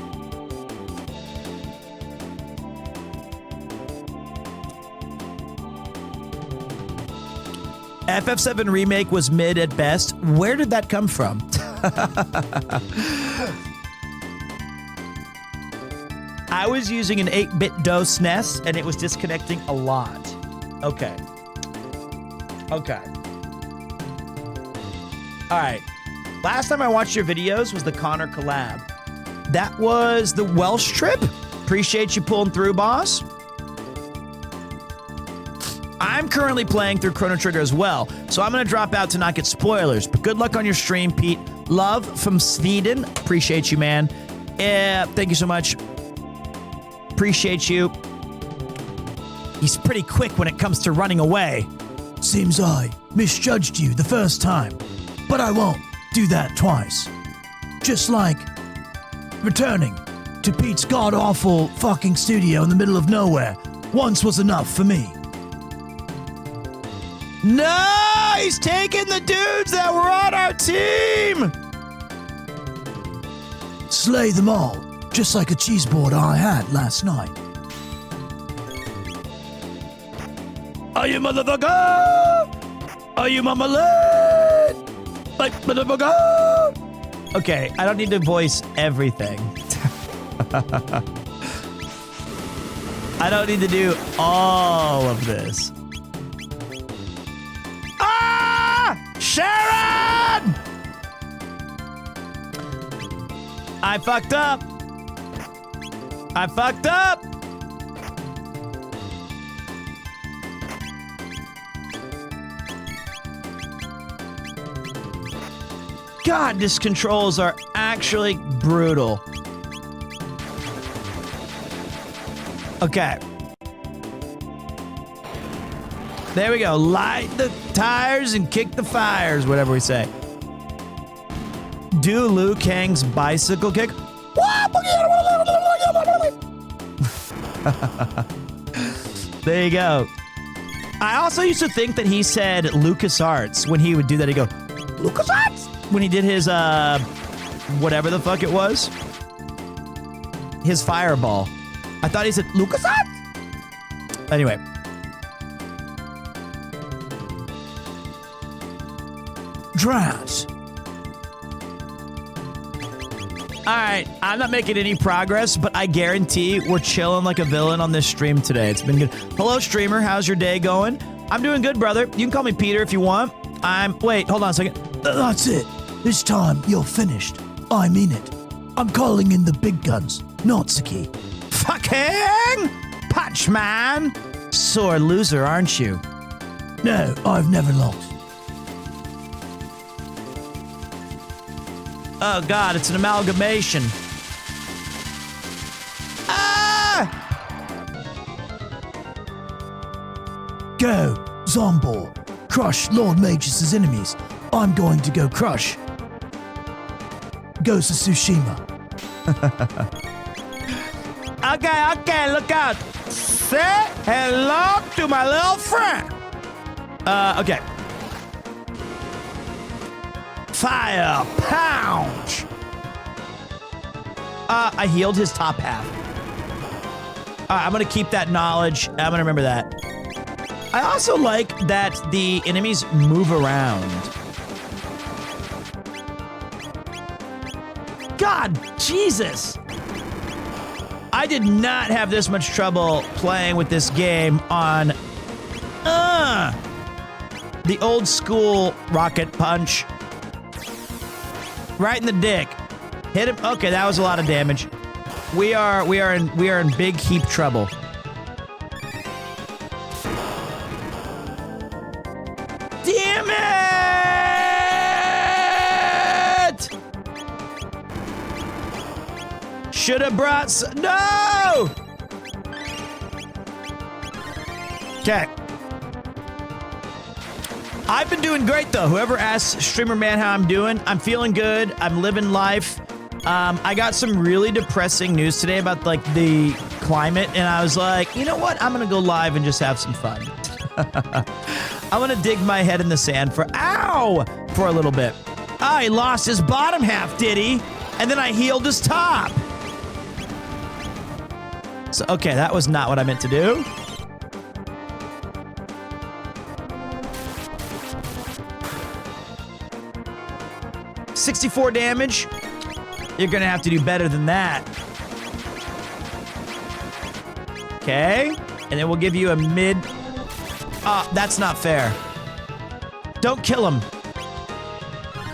FF7 Remake was mid at best. Where did that come from? I was using an 8-bit DOS SNES, and it was disconnecting a lot. Okay. Okay. All right. Last time I watched your videos was the Connor collab. That was the Welsh trip. Appreciate you pulling through, boss. I'm currently playing through Chrono Trigger as well, so I'm going to drop out to not get spoilers. But good luck on your stream, Pete. Love from Sweden. Appreciate you, man. Thank you so much. Appreciate you. He's pretty quick when it comes to running away. Seems I misjudged you the first time, but I won't do that twice. Just like returning to Pete's god-awful fucking studio in the middle of nowhere once was enough for me. No, he's taking the dudes that were on our team. Slay them all, just like a cheese board I had last night. Are you motherfucker? Are you mama lit? Like motherfucker? Okay, I don't need to voice everything. I don't need to do all of this. Sharon! I fucked up. I fucked up. God, these controls are actually brutal. Okay. There we go. Light the tires and kick the fires, whatever we say. Do Liu Kang's bicycle kick. There you go. I also used to think that he said LucasArts when he would do that. He'd go, LucasArts? When he did his, whatever the fuck it was. His fireball. I thought he said LucasArts. Anyway. Drat. All right, I'm not making any progress, but I guarantee we're chilling like a villain on this stream today. It's been good. Hello, streamer. How's your day going? I'm doing good, brother. You can call me Peter if you want. Wait, hold on a second. That's it. This time, you're finished. I mean it. I'm calling in the big guns, Natsuki. Fucking Patchman. Sore loser, aren't you? No, I've never lost. Oh, God, it's an amalgamation. Ah! Go, Zombor. Crush Lord Magus' enemies. I'm going to go crush Ghost of Tsushima. Okay, look out. Say hello to my little friend. Okay. Fire punch. I healed his top half. I'm gonna keep that knowledge. I'm gonna remember that. I also like that the enemies move around. God, Jesus. I did not have this much trouble playing with this game on the old school rocket punch. Right in the dick. Hit him. Okay, that was a lot of damage. We are in big heap trouble. Damn it! Should have brought no! Okay. I've been doing great though. Whoever asks Streamer Man how I'm doing, I'm feeling good. I'm living life. I got some really depressing news today about like the climate, and I was like, you know what? I'm gonna go live and just have some fun. I'm gonna dig my head in the sand for a little bit. Oh, he lost his bottom half, did he? And then I healed his top. So okay, that was not what I meant to do. $64 damage. You're gonna have to do better than that. Okay. And then we'll give you a mid. That's not fair. Don't kill him.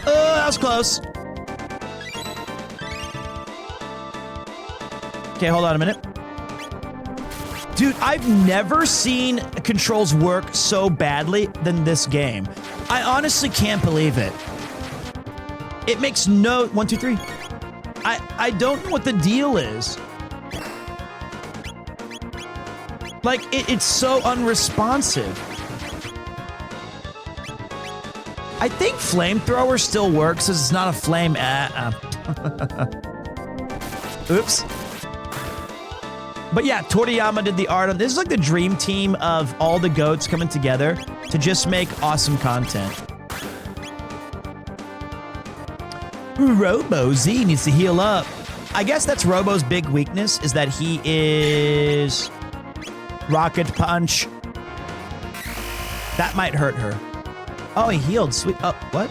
Oh, that was close. Okay, hold on a minute. Dude, I've never seen controls work so badly than this game. I honestly can't believe it. It makes no... 1, 2, 3. I don't know what the deal is. Like, it's so unresponsive. I think flamethrower still works as it's not a flame. Oops. But yeah, Toriyama did the art on this. Is like the dream team of all the goats coming together to just make awesome content. Robo Z needs to heal up. I guess that's Robo's big weakness, is that he is rocket punch. That might hurt her. Oh, he healed. Sweet. Oh, what?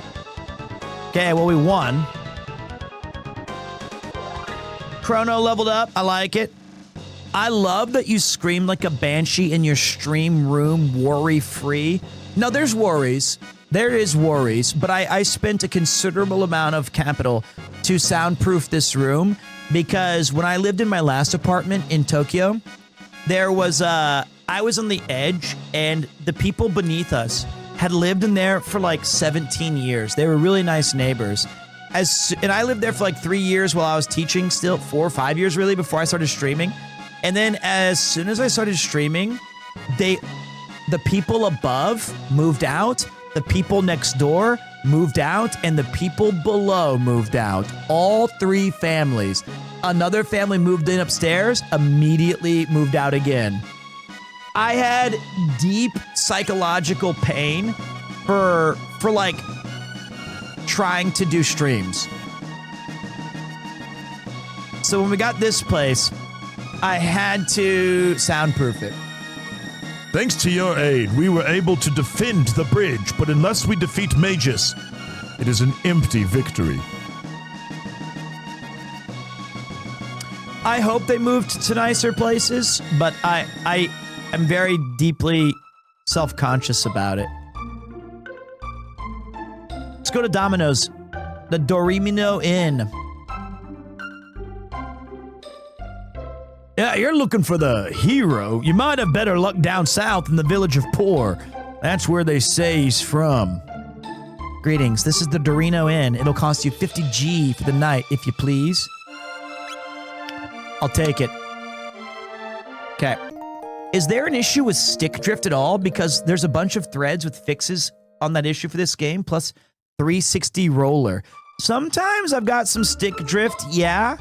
Okay, well, we won. Chrono leveled up. I like it. I love that you scream like a banshee in your stream room, worry-free. No, there's worries. There is worries, but I spent a considerable amount of capital to soundproof this room because when I lived in my last apartment in Tokyo, there was I was on the edge, and the people beneath us had lived in there for like 17 years. They were really nice neighbors. And I lived there for like 3 years while I was teaching, still 4 or 5 years really before I started streaming. And then as soon as I started streaming, the people above moved out, the people next door moved out, and the people below moved out. All 3 families. Another family moved in upstairs, immediately moved out again. I had deep psychological pain for like trying to do streams. So when we got this place, I had to soundproof it. Thanks to your aid, we were able to defend the bridge, but unless we defeat Magus, it is an empty victory. I hope they moved to nicer places, but I am very deeply self-conscious about it. Let's go to Domino's. The Dormino Inn. Yeah, you're looking for the hero. You might have better luck down south in the village of Poor. That's where they say he's from. Greetings, this is the Dormino Inn. It'll cost you 50G for the night, if you please. I'll take it. Okay. Is there an issue with stick drift at all? Because there's a bunch of threads with fixes on that issue for this game, plus 360 roller. Sometimes I've got some stick drift, yeah.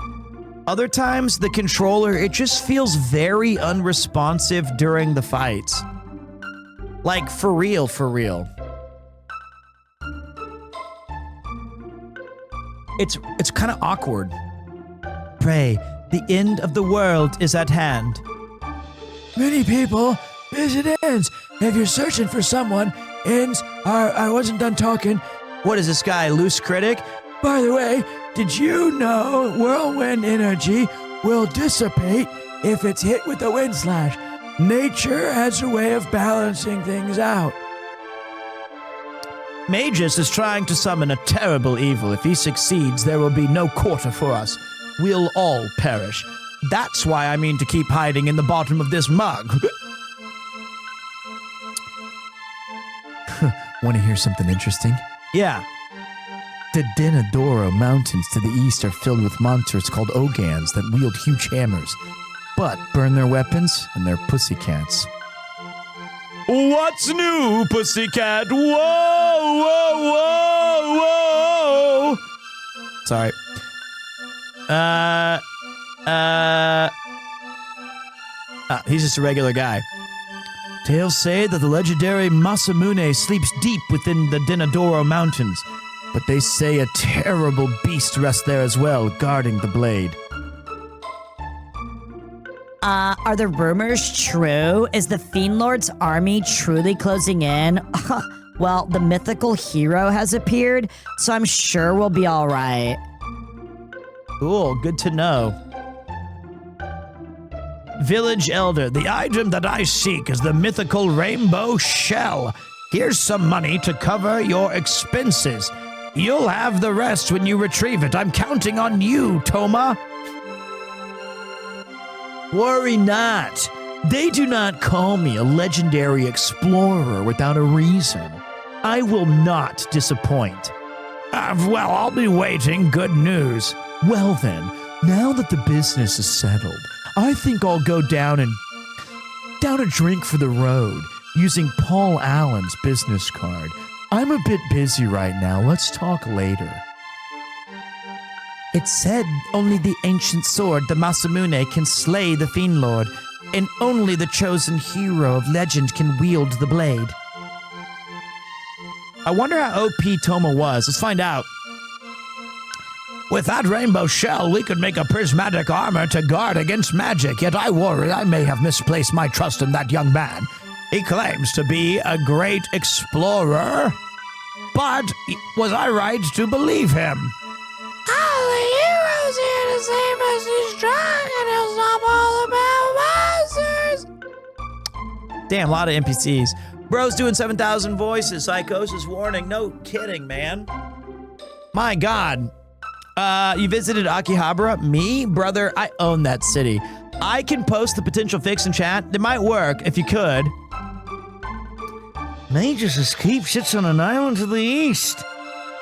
Other times, the controller, it just feels very unresponsive during the fights. Like, for real, for real. It's kind of awkward. Pray, the end of the world is at hand. Many people visit inns. If you're searching for someone, inns are. I wasn't done talking. What is this guy, loose critic? By the way, did you know whirlwind energy will dissipate if it's hit with a wind slash? Nature has a way of balancing things out. Magus is trying to summon a terrible evil. If he succeeds, there will be no quarter for us. We'll all perish. That's why I mean to keep hiding in the bottom of this mug. Want to hear something interesting? Yeah. The Denadoro Mountains to the east are filled with monsters called Ogans that wield huge hammers, but burn their weapons and they're pussycats. What's new, pussycat? Whoa, whoa, whoa, whoa! Sorry. He's just a regular guy. Tales say that the legendary Masamune sleeps deep within the Denadoro Mountains, but they say a terrible beast rests there as well, guarding the blade. Are the rumors true? Is the Fiend Lord's army truly closing in? Well, the mythical hero has appeared, so I'm sure we'll be all right. Cool, good to know. Village Elder, the item that I seek is the mythical rainbow shell. Here's some money to cover your expenses. You'll have the rest when you retrieve it. I'm counting on you, Toma. Worry not. They do not call me a legendary explorer without a reason. I will not disappoint. Well, I'll be waiting. Good news. Well then, now that the business is settled, I think I'll go down a drink for the road using Paul Allen's business card. I'm a bit busy right now. Let's talk later. It said only the ancient sword, the Masamune, can slay the Fiend Lord, and only the chosen hero of legend can wield the blade. I wonder how OP Toma was. Let's find out. With that rainbow shell, we could make a prismatic armor to guard against magic, yet I worry I may have misplaced my trust in that young man. He claims to be a great explorer, but was I right to believe him? All the heroes here to save us is strong, and he'll stop all the bad monsters. Damn, a lot of NPCs. Bro's doing 7,000 voices. Psychosis warning. No kidding, man. My God. You visited Akihabara? Me? Brother, I own that city. I can post the potential fix in chat. It might work if you could. Magus' keep sits on an island to the east.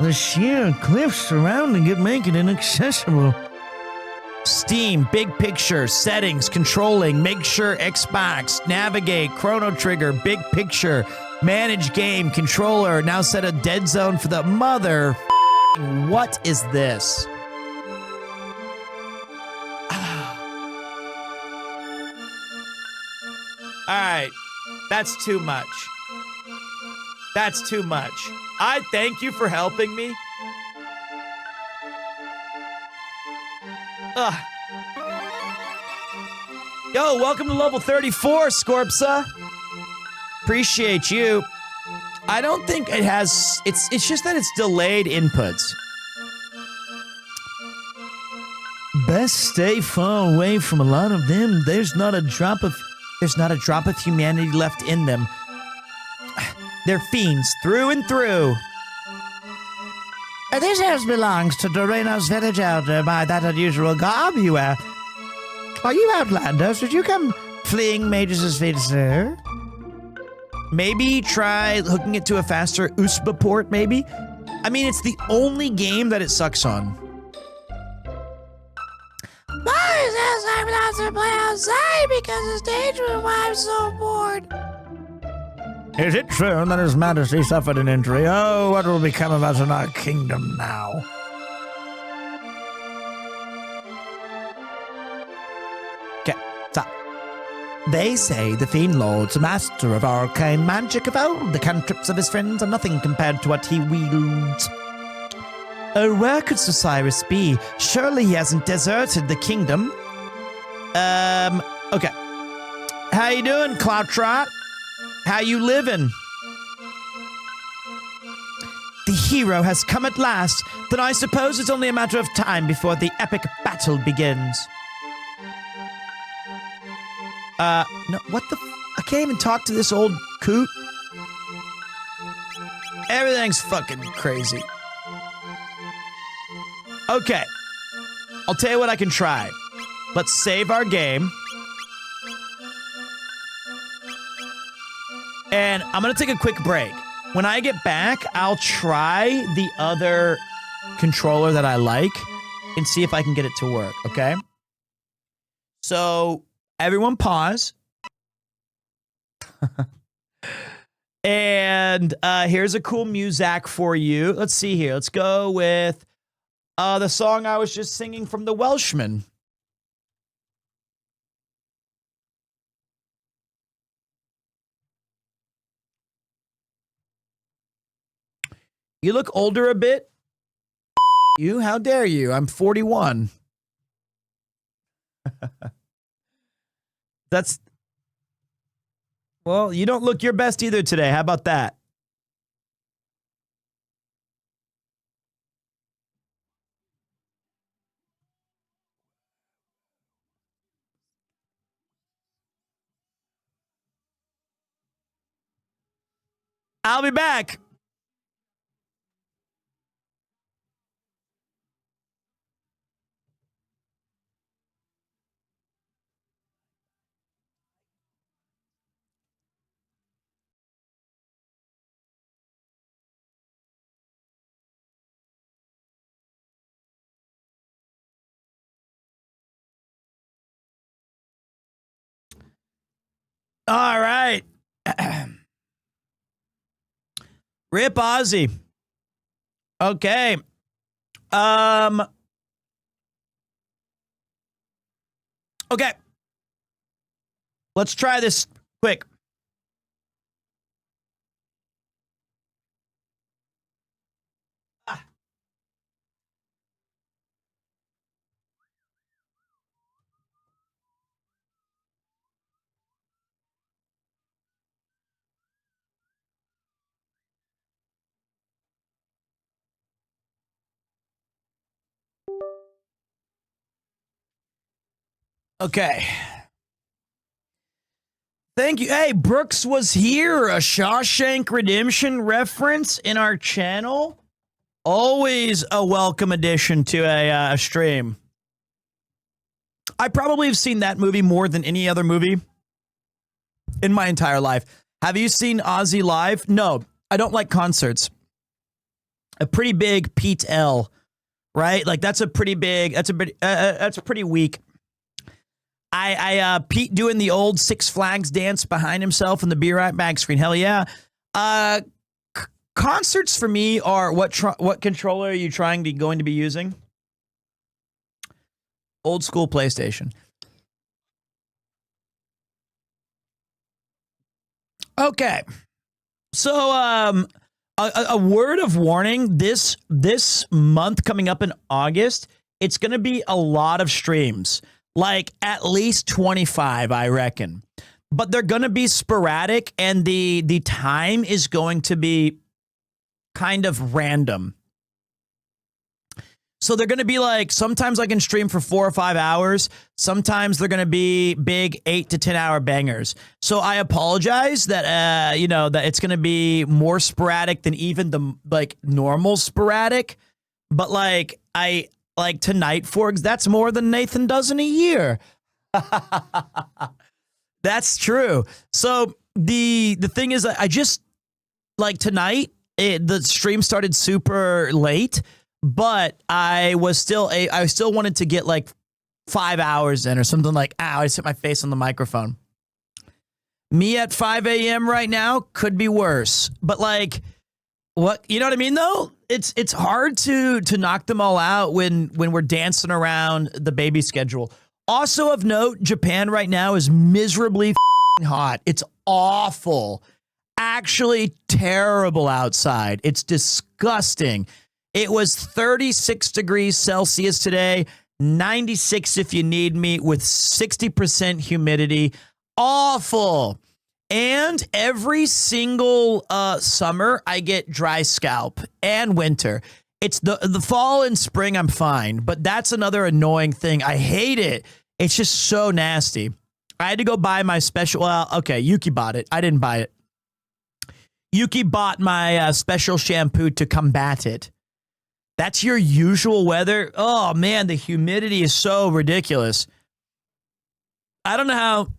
The sheer cliffs surrounding it make it inaccessible. Steam, big picture, settings, controlling, make sure Xbox, navigate, chrono trigger, big picture, manage game, controller, now set a dead zone for the mother. What is this? All right, that's too much. That's too much. I thank you for helping me. Ugh. Yo, welcome to level 34, Scorpsa. Appreciate you. I don't think it has, it's just that it's delayed inputs. Best stay far away from a lot of them. There's not a drop of humanity left in them. They're fiends through and through. This house belongs to Dorena's village elder by that unusual garb you wear. Are you outlanders? Did you come fleeing Magus' fate, sir? Maybe try hooking it to a faster USB port, maybe? I mean, it's the only game that it sucks on. Mars says I'm not to play outside because it's dangerous while I'm so bored. Is it true that His Majesty suffered an injury? Oh, what will become of us in our kingdom now? Okay, stop. They say the Fiend Lord's a master of arcane magic of old. The cantrips of his friends are nothing compared to what he wields. Oh, where could Cyrus be? Surely he hasn't deserted the kingdom. Okay. How you doing, Cloudtrot? How you living? The hero has come at last. Then I suppose it's only a matter of time before the epic battle begins. No, what the I can't even talk to this old coot. Everything's fucking crazy. Okay. I'll tell you what I can try. Let's save our game. And I'm going to take a quick break. When I get back, I'll try the other controller that I like and see if I can get it to work, okay? So, everyone pause. And here's a cool muzak for you. Let's see here. Let's go with the song I was just singing from The Welshman. You look older a bit. You? How dare you? I'm 41. That's... Well, you don't look your best either today. How about that? I'll be back. All right. Rip Ozzy. Okay. Okay. Let's try this quick. Okay. Thank you. Hey, Brooks was here. A Shawshank Redemption reference in our channel. Always a welcome addition to a stream. I probably have seen that movie more than any other movie in my entire life. Have you seen Ozzy live? No, I don't like concerts. A pretty big Pete L, right? Like that's a pretty big. That's a pretty weak. Pete doing the old Six Flags dance behind himself in the Be Right Back screen. Hell yeah. Concerts for me are what controller are you going to be using? Old school PlayStation. Okay. So a word of warning, this month coming up in August, it's going to be a lot of streams. Like at least 25, I reckon. But they're going to be sporadic and the time is going to be kind of random. So they're going to be like, sometimes I can stream for 4 or 5 hours. Sometimes they're going to be big 8 to 10 hour bangers. So I apologize that, that it's going to be more sporadic than even the like normal sporadic. But like tonight, that's more than Nathan does in a year. That's true. So the thing is, I just like tonight, the stream started super late, but I still wanted to get like 5 hours in or something like, I just hit my face on the microphone. Me at 5 a.m. right now could be worse, but like, what, you know what I mean though? It's hard to knock them all out when we're dancing around the baby schedule. Also of note, Japan right now is miserably hot. It's awful. Actually terrible outside. It's disgusting. It was 36 degrees Celsius today, 96 if you need me, with 60% humidity. Awful. And every single summer, I get dry scalp, and winter. It's the fall and spring, I'm fine, but that's another annoying thing. I hate it. It's just so nasty. I had to go buy my special. Well, okay, Yuki bought it. I didn't buy it. Yuki bought my special shampoo to combat it. That's your usual weather. Oh man, the humidity is so ridiculous. I don't know how.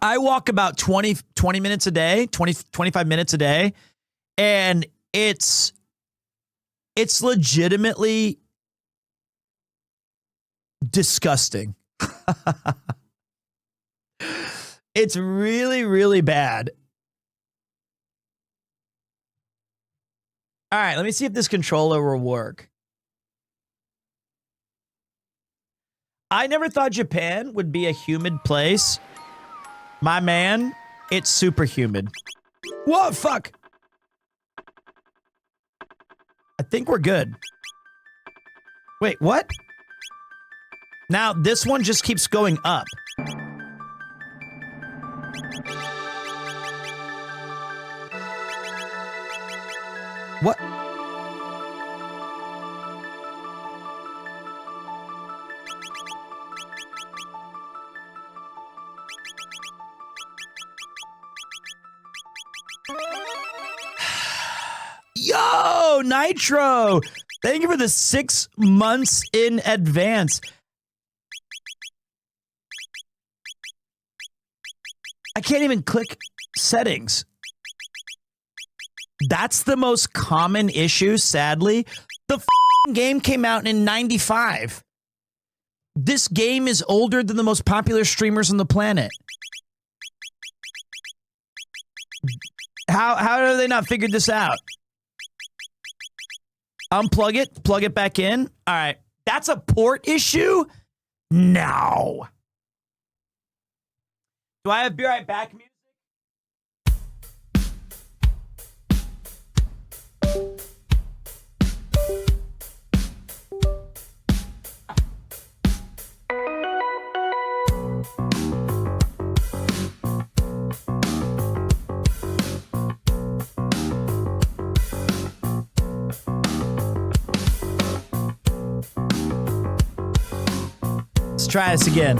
I walk about 20 minutes a day, 25 minutes a day, and it's legitimately disgusting. It's really, really bad. All right, let me see if this controller will work. I never thought Japan would be a humid place. My man, it's super humid. Whoa, fuck. I think we're good. Wait, what? Now, this one just keeps going up. What? Yo, Nitro! Thank you for the 6 months in advance. I can't even click settings. That's the most common issue, sadly. The game came out in 95. This game is older than the most popular streamers on the planet. How have they not figured this out? Unplug it, plug it back in. All right. That's a port issue? No. Do I have Be Right Back music? Let's try this again.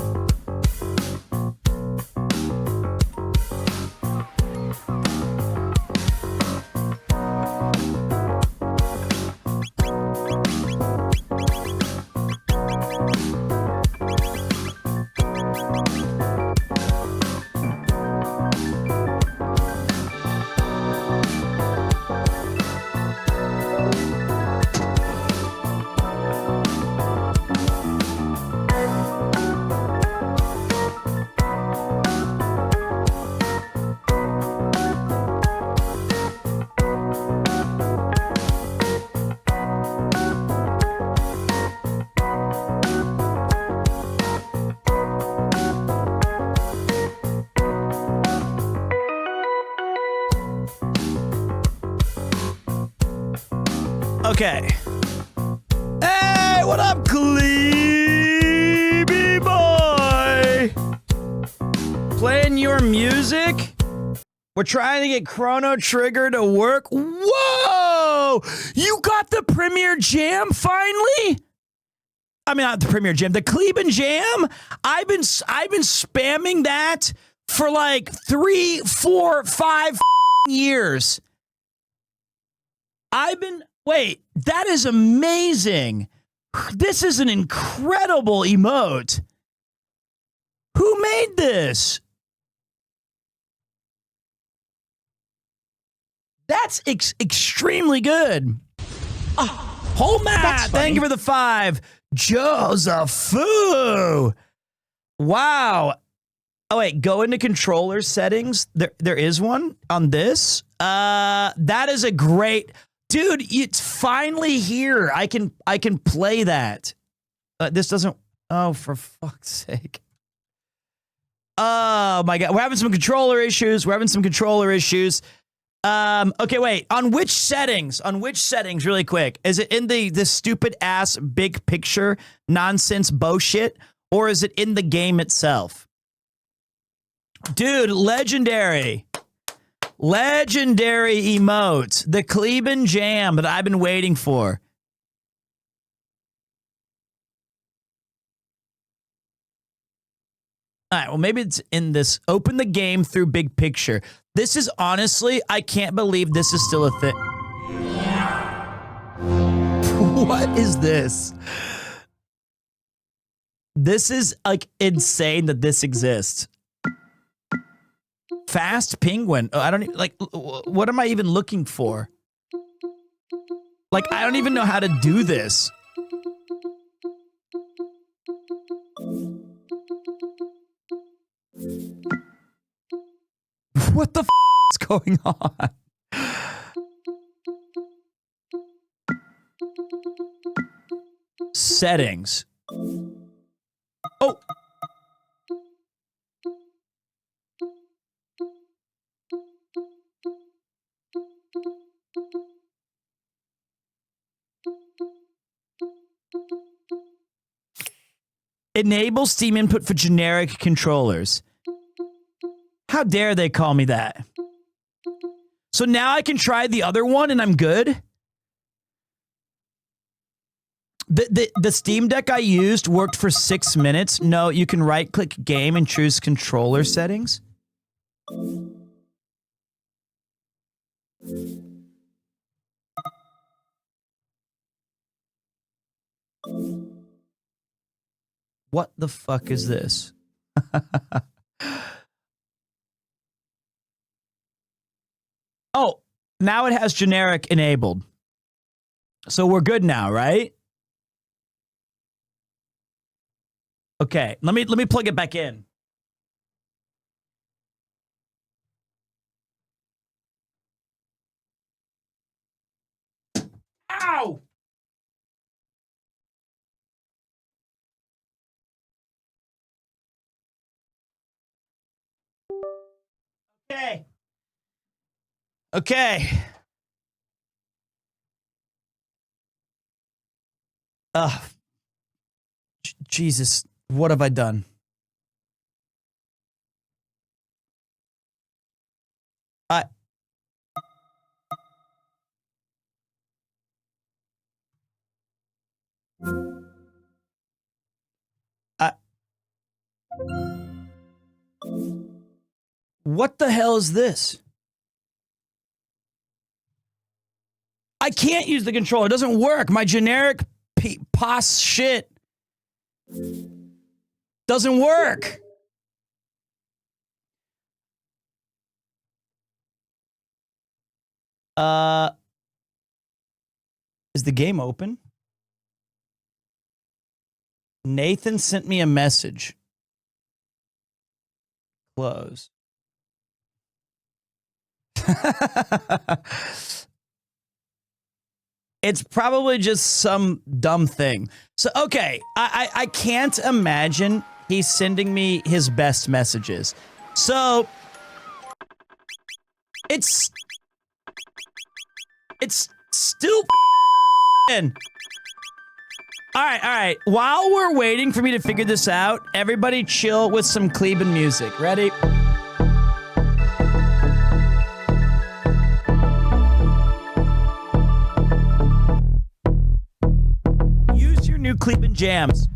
Okay. Hey, what up, Cleeby boy? Playing your music? We're trying to get Chrono Trigger to work. Whoa! You got the Premier Jam finally? I mean, not the Premier Jam, the Cleban Jam? I've been spamming that for like 3, 4, 5 years. Wait, that is amazing. This is an incredible emote. Who made this? That's extremely good. Oh, Matt, thank you for the 5. Joseph. Wow. Oh, wait, go into controller settings. There is one on this. That is a great... Dude, it's finally here. I can play that. This doesn't... Oh, for fuck's sake. Oh, my God. We're having some controller issues. Okay, wait. On which settings? Really quick. Is it in the stupid ass big picture nonsense bullshit, or is it in the game itself? Dude, legendary emote, the Kleben Jam that I've been waiting for. All right, well, maybe it's in this. Open the game through big picture. This is honestly, I can't believe this is still a thing. What is this? This is like insane that this exists. Fast penguin. I don't even, like, what am I even looking for? Like, I don't even know how to do this. What the f is going on? Settings. Oh. Enable Steam input for generic controllers. How dare they call me that? So now I can try the other one and I'm good? The Steam Deck I used worked for 6 minutes. No, you can right-click game and choose controller settings. What the fuck is this? Oh, now it has generic enabled. So we're good now, right? Okay, let me plug it back in. Ow! Okay. Okay. Jesus, what have I done? What the hell is this? I can't use the controller. It doesn't work. My generic POS shit doesn't work. Is the game open? Nathan sent me a message. Close. It's probably just some dumb thing. So, okay, I can't imagine he's sending me his best messages. So, it's still in. All right. While we're waiting for me to figure this out, everybody chill with some Kleben music. Ready? Use your new Kleben jams.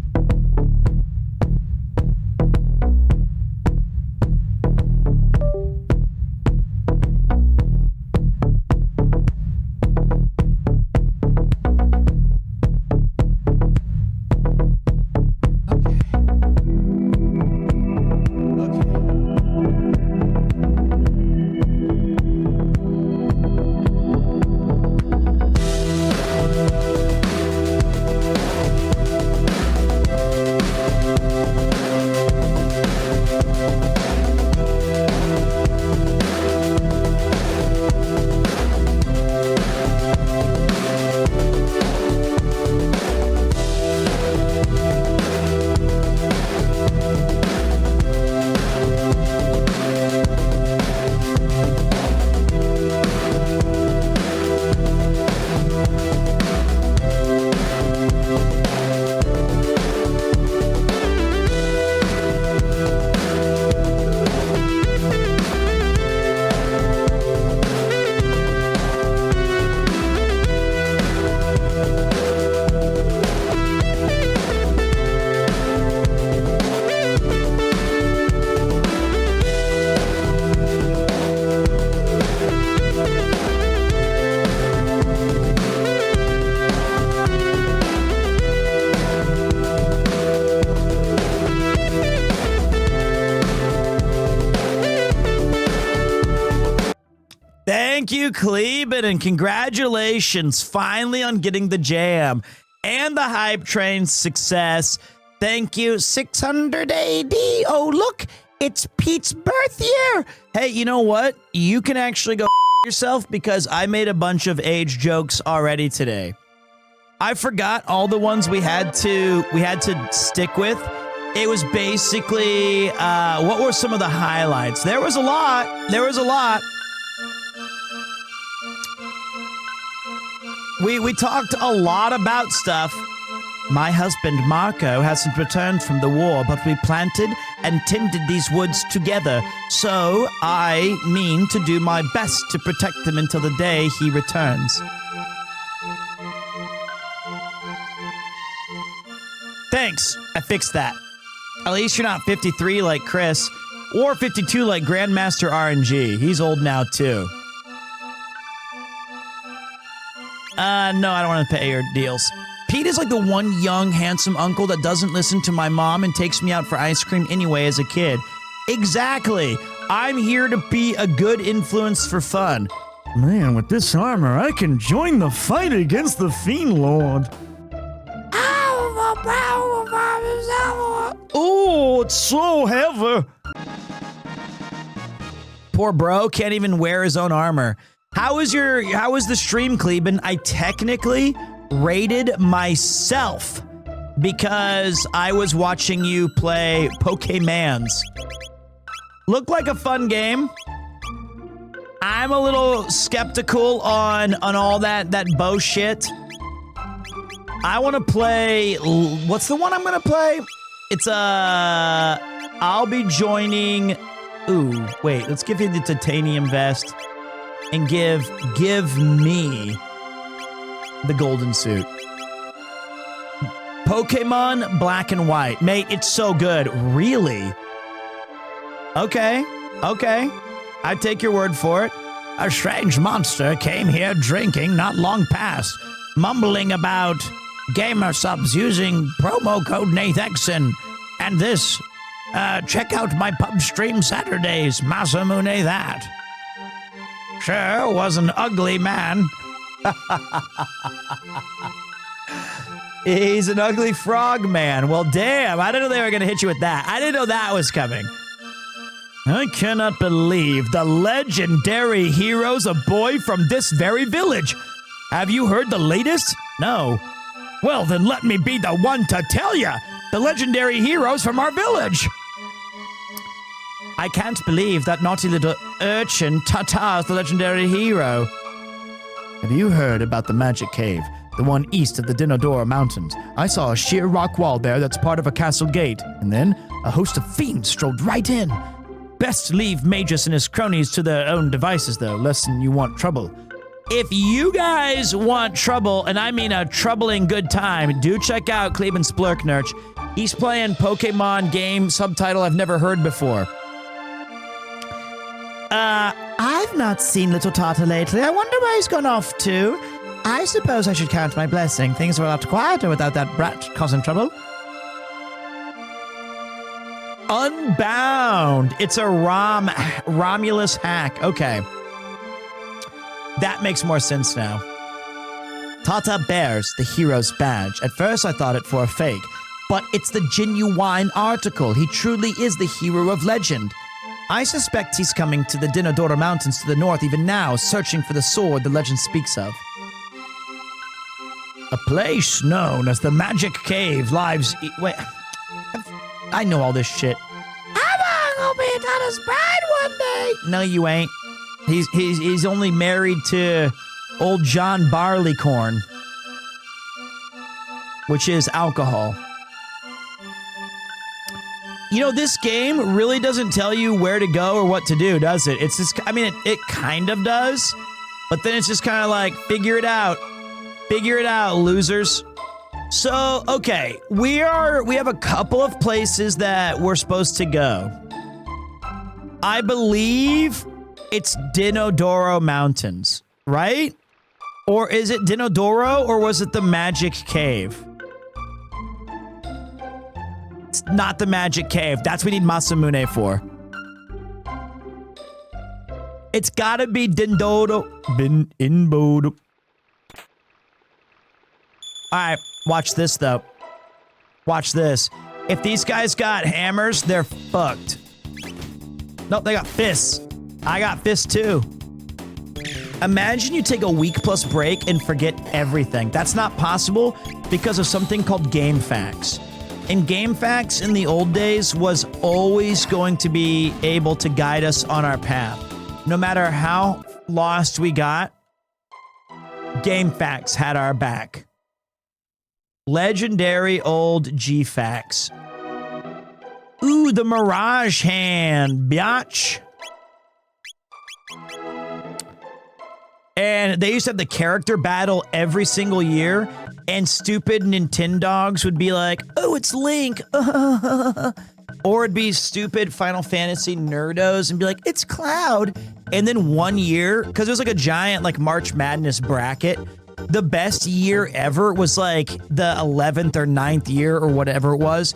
Thank you, Cleveland, and congratulations finally on getting the jam and the hype train success. Thank you, 600 AD. Oh, look, it's Pete's birth year. Hey, you know what? You can actually go yourself because I made a bunch of age jokes already today. I forgot all the ones we had to stick with. It was basically, what were some of the highlights? There was a lot. We talked a lot about stuff. My husband, Marco, hasn't returned from the war, but we planted and tended these woods together. So I mean to do my best to protect them until the day he returns. Thanks. I fixed that. At least you're not 53 like Chris, or 52 like Grandmaster RNG. He's old now, too. No, I don't want to pay your deals. Pete is like the one young, handsome uncle that doesn't listen to my mom and takes me out for ice cream anyway as a kid. Exactly. I'm here to be a good influence for fun. Man, with this armor, I can join the fight against the Fiend Lord. Oh, it's so heavy. Poor bro can't even wear his own armor. How was the stream, Kleben? I technically rated myself because I was watching you play Pokemans. Looked like a fun game. I'm a little skeptical on all that bow shit. I want to play. What's the one I'm gonna play? It's I'll be joining. Ooh, wait. Let's give you the titanium vest and give me the golden suit. Pokemon Black and White, mate. It's so good. Really? Okay. I take your word for it. A strange monster came here drinking not long past, mumbling about gamer subs using promo code NathX and this. Check out my pub stream Saturdays, Masamune that. Sure was an ugly man. He's an ugly frog man. Well, damn, I didn't know they were going to hit you with that. I didn't know that was coming. I cannot believe the legendary hero's a boy from this very village. Have you heard the latest? No. Well, then let me be the one to tell you. The legendary hero's from our village. I can't believe that naughty little urchin Tata's the legendary hero. Have you heard about the Magic Cave? The one east of the Dinodora Mountains. I saw a sheer rock wall there that's part of a castle gate. And then a host of fiends strolled right in. Best leave Magus and his cronies to their own devices, though, lest you want trouble. If you guys want trouble, and I mean a troubling good time, do check out Kleben Splurknurch. He's playing Pokemon game subtitle I've never heard before. I've not seen little Tata lately. I wonder where he's gone off to. I suppose I should count my blessing. Things were a lot quieter without that brat causing trouble. Unbound. It's a Romulus hack. Okay. That makes more sense now. Tata bears the hero's badge. At first I thought it for a fake, but it's the genuine article. He truly is the hero of legend. I suspect he's coming to the Dinodora Mountains to the north even now, searching for the sword the legend speaks of. A place known as the Magic Cave lies... Wait, I know all this shit. I'm gonna be Tata's bride one day. No, you ain't. He's only married to old John Barleycorn, which is alcohol. You know, this game really doesn't tell you where to go or what to do, does it? It's just, I mean, it kind of does, but then it's just kind of like, figure it out. Figure it out, losers. So, okay, we have a couple of places that we're supposed to go. I believe it's Dinodoro Mountains, right? Or is it Dinodoro, or was it the Magic Cave? It's not the Magic Cave. That's what we need Masamune for. It's gotta be Dindodo. Bin Inbodo. Alright, watch this though. Watch this. If these guys got hammers, they're fucked. Nope, they got fists. I got fists too. Imagine you take a week plus break and forget everything. That's not possible because of something called game facts. And game facts in the old days was always going to be able to guide us on our path. No matter how lost we got, game facts had our back. Legendary old G facts. Ooh, the Mirage hand, biatch. And they used to have the character battle every single year, and stupid Nintendogs would be like, oh, it's Link. Or it'd be stupid Final Fantasy nerdos and be like, it's Cloud. And then one year, because it was like a giant like March Madness bracket, the best year ever was like the 11th or 9th year or whatever it was.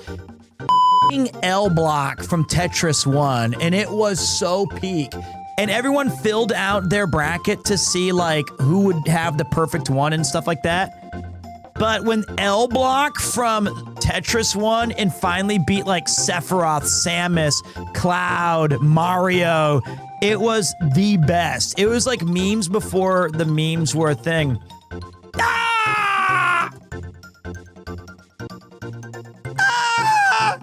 L Block from Tetris 1, and it was so peak. And everyone filled out their bracket to see like who would have the perfect one and stuff like that. But when L Block from Tetris won and finally beat like Sephiroth, Samus, Cloud, Mario, it was the best. It was like memes before the memes were a thing. Ah! Ah!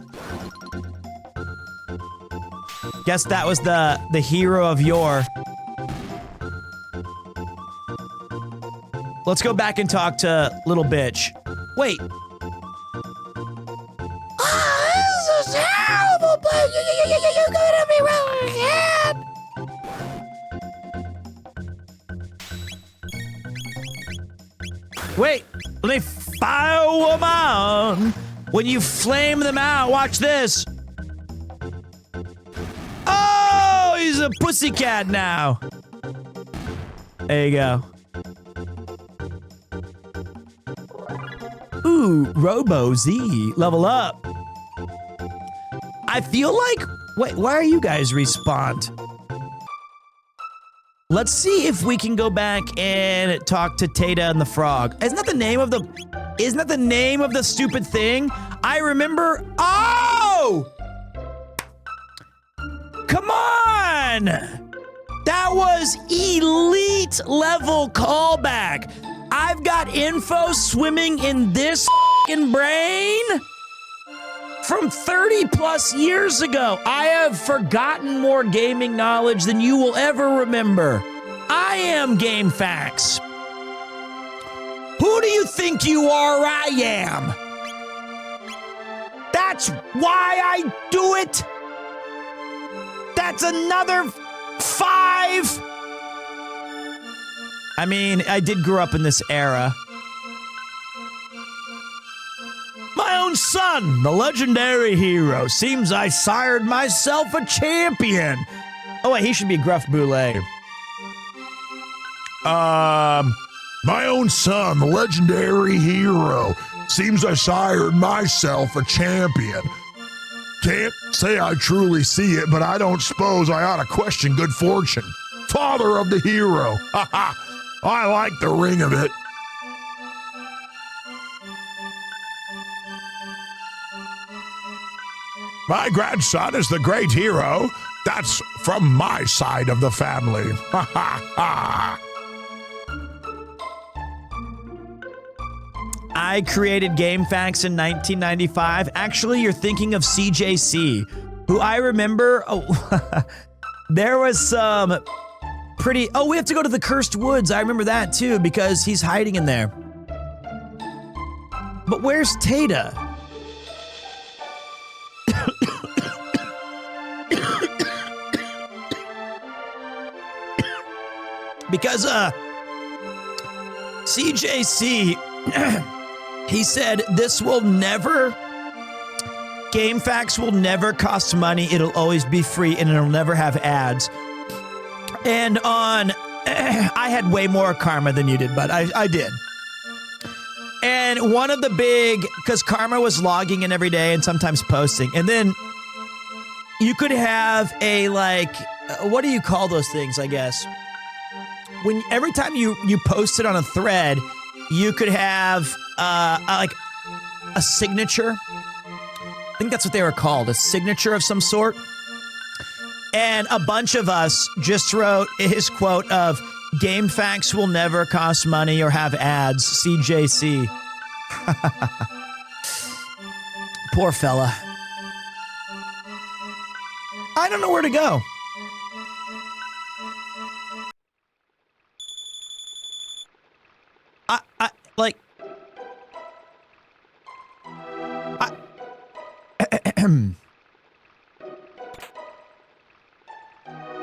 Guess that was the hero of yore. Let's go back and talk to little bitch. Wait. Oh, this is a terrible place. You're gonna be wrong again. Wait, let me fire them on. When you flame them out, watch this. Oh, he's a pussycat now. There you go. Ooh, Robo Z, level up. I feel like, wait, why are you guys respawned? Let's see if we can go back and talk to Tata and the Frog. Isn't that the name of the stupid thing? I remember, oh! Come on! That was elite level callback. I've got info swimming in this f***ing brain from 30 plus years ago. I have forgotten more gaming knowledge than you will ever remember. I am Game Facts. Who do you think you are? I am. That's why I do it. That's another 5. I mean, I did grow up in this era. My own son, the legendary hero. Seems I sired myself a champion. Oh, wait, he should be Gruff Boulay. My own son, the legendary hero. Seems I sired myself a champion. Can't say I truly see it, but I don't suppose I ought to question good fortune. Father of the hero. Ha ha. I like the ring of it. My grandson is the great hero. That's from my side of the family. Ha ha ha. I created Game Facts in 1995. Actually, you're thinking of CJC, who I remember. Oh, there was some pretty. Oh, we have to go to the Cursed Woods. I remember that too because he's hiding in there. But where's Tata? Because CJC. He said, this will never, Game Facts will never cost money. It'll always be free and it'll never have ads. And on, I had way more karma than you did, but I did. And one of the big, because Karma was logging in every day and sometimes posting. And then you could have a like what do you call those things, I guess? When every time you post it on a thread, you could have like a signature. I think that's what they were called, a signature of some sort. And a bunch of us just wrote his quote of, "Game facts will never cost money or have ads, CJC." Poor fella. I don't know where to go.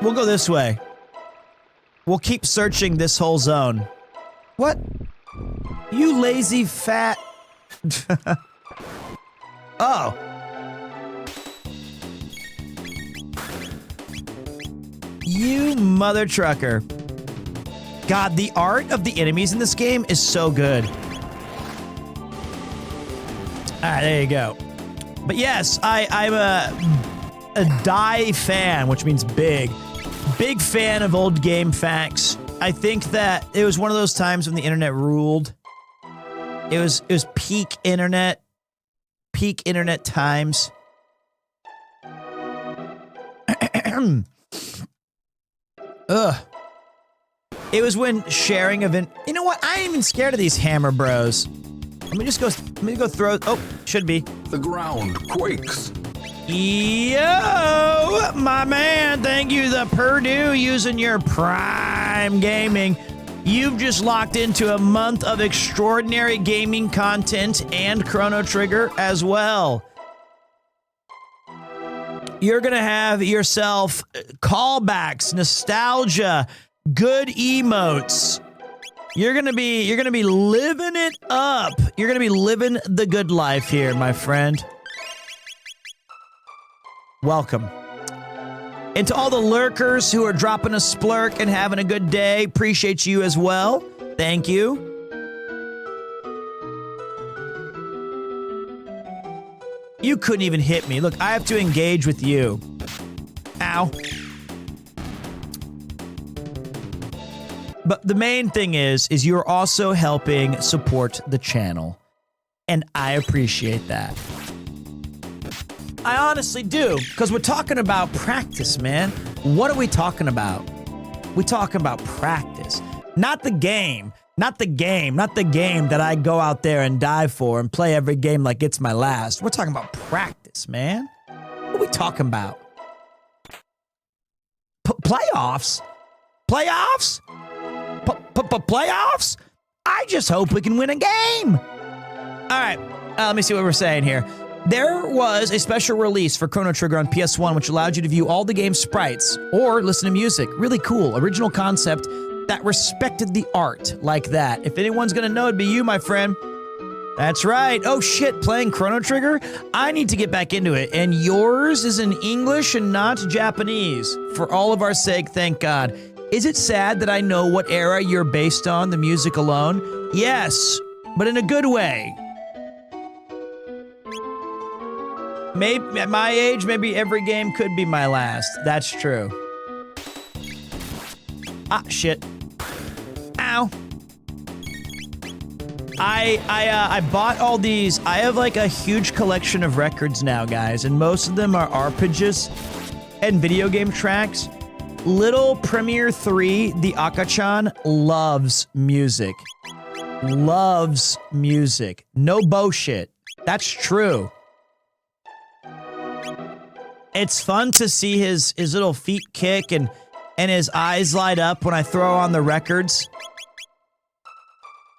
We'll go this way. We'll keep searching this whole zone. What? You lazy fat... Oh. You mother trucker. God, the art of the enemies in this game is so good. Alright, there you go. But yes, I'm a die fan, which means big. Big fan of old game facts. I think that it was one of those times when the internet ruled. It was peak internet times. Ugh. It was when sharing of you know what? I ain't even scared of these hammer bros. Let me go throw. Oh, should be. The ground quakes. Yo, my man, thank you, the Purdue, using your Prime Gaming. You've just locked into a month of extraordinary gaming content and Chrono Trigger as well. You're gonna have yourself callbacks, nostalgia, good emotes. You're gonna be living it up. You're gonna be living the good life here, my friend. Welcome. And to all the lurkers who are dropping a splurk and having a good day, appreciate you as well. Thank you. You couldn't even hit me. Look, I have to engage with you. Ow. But the main thing is you're also helping support the channel. And I appreciate that. I honestly do, because we're talking about practice, man. What are we talking about? We're talking about practice. Not the game. Not the game that I go out there and die for and play every game like it's my last. We're talking about practice, man. What are we talking about? Playoffs? Playoffs? Playoffs? I just hope we can win a game. All right, let me see what we're saying here. There was a special release for Chrono Trigger on PS1 which allowed you to view all the game's sprites or listen to music. Really cool, original concept that respected the art like that. If anyone's gonna know, it'd be you, my friend. That's right. Oh shit, playing Chrono Trigger? I need to get back into it. And yours is in English and not Japanese. For all of our sake, thank God. Is it sad that I know what era you're based on, the music alone? Yes, but in a good way. Maybe at my age, maybe every game could be my last. That's true. Ah, shit. Ow. I bought all these. I have like a huge collection of records now, guys, and most of them are arpeggios and video game tracks. Little Premier 3, the Akachan, loves music. Loves music. No bullshit. That's true. It's fun to see his little feet kick and his eyes light up when I throw on the records.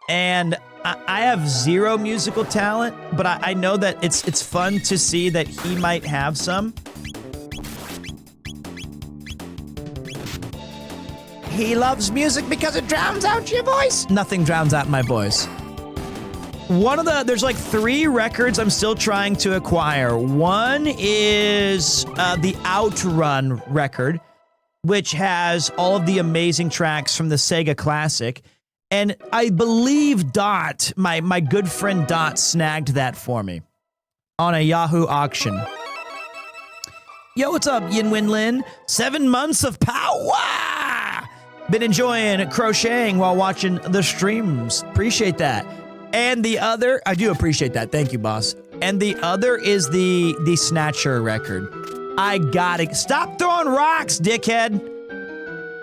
And I have zero musical talent, but I know that it's fun to see that he might have some. He loves music because it drowns out your voice. Nothing drowns out my voice. There's like 3 records I'm still trying to acquire. One is the Outrun record, which has all of the amazing tracks from the Sega Classic. And I believe Dot, my good friend Dot, snagged that for me on a Yahoo auction. Yo, what's up, Yin Win Lin? 7 months of power! Been enjoying crocheting while watching the streams. Appreciate that. And the other, I do appreciate that. Thank you, boss. And the other is the Snatcher record. I gotta, stop throwing rocks, dickhead.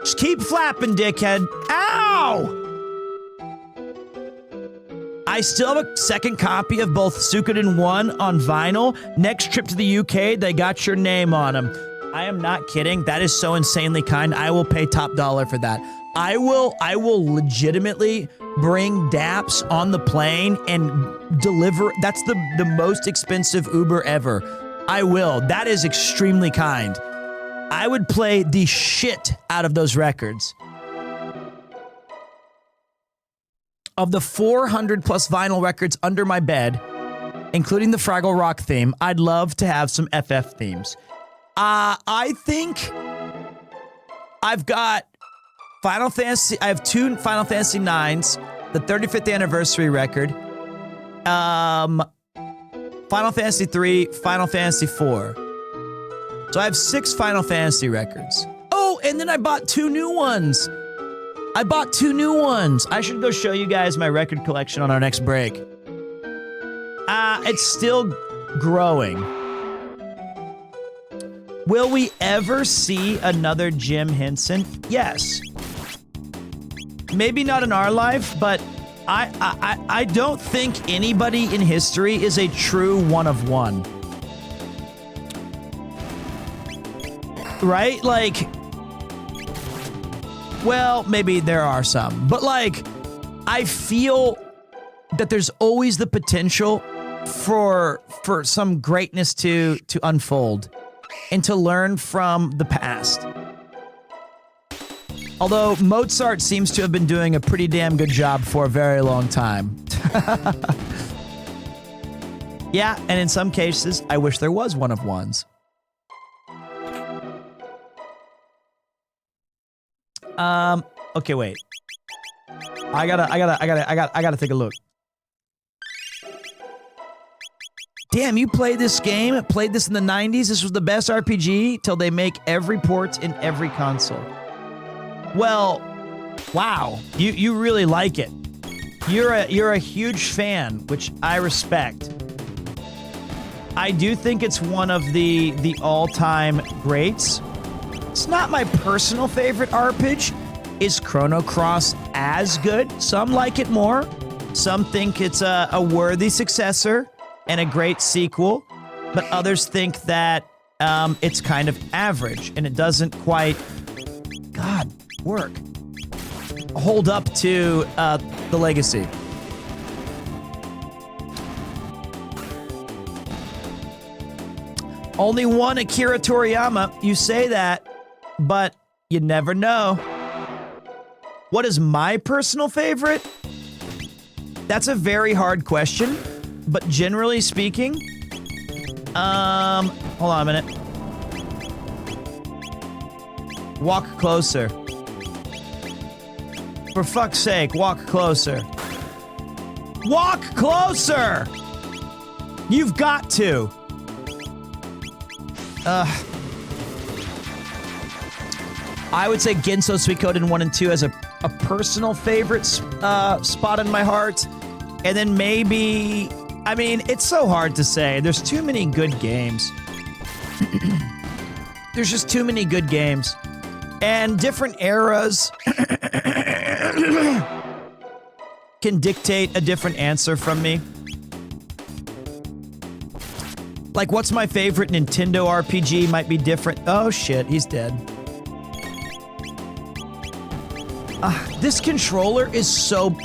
Just keep flapping, dickhead. Ow! I still have a second copy of both Suikoden 1 on vinyl. Next trip to the UK, they got your name on them. I am not kidding. That is so insanely kind. I will pay top dollar for that. I will legitimately bring Daps on the plane and deliver. That's the most expensive Uber ever. I will. That is extremely kind. I would play the shit out of those records. Of the 400 plus vinyl records under my bed, including the Fraggle Rock theme, I'd love to have some FF themes. I think I've got Final Fantasy. I have 2 Final Fantasy 9s, the 35th anniversary record, Final Fantasy 3, Final Fantasy 4. So I have 6 Final Fantasy records. Oh, and then I bought 2 new ones. I should go show you guys my record collection on our next break. It's still growing. Will we ever see another Jim Henson? Yes. Maybe not in our life, but I don't think anybody in history is a true one of one. Right? Like, well, maybe there are some, but like, I feel that there's always the potential for some greatness to unfold and to learn from the past. Although Mozart seems to have been doing a pretty damn good job for a very long time. Yeah, and in some cases, I wish there was one of ones. Okay, wait. I gotta take a look. Damn, you played this game? Played this in the 90s? This was the best RPG till they make every port in every console. Well, wow. You really like it. You're a huge fan, which I respect. I do think it's one of the all-time greats. It's not my personal favorite RPG. Is Chrono Cross as good? Some like it more. Some think it's a worthy successor and a great sequel, but others think that it's kind of average and it doesn't quite, hold up to the legacy. Only one Akira Toriyama. You say that, but you never know. What is my personal favorite? That's a very hard question, but generally speaking, hold on a minute. Walk closer. For fuck's sake, walk closer. Walk closer! You've got to. I would say Genso Suikoden 1 and 2 as a personal favorite spot in my heart. And then maybe, I mean, it's so hard to say. There's too many good games. There's just too many good games. And different eras can dictate a different answer from me. Like, what's my favorite Nintendo RPG might be different. Oh shit, he's dead. This controller is so...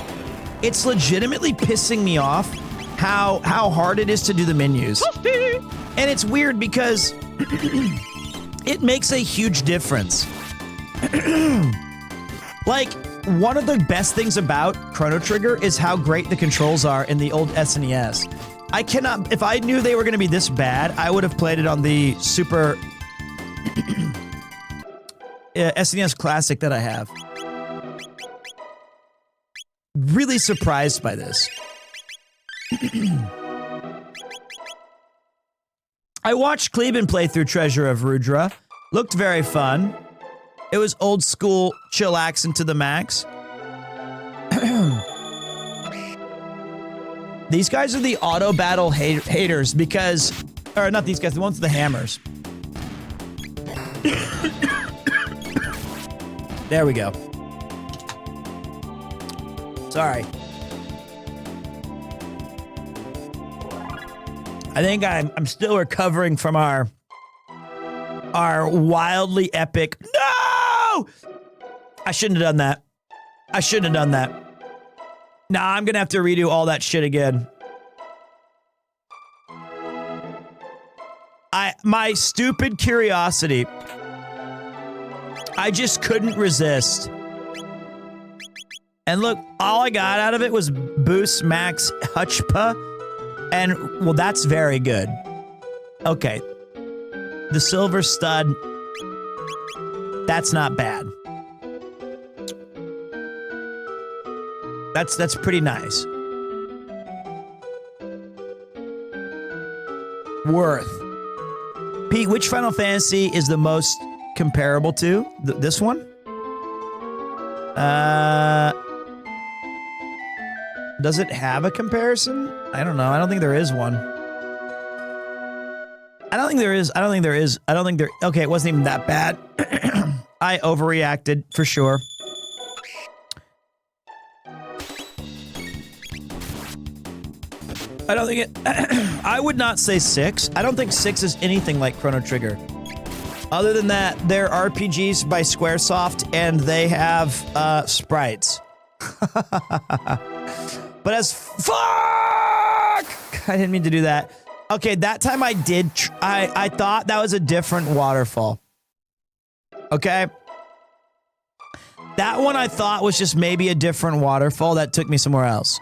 It's legitimately pissing me off how hard it is to do the menus. And it's weird because it makes a huge difference. Like, one of the best things about Chrono Trigger is how great the controls are in the old SNES. I cannot... If I knew they were going to be this bad, I would have played it on the Super... SNES Classic that I have. Really surprised by this. I watched Kleben play through Treasure of Rudra. Looked very fun. It was old school chillaxing to the max. These guys are the auto battle haters because, or not these guys, the ones with the hammers. There we go. Sorry. I think I'm still recovering from our wildly epic. No! I shouldn't have done that. I shouldn't have done that. Nah, I'm gonna have to redo all that shit again. My stupid curiosity. I just couldn't resist. And look, all I got out of it was Boost Max Huchpa. And, well, that's very good. Okay. The Silver Stud. That's not bad. That's pretty nice. Worth. Pete, which Final Fantasy is the most comparable to? This one? Does it have a comparison? I don't know. I don't think there is one. I don't think there is. Okay, it wasn't even that bad. I overreacted for sure. I don't think it. I would not say 6. I don't think 6 is anything like Chrono Trigger. Other than that, they're RPGs by Squaresoft and they have sprites. But as fuck, I didn't mean to do that. Okay, that time I did. I thought that was a different waterfall. Okay. That one I thought was just maybe a different waterfall that took me somewhere else.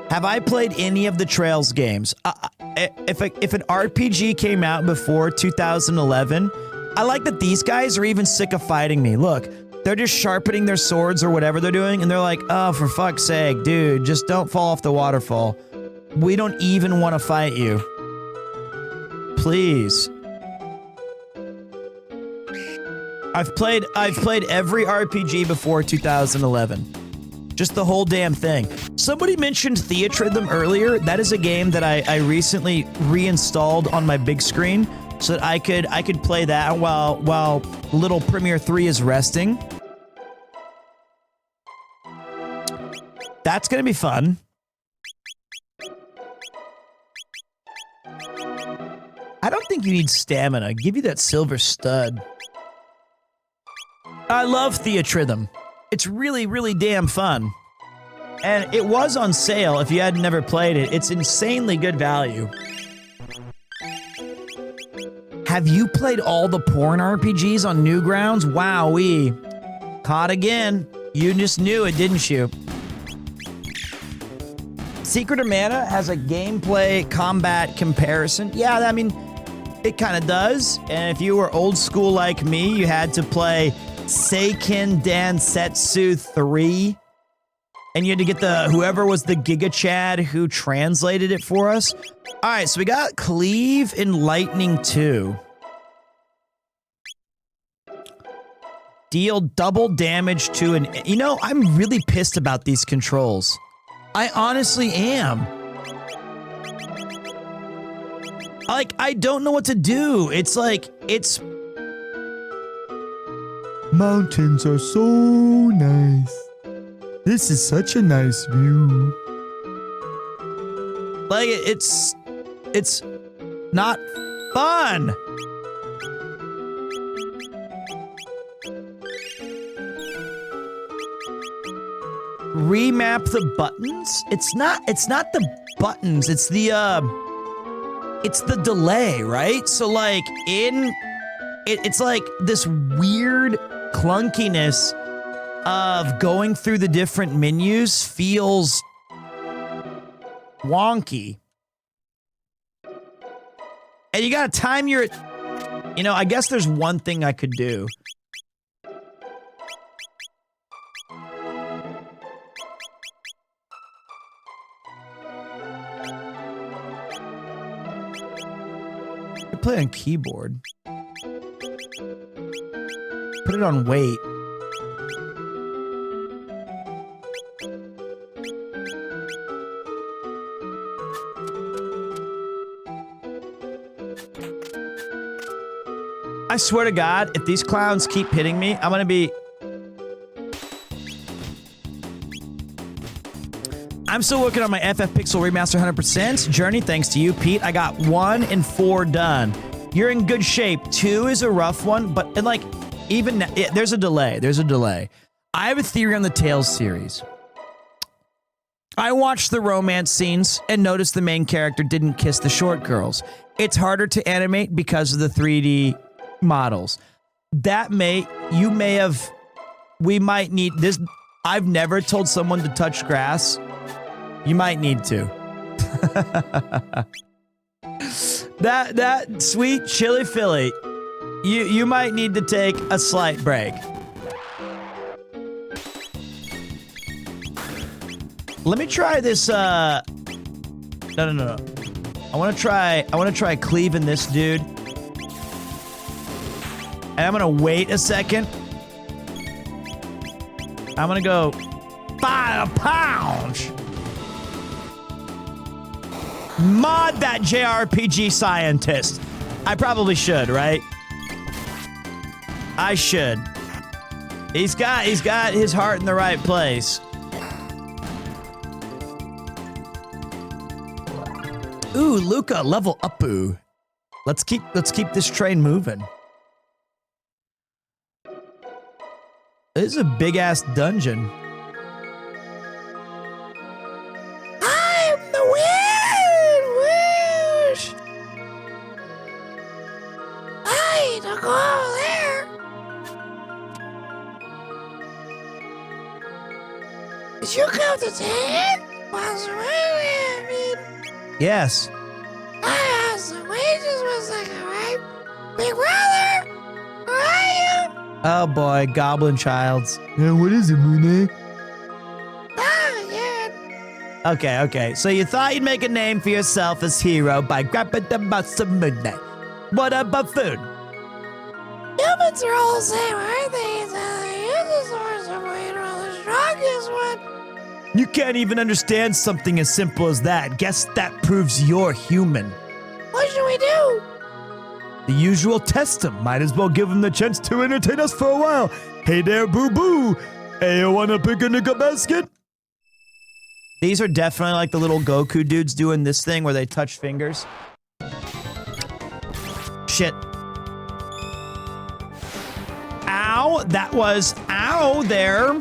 Have I played any of the Trails games? If an RPG came out before 2011, I like that these guys are even sick of fighting me. Look, they're just sharpening their swords or whatever they're doing, and they're like, oh, for fuck's sake, dude, just don't fall off the waterfall. We don't even want to fight you. Please. I've played every RPG before 2011. Just the whole damn thing. Somebody mentioned Theatrhythm earlier. That is a game that I recently reinstalled on my big screen so that I could play that while Little Premiere 3 is resting. That's gonna be fun. I don't think you need stamina. Give you that silver stud. I love Theatrhythm. It's really, really damn fun. And it was on sale if you had never played it. It's insanely good value. Have you played all the porn RPGs on Newgrounds? Wowee. Caught again. You just knew it, didn't you? Secret of Mana has a gameplay combat comparison. Yeah, I mean, it kind of does. And if you were old school like me, you had to play Seiken Densetsu 3. And you had to get whoever was the Giga Chad who translated it for us. All right, so we got Cleave in Lightning 2. Deal double damage to an... You know, I'm really pissed about these controls. I honestly am. Like, I don't know what to do. It's like, it's... Mountains are so nice. This is such a nice view. Like, it's not fun. Remap the buttons? It's not the buttons, it's the delay, right? So like it's like this weird clunkiness of going through the different menus feels wonky. And you gotta time your... You know, I guess there's one thing I could do. play on keyboard. Put it on wait. I swear to God, if these clowns keep hitting me, I'm gonna be... I'm still working on my FF Pixel Remaster 100%. Journey, thanks to you, Pete. I got 1 and 4 done. You're in good shape. 2 is a rough one, but and like, even there's a delay. There's a delay. I have a theory on the Tales series. I watched the romance scenes and noticed the main character didn't kiss the short girls. It's harder to animate because of the 3D models. We might need this. I've never told someone to touch grass. You might need to. that sweet chili Philly. You might need to take a slight break. Let me try this. No. I want to try cleaving this dude. And I'm gonna wait a second. I'm gonna go 5 pounds. Mod that JRPG scientist. I probably should, right? I should. He's got his heart in the right place. Ooh, Luca, level up-oo. Let's keep this train moving. This is a big-ass dungeon. I'm the Wind Wish. I need to go over there. Did you come to take it? Yes. I asked the wages for a second, right? Big brother, where are you? Oh boy, Goblin Childs. What is it, Mooney? Okay. So you thought you'd make a name for yourself as hero by grabbing the bus of Moonlight. What a buffoon. Humans are all the same, aren't they? It's how they use the source of weight or the strongest one. You can't even understand something as simple as that. Guess that proves you're human. What should we do? The usual test him. Might as well give him the chance to entertain us for a while. Hey there, boo-boo. Hey, you wanna pick a nigga basket? These are definitely like the little Goku dudes doing this thing where they touch fingers. Shit. Ow, that was ow there.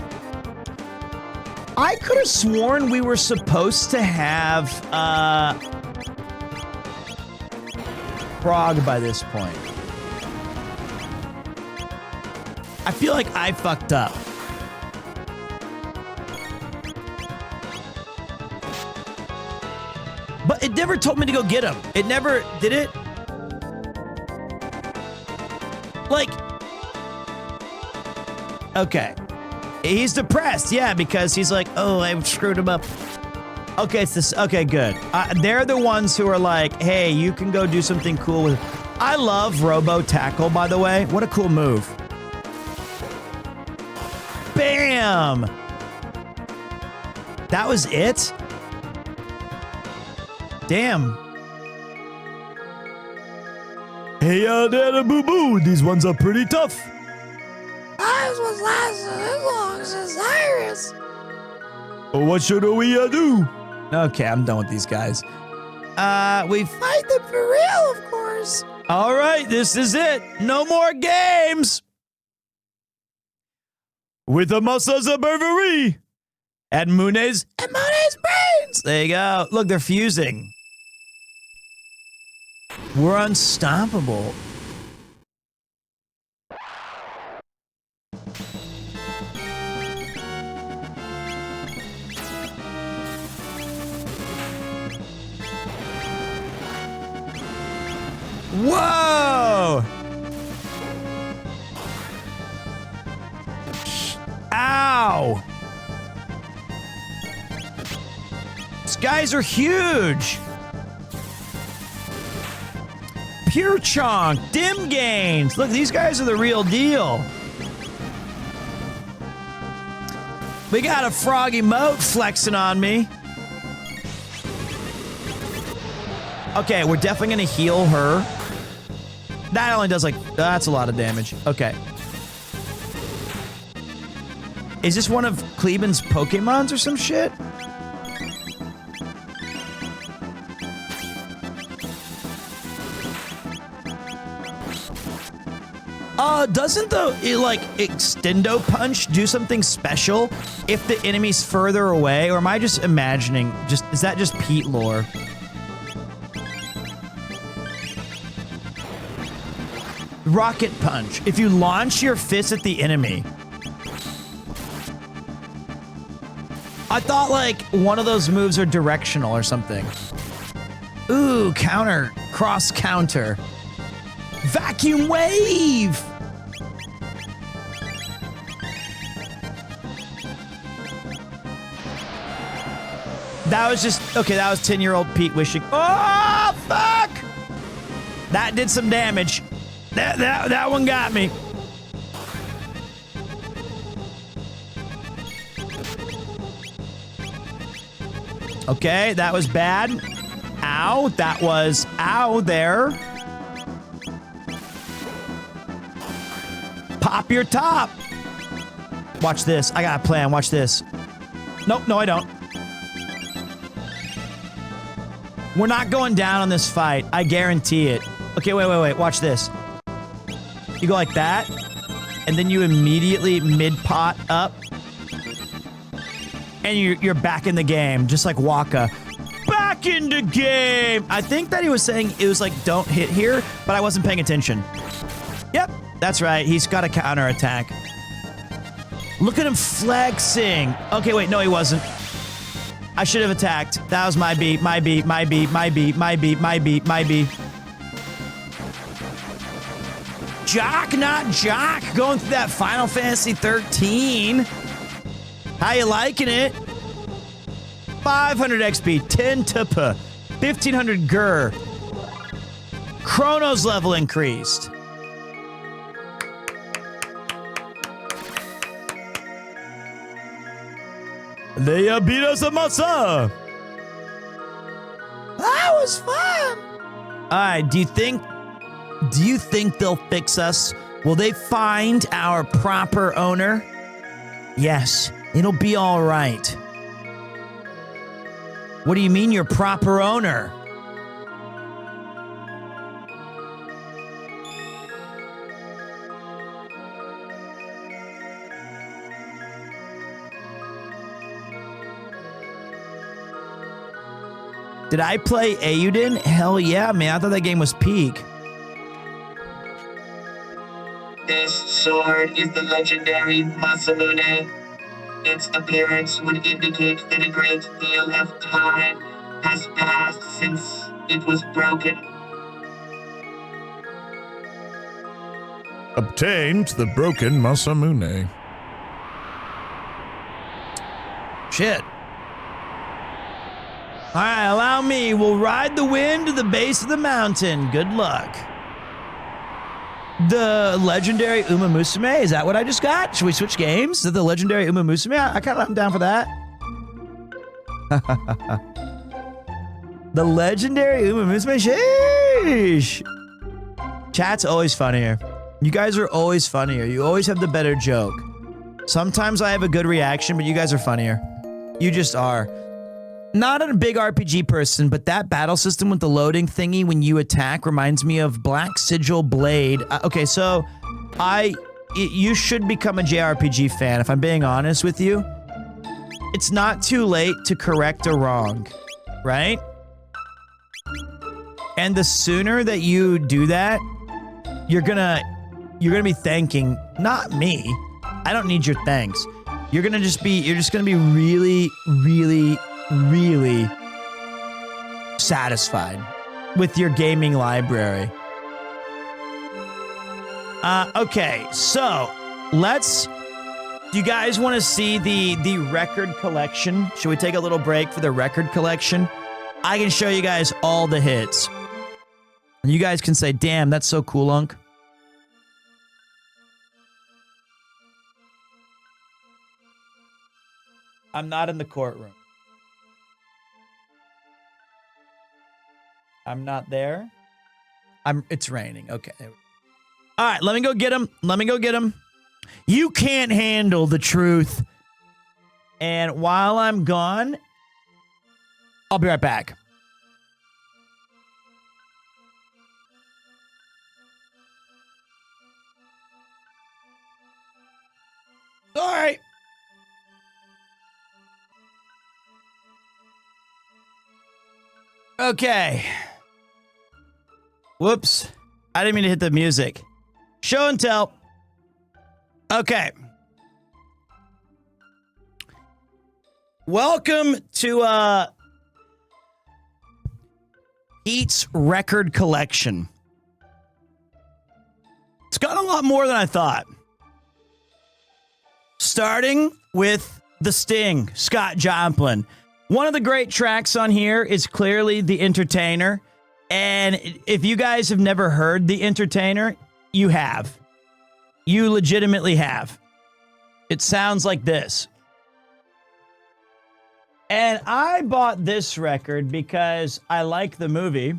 I could have sworn we were supposed to have Frog by this point. I feel like I fucked up. But it never told me to go get him. It never did it. Like, okay. He's depressed, yeah, because he's like, oh, I screwed him up. Okay, it's this. Okay, good. They're the ones who are like, hey, you can go do something cool with. I love Robo Tackle, by the way. What a cool move. Bam! That was it? Damn. Hey, there, boo-boo. These ones are pretty tough. Ours was lasting as long as Cyrus. What should we do? Okay, I'm done with these guys. We fight them for real, of course. All right, this is it. No more games. With the muscles of bravery and Mooney's brains. There you go. Look, they're fusing. We're unstoppable. Whoa! Ow! These guys are huge. Pure Chonk, Dim Gains. Look, these guys are the real deal. We got a Froggy Moat flexing on me. Okay, we're definitely gonna heal her. That only does like, that's a lot of damage. Okay. Is this one of Kleben's Pokemons or some shit? Doesn't the, like, Extendo Punch do something special if the enemy's further away? Or am I just imagining? Is that just Pete lore? Rocket Punch. If you launch your fist at the enemy. I thought, like, one of those moves are directional or something. Ooh, counter. Cross counter. Vacuum Wave! That was just... Okay, that was 10-year-old Pete wishing... Oh, fuck! That did some damage. That one got me. Okay, that was bad. Ow, that was... Ow, there. Pop your top. Watch this. I got a plan. Watch this. Nope, no, I don't. We're not going down on this fight. I guarantee it. Okay, wait. Watch this. You go like that, and then you immediately mid-pot up, and you're back in the game, just like Waka. Back in the game! I think that he was saying it was like, don't hit here, but I wasn't paying attention. Yep, that's right. He's got a counterattack. Look at him flexing. Okay, wait, no, he wasn't. I should have attacked. That was my beat. Jock, not jock. Going through that Final Fantasy 13. How you liking it? 500 XP, 10 TP, 1500 GR. Chrono's level increased. They beat us a massa. That was fun. All right, do you think they'll fix us? Will they find our proper owner? Yes, it'll be all right. What do you mean your proper owner? Did I play Eiyuden? Hell yeah, man. I thought that game was peak. This sword is the legendary Masamune. Its appearance would indicate that a great deal of time has passed since it was broken. Obtained the broken Masamune. Shit. All right, allow me. We'll ride the wind to the base of the mountain. Good luck. The legendary Uma Musume? Is that what I just got? Should we switch games? Is it the legendary Uma Musume? I'm down for that. The legendary Uma Musume? Sheesh. Chat's always funnier. You guys are always funnier. You always have the better joke. Sometimes I have a good reaction, but you guys are funnier. You just are. Not a big RPG person, but that battle system with the loading thingy when you attack reminds me of Black Sigil Blade. Okay, so you should become a JRPG fan, if I'm being honest with you. It's not too late to correct a wrong, right? And the sooner that you do that, you're gonna be thanking, not me. I don't need your thanks. You're just gonna be really, really, really satisfied with your gaming library. Okay, so do you guys want to see the record collection? Should we take a little break for the record collection? I can show you guys all the hits. And you guys can say, damn, that's so cool, Unk. I'm not in the courtroom. I'm not there. It's raining. Okay. All right, let me go get him. Let me go get him. You can't handle the truth. And while I'm gone, I'll be right back. Sorry. Okay. Whoops. I didn't mean to hit the music. Show and tell. Okay. Welcome to Pete's record collection. It's got a lot more than I thought. Starting with The Sting, Scott Joplin. One of the great tracks on here is clearly The Entertainer. And if you guys have never heard The Entertainer, you have. You legitimately have. It sounds like this. And I bought this record because I like the movie.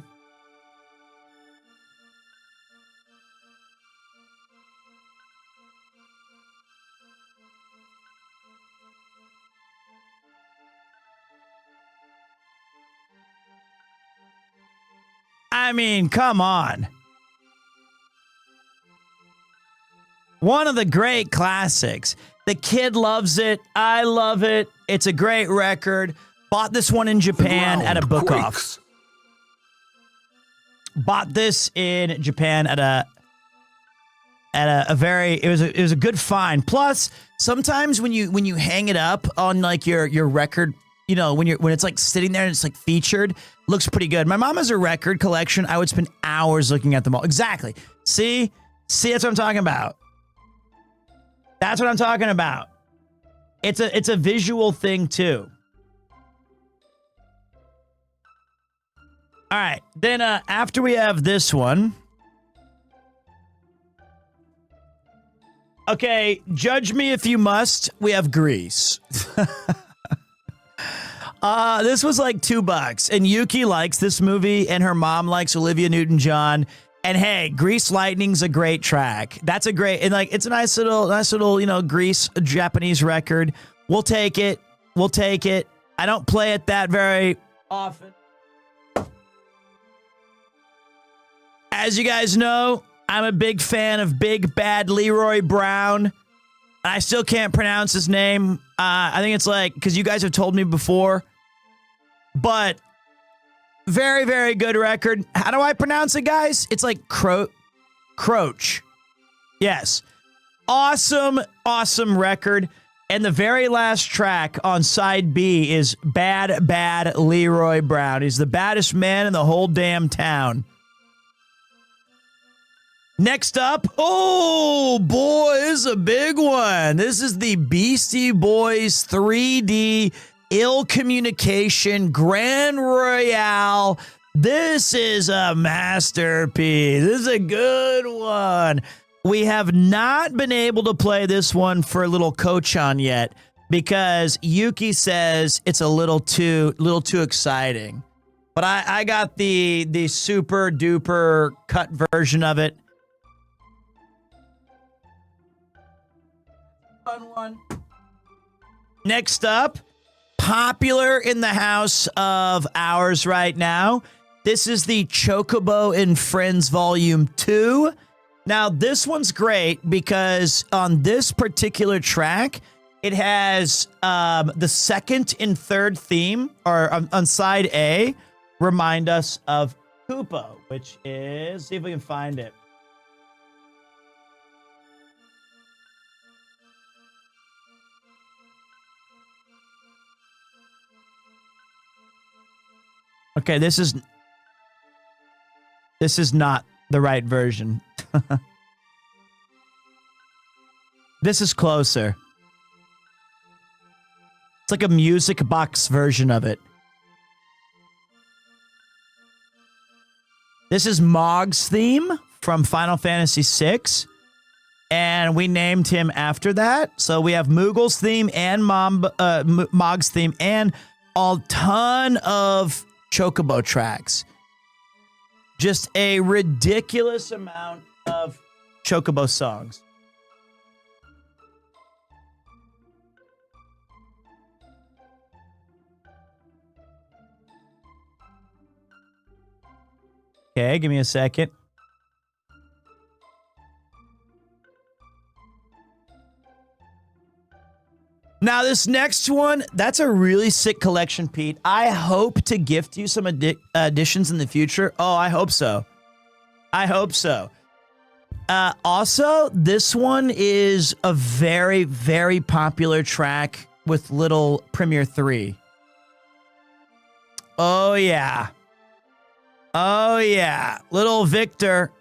I mean, come on. One of the great classics. The kid loves it. I love it. It's a great record. Bought this one in Japan at a book off. Bought this in Japan at a very it was a good find. Plus, sometimes when you hang it up on like your record, you know, when it's like sitting there and it's like featured, looks pretty good. My mom has a record collection. I would spend hours looking at them all. Exactly. See, that's what I'm talking about. That's what I'm talking about. It's a visual thing too. All right. Then after we have this one. Okay, judge me if you must. We have Grease. This was like $2, and Yuki likes this movie, and her mom likes Olivia Newton-John. And hey, Grease Lightning's a great track. That's a great, and like it's a nice little, you know, Grease Japanese record. We'll take it. We'll take it. I don't play it that very often. As you guys know, I'm a big fan of Big Bad Leroy Brown. I still can't pronounce his name. I think it's like, because you guys have told me before. But very, very good record. How do I pronounce it, guys? It's like Croach. Yes. Awesome, awesome record. And the very last track on side B is Bad, Bad Leroy Brown. He's the baddest man in the whole damn town. Next up, oh boy, this is a big one. This is the Beastie Boys 3D Ill Communication Grand Royale. This is a masterpiece. This is a good one. We have not been able to play this one for Little Kochan yet because Yuki says it's a little too exciting. But I got the super duper cut version of it. Fun one. Next up, popular in the house of ours right now. This is the Chocobo and Friends Volume 2. Now, this one's great because on this particular track, it has the second and third theme, or on side A, remind us of Koopo, which is, see if we can find it. Okay, this is not the right version. This is closer. It's like a music box version of it. This is Mog's theme from Final Fantasy VI. And we named him after that. So we have Moogle's theme and Mog's theme and a ton of Chocobo tracks. Just a ridiculous amount of Chocobo songs. Okay, give me a second. Now, this next one, that's a really sick collection, Pete. I hope to gift you some additions in the future. Oh, I hope so. I hope so. Also, this one is a very, very popular track with Little Premier 3. Oh, yeah. Oh, yeah. Little Victor.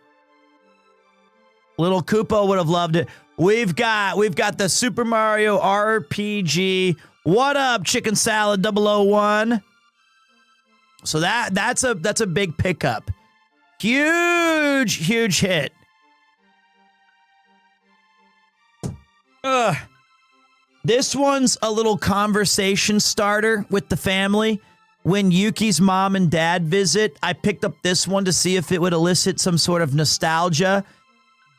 Little Koopa would have loved it. We've got the Super Mario RPG. What up, Chicken Salad 001? So that's a big pickup. Huge hit. This one's a little conversation starter with the family. When Yuki's mom and dad visit, I picked up this one to see if it would elicit some sort of nostalgia.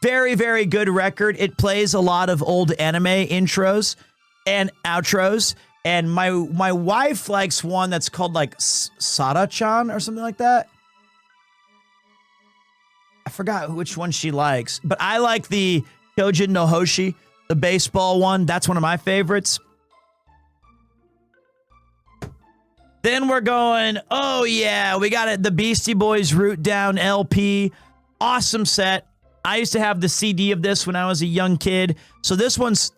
Very, very good record. It plays a lot of old anime intros and outros. And my wife likes one that's called like Sada-chan or something like that. I forgot which one she likes, but I like the Kyojin no Hoshi, the baseball one. That's one of my favorites. Then we're going, oh yeah, we got it. The Beastie Boys Root Down LP. Awesome set. I used to have the CD of this when I was a young kid. So this one's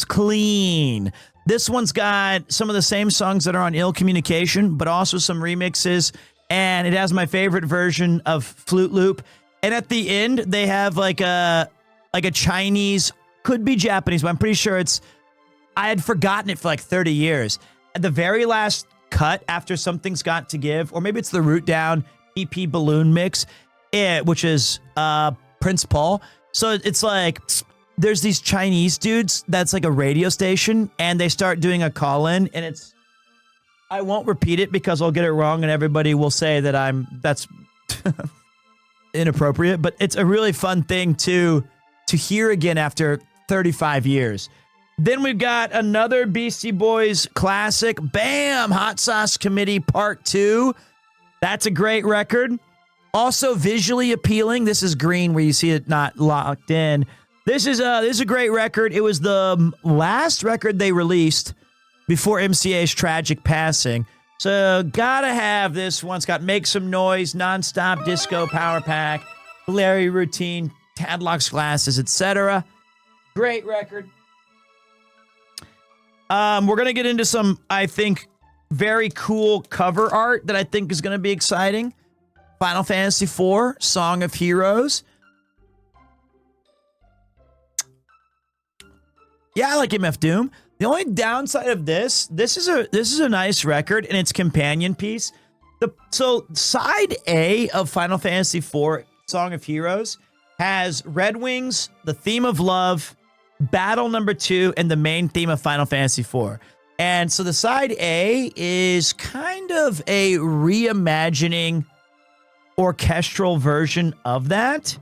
clean. This one's got some of the same songs that are on Ill Communication, but also some remixes. And it has my favorite version of Flute Loop. And at the end, they have like a Chinese, could be Japanese, but I'm pretty sure I had forgotten it for like 30 years. At the very last cut after Something's Got to Give, or maybe it's the Root Down EP Balloon Mix, which is Prince Paul. So it's like there's these Chinese dudes that's like a radio station, and they start doing a call-in, and I won't repeat it because I'll get it wrong and everybody will say that that's inappropriate, but it's a really fun thing to hear again after 35 years. Then we've got another Beastie Boys classic, Bam! Hot Sauce Committee Part 2. That's a great record. Also visually appealing. This is green where you see it not locked in. This is a great record. It was the last record they released before MCA's tragic passing. So gotta have this one. It's got Make Some Noise, Nonstop Disco Power Pack, Larry Routine, Tadlock's Glasses, etc. Great record. We're gonna get into some, I think, very cool cover art that I think is gonna be exciting. Final Fantasy IV, Song of Heroes. Yeah, I like MF Doom. The only downside of this is a nice record and its companion piece. So side A of Final Fantasy IV, Song of Heroes, has Red Wings, the theme of love, Battle number 2, and the main theme of Final Fantasy IV. And so the side A is kind of a reimagining orchestral version of that.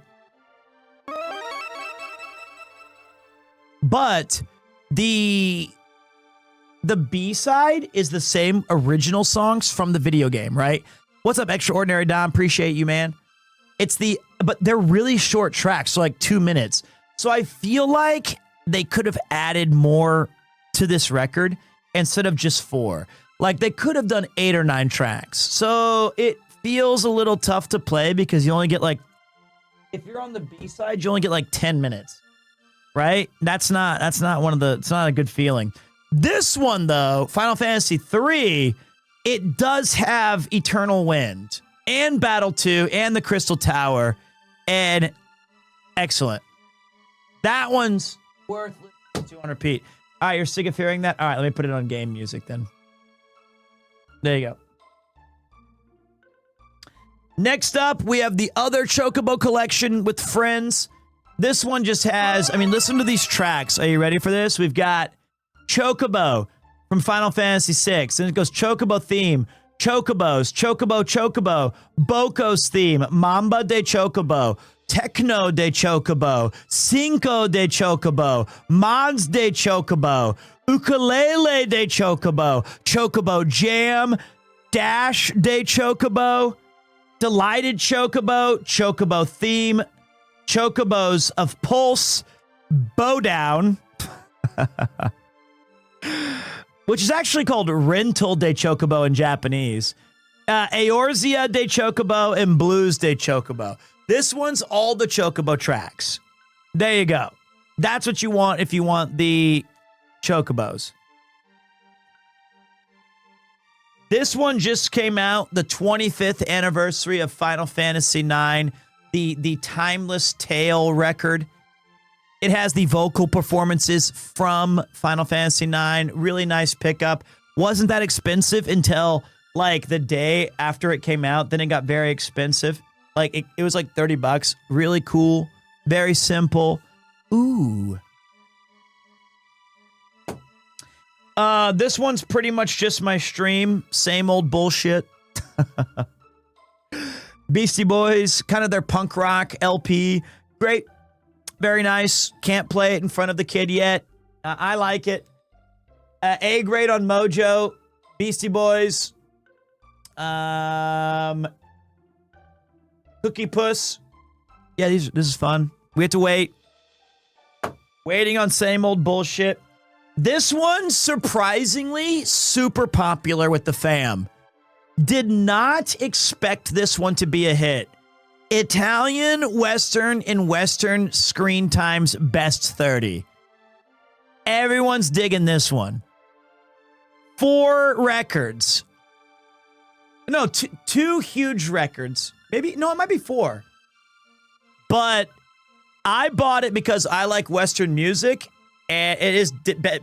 But the B-side is the same original songs from the video game, right? What's up, Extraordinary Dom? Appreciate you, man. But they're really short tracks, so like 2 minutes. So I feel like they could have added more to this record instead of just 4. Like they could have done 8 or 9 tracks. So it feels a little tough to play because you only get like, if you're on the B-side, you only get like 10 minutes, right? It's not a good feeling. This one though, Final Fantasy III, it does have Eternal Wind and Battle 2 and the Crystal Tower, and excellent. That one's worth 200 Pete. All right, you're sick of hearing that? All right, let me put it on game music then. There you go. Next up, we have the other Chocobo collection with friends. This one just has, I mean, listen to these tracks. Are you ready for this? We've got Chocobo from Final Fantasy VI. And it goes Chocobo theme, Chocobos, Chocobo, Chocobo, Boko's theme, Mamba de Chocobo, Techno de Chocobo, Cinco de Chocobo, Mods de Chocobo, Ukulele de Chocobo, Chocobo Jam, Dash de Chocobo, Delighted Chocobo, Chocobo theme, Chocobos of Pulse, Bowdown, which is actually called Rental de Chocobo in Japanese, Eorzea de Chocobo, and Blues de Chocobo. This one's all the Chocobo tracks. There you go. That's what you want if you want the Chocobos. This one just came out, the 25th anniversary of Final Fantasy IX, the Timeless Tale record. It has the vocal performances from Final Fantasy IX. Really nice pickup. Wasn't that expensive until like the day after it came out. Then it got very expensive. Like it was like $30. Really cool. Very simple. Ooh. This one's pretty much just my stream. Same old bullshit. Beastie Boys, kind of their punk rock LP. Great. Very nice. Can't play it in front of the kid yet. I like it. A grade on Mojo. Beastie Boys. Cookie Puss. Yeah, this is fun. We have to wait. Waiting on same old bullshit. This one, surprisingly, super popular with the fam. Did not expect this one to be a hit. Italian, Western, and Western Screen Time's Best 30. Everyone's digging this one. 4 records. No, two huge records. Maybe, no, it might be 4. But I bought it because I like Western music. And it is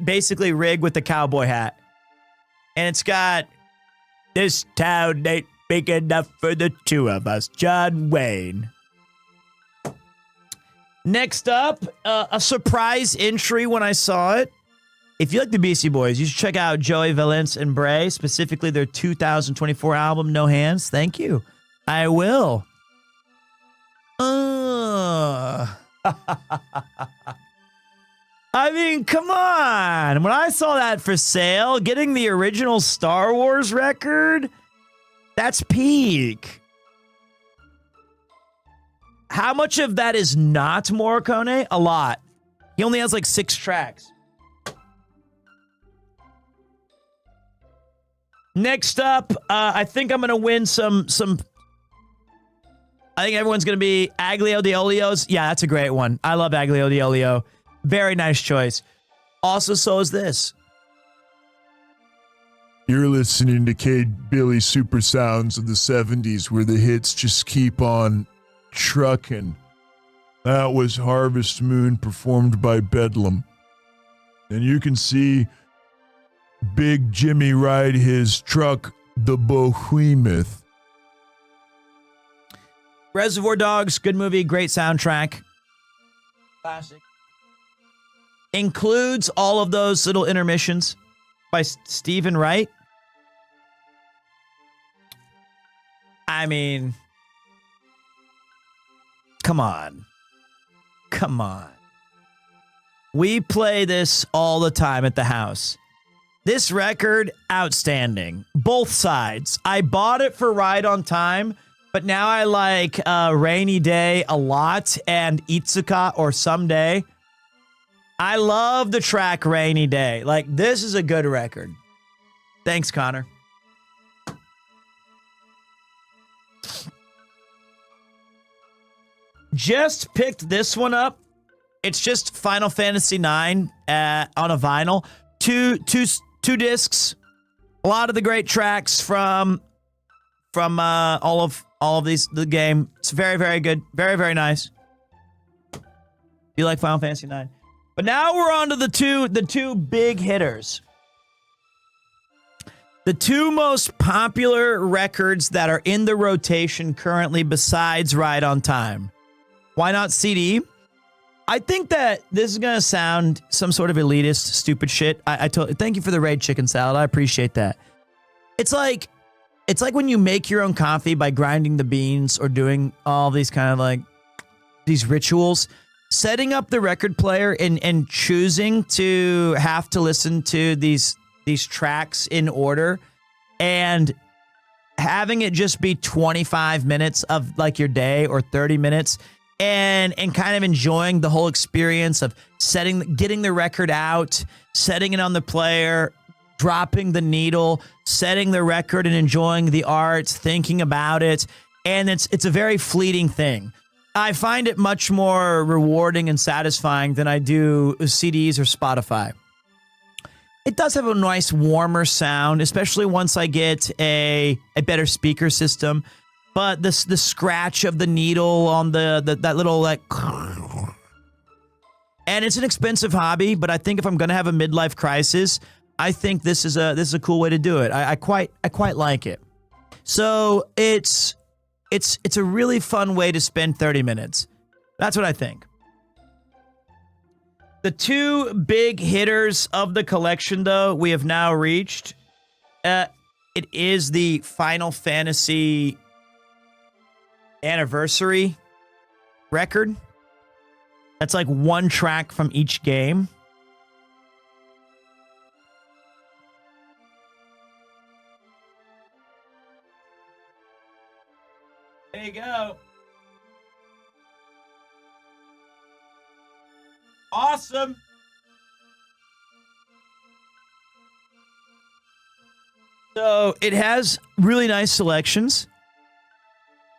basically rigged with the cowboy hat. And it's got, "This town ain't big enough for the two of us, John Wayne." Next up, a surprise entry when I saw it. If you like the Beastie Boys, you should check out Joey Valence and Bray, specifically their 2024 album, No Hands. Thank you. I will. I mean, come on. When I saw that for sale, getting the original Star Wars record, that's peak. How much of that is not Morricone? A lot. He only has like 6 tracks. Next up, I think I'm going to win some. I think everyone's going to be Aglio di Olios. Yeah, that's a great one. I love Aglio di Olio. Very nice choice. Also, so is this. You're listening to Kid Billy Super Sounds of the 70s, where the hits just keep on trucking. That was Harvest Moon performed by Bedlam. And you can see Big Jimmy ride his truck, the Behemoth. Reservoir Dogs, good movie, great soundtrack. Classic. Includes all of those little intermissions by Stephen Wright. I mean, come on. Come on. We play this all the time at the house. This record, outstanding. Both sides. I bought it for Ride on Time, but now I like Rainy Day a lot and Itsuka or Someday. I love the track Rainy Day. Like, this is a good record. Thanks, Connor. Just picked this one up. It's just Final Fantasy IX on a vinyl. Two discs. A lot of the great tracks from all of the game. It's very, very good. Very, very nice. You like Final Fantasy IX. But now we're on to the two big hitters. The two most popular records that are in the rotation currently besides Ride on Time. Why not CD? I think that this is going to sound some sort of elitist, stupid shit. Thank you for the raid chicken salad. I appreciate that. It's like when you make your own coffee by grinding the beans or doing all these kind of like these rituals. Setting up the record player and choosing to have to listen to these tracks in order and having it just be 25 minutes of like your day or 30 minutes and kind of enjoying the whole experience of getting the record out, setting it on the player, dropping the needle, setting the record and enjoying the art, thinking about it. And it's a very fleeting thing. I find it much more rewarding and satisfying than I do CDs or Spotify. It does have a nice warmer sound, especially once I get a better speaker system. But the scratch of the needle on that little like, and it's an expensive hobby. But I think if I'm gonna have a midlife crisis, I think this is a cool way to do it. I quite like it. So it's a really fun way to spend 30 minutes. That's what I think. The two big hitters of the collection, though, we have now reached. It is the Final Fantasy anniversary record. That's like one track from each game. There you go. Awesome. So it has really nice selections.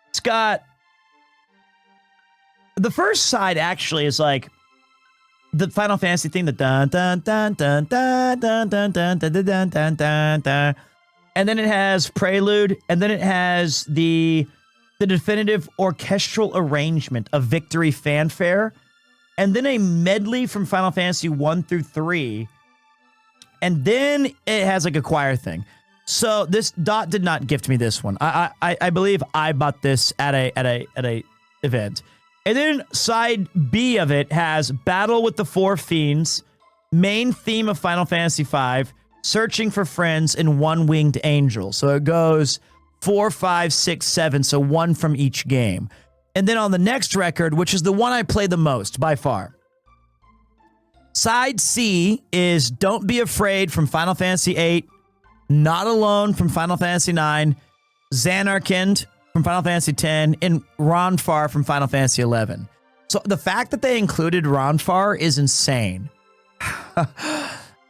It's got the first side actually is like the Final Fantasy thing, the dun dun dun dun dun dun dun dun dun dun dun dun dun, and then it has Prelude, and then it has the definitive orchestral arrangement of Victory Fanfare, and then a medley from Final Fantasy 1 through 3, and then it has like a choir thing. So this Dot did not gift me this one. I believe I bought this at a event. And then side B of it has Battle with the Four Fiends, main theme of Final Fantasy V, Searching for Friends, and One Winged Angel. So it goes 4, 5, 6, 7, so one from each game. And then on the next record, which is the one I play the most by far, side C is Don't Be Afraid from Final Fantasy VIII, Not Alone from Final Fantasy IX, Xanarkand from Final Fantasy X, and Ronfar from Final Fantasy XI. So the fact that they included Ronfar is insane.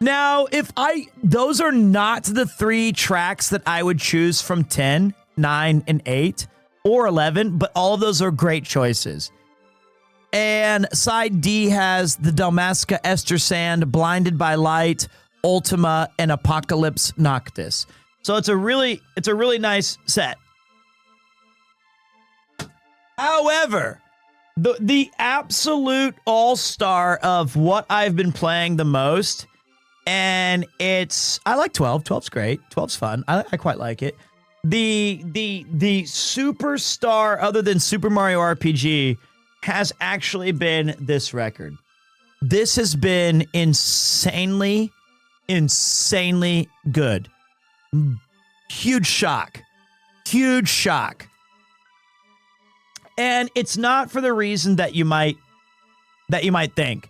Now, those are not the three tracks that I would choose from 10, 9, and 8, or 11, but all of those are great choices. And side D has the Dalmasca Esther Sand, Blinded by Light, Ultima, and Apocalypse Noctis. So it's a really nice set. However, the absolute all-star of what I've been playing the most, and I like 12. 12's great. 12's fun. I quite like it. The superstar other than Super Mario RPG has actually been this record. This has been insanely good. Huge shock. And it's not for the reason that you might think.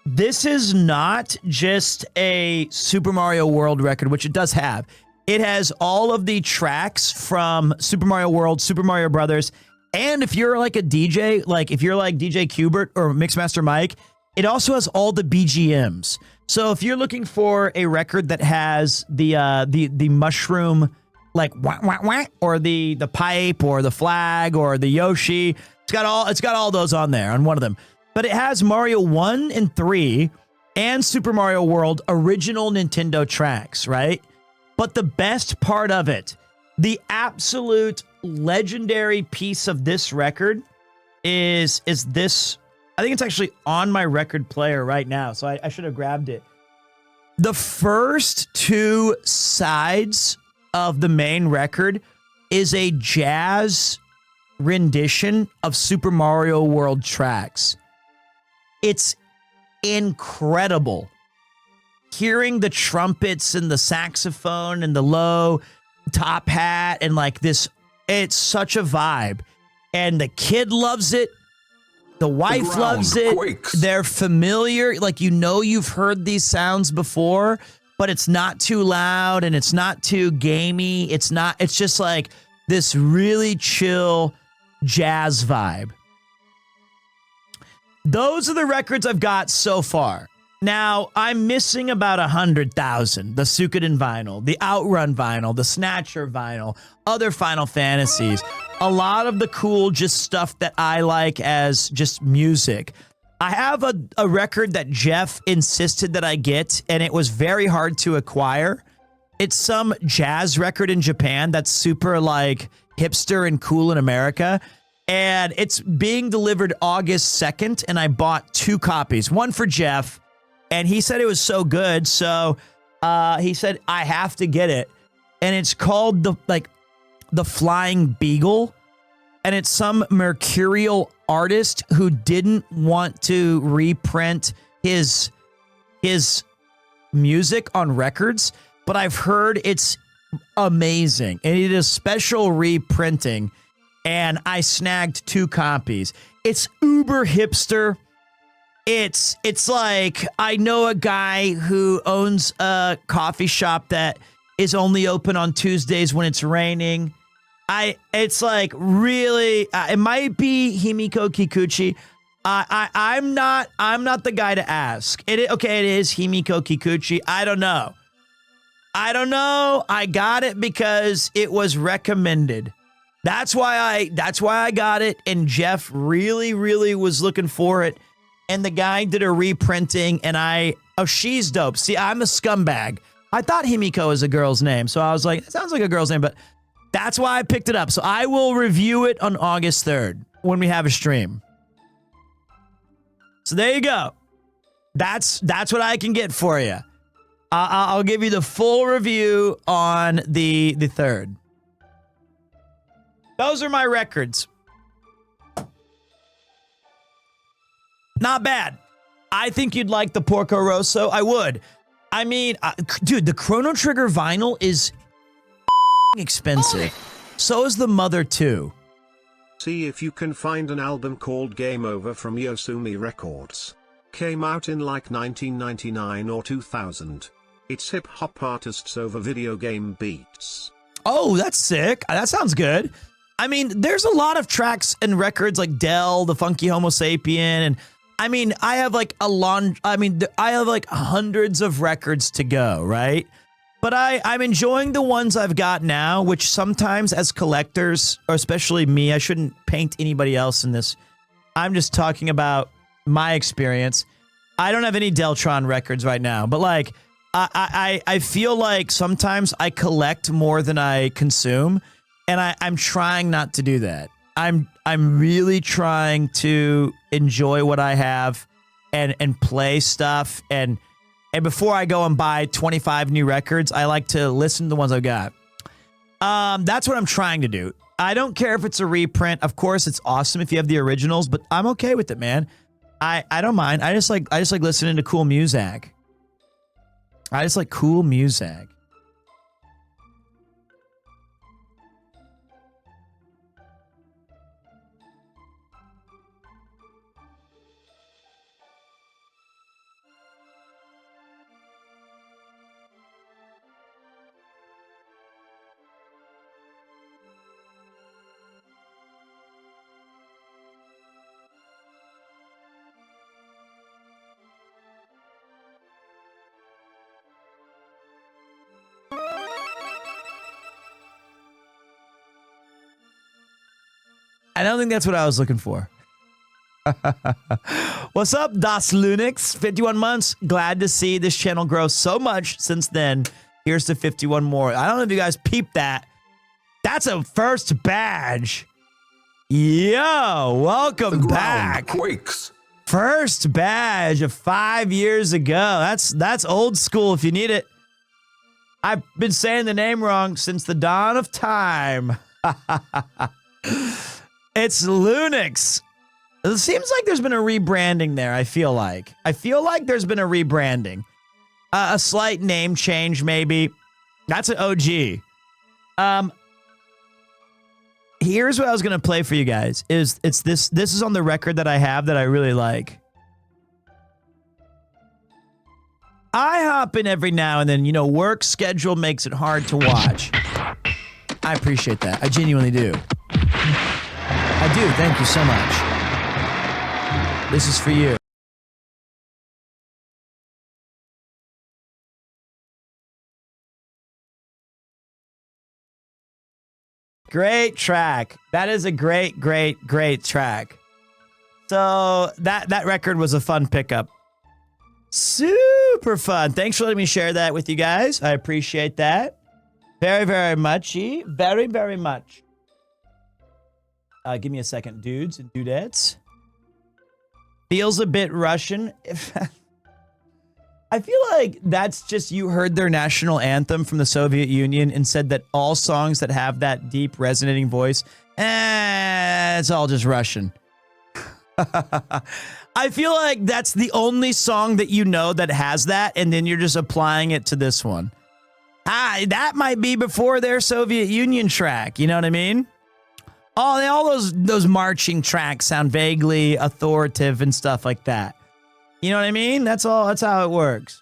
This is not just a Super Mario World record, which it does have. It has all of the tracks from Super Mario World, Super Mario Brothers, and if you're like a DJ, like if you're like DJ Qbert or Mixmaster Mike, it also has all the BGMs. So if you're looking for a record that has the mushroom, like wah, wah, wah, or the pipe or the flag or the Yoshi, it's got all those on there on one of them. But it has Mario 1 and 3 and Super Mario World original Nintendo tracks, right? But the best part of it, the absolute legendary piece of this record is this. I think it's actually on my record player right now, so I should have grabbed it. The first two sides of the main record is a jazz rendition of Super Mario World tracks. It's incredible. Hearing the trumpets and the saxophone and the low top hat and like this, it's such a vibe. And the kid loves it. The wife ground loves it. quakes. They're familiar. Like, you know, you've heard these sounds before, but it's not too loud and it's not too gamey. It's just like this really chill jazz vibe. Those are the records I've got so far. Now, I'm missing about 100,000. The Suikoden vinyl, the Outrun vinyl, the Snatcher vinyl, other Final Fantasies. A lot of the cool just stuff that I like as just music. I have a record that Jeff insisted that I get, and it was very hard to acquire. It's some jazz record in Japan that's super like hipster and cool in America. And it's being delivered August 2nd, and I bought 2 copies. One for Jeff, and he said it was so good, so he said I have to get it. And it's called the Flying Beagle, and it's some mercurial artist who didn't want to reprint his music on records, but I've heard it's amazing, and it is special reprinting. And I snagged 2 copies. It's uber hipster. It's like, I know a guy who owns a coffee shop that is only open on Tuesdays when it's raining. It's like really, it might be Himiko Kikuchi. I'm not the guy to ask. It is Himiko Kikuchi. I don't know. I got it because it was recommended. That's why I got it, and Jeff really, really was looking for it, and the guy did a reprinting, and she's dope. See, I'm a scumbag. I thought Himiko was a girl's name, so I was like, it sounds like a girl's name, but that's why I picked it up. So I will review it on August 3rd when we have a stream. So there you go. That's what I can get for you. I'll give you the full review on the 3rd. Those are my records. Not bad. I think you'd like the Porco Rosso. I would. I mean, dude, the Chrono Trigger vinyl is expensive. So is the Mother 2. See if you can find an album called Game Over from Yosumi Records. Came out in like 1999 or 2000. It's hip-hop artists over video game beats. Oh, that's sick. That sounds good. I mean, there's a lot of tracks and records like Dell, the Funky Homo Sapien, and I mean, I have like hundreds of records to go, right? But I'm enjoying the ones I've got now, which sometimes as collectors, or especially me, I shouldn't paint anybody else in this. I'm just talking about my experience. I don't have any Deltron records right now, but like, I feel like sometimes I collect more than I consume. And I'm trying not to do that. I'm really trying to enjoy what I have and play stuff. And before I go and buy 25 new records, I like to listen to the ones I've got. That's what I'm trying to do. I don't care if it's a reprint. Of course, it's awesome if you have the originals, but I'm okay with it, man. I don't mind. I just like listening to cool music. I just like cool music. I don't think that's what I was looking for. What's up, Das Lunix? 51 months. Glad to see this channel grow so much since then. Here's to 51 more. I don't know if you guys peeped that. That's a first badge. Yo, welcome back. Quakes. First badge of 5 years ago. That's old school if you need it. I've been saying the name wrong since the dawn of time. It's Lunix. It seems like there's been a rebranding there, I feel like. There's been a rebranding. A slight name change, maybe. That's an OG. Here's what I was going to play for you guys. This is on the record that I have that I really like. I hop in every now and then, work schedule makes it hard to watch. I appreciate that. I genuinely do. I do. Thank you so much. This is for you. Great track. That is a great track. So that record was a fun pickup. Super fun. Thanks for letting me share that with you guys. I appreciate that. Very, very much. Very, very much. Give me a second, dudes and dudettes. Feels a bit Russian. I feel like that's just you heard their national anthem from the Soviet Union and said that all songs that have that deep resonating voice, it's all just Russian. I feel like that's the only song that you know that has that, and then you're just applying it to this one. That might be before their Soviet Union track, you know what I mean? All those marching tracks sound vaguely authoritative and stuff like that. You know what I mean? That's how it works.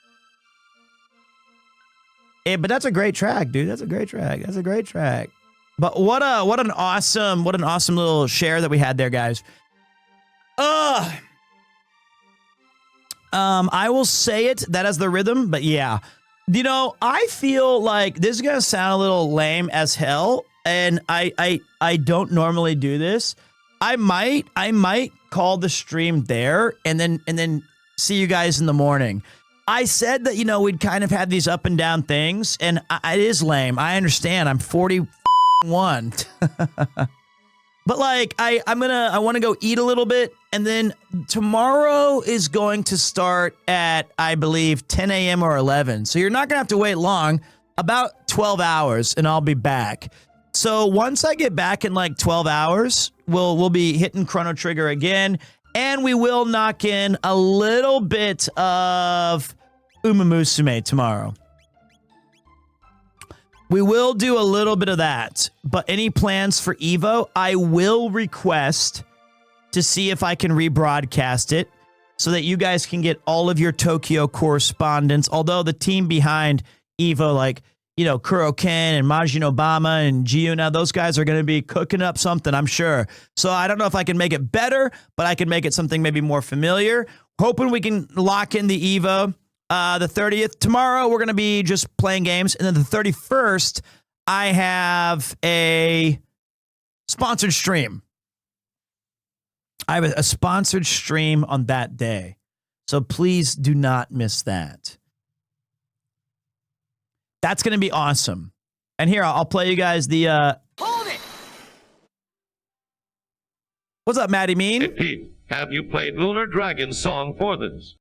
But that's a great track, dude. That's a great track. But what an awesome little share that we had there, guys. I will say it, that has the rhythm, but yeah. I feel like this is gonna sound a little lame as hell, and I don't normally do this. I might call the stream there and then see you guys in the morning. I said that, we'd kind of have these up and down things, and it is lame. I understand. I'm 41. But like, I want to go eat a little bit, and then tomorrow is going to start at, I believe, 10 a.m. or 11. So you're not going to have to wait long, about 12 hours, and I'll be back. So once I get back in like 12 hours, we'll be hitting Chrono Trigger again, and we will knock in a little bit of Uma Musume tomorrow. We will do a little bit of that, but any plans for Evo, I will request to see if I can rebroadcast it so that you guys can get all of your Tokyo correspondence. Although the team behind Evo, like, Kuroken and Majin Obama and Giuna, those guys are going to be cooking up something, I'm sure. So I don't know if I can make it better, but I can make it something maybe more familiar. Hoping we can lock in the Evo. The 30th, tomorrow, we're going to be just playing games. And then the 31st, I have a sponsored stream. I have a sponsored stream on that day. So please do not miss that. That's going to be awesome. And here, I'll play you guys the... Hold it! What's up, Maddie Mean? Hey, Pete, have you played Lunar Dragon's song for this?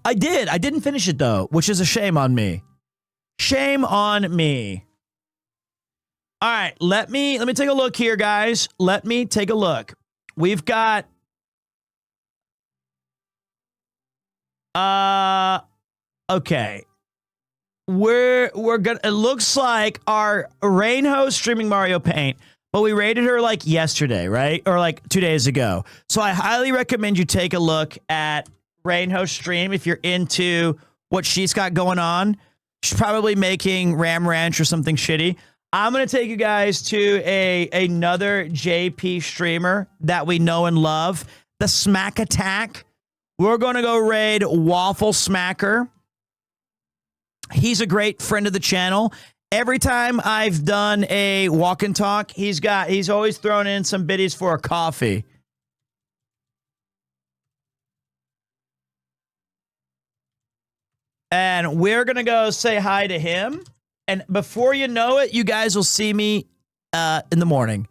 I did. I didn't finish it, though, which is a shame on me. Shame on me. All right, let me take a look here, guys. Let me take a look. We've got... Okay. We're gonna... It looks like our Rainho streaming Mario Paint, but we rated her like yesterday, right? Or like 2 days ago. So I highly recommend you take a look at Rainho stream if you're into what she's got going on. She's probably making Ram Ranch or something shitty. I'm going to take you guys to another JP streamer that we know and love, the Smack Attack. We're going to go raid Waffle Smacker. He's a great friend of the channel. Every time I've done a walk and talk, he's always thrown in some biddies for a coffee. And we're going to go say hi to him. And before you know it, you guys will see me in the morning.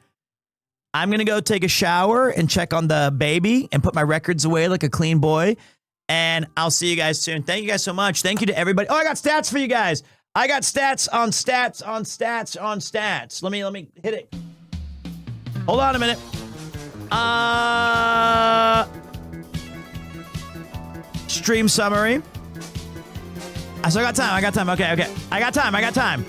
I'm going to go take a shower and check on the baby and put my records away like a clean boy. And I'll see you guys soon. Thank you guys so much. Thank you to everybody. Oh, I got stats for you guys. I got stats on stats on stats on stats. Let me hit it. Hold on a minute. Stream summary. So I got time. Okay. I got time.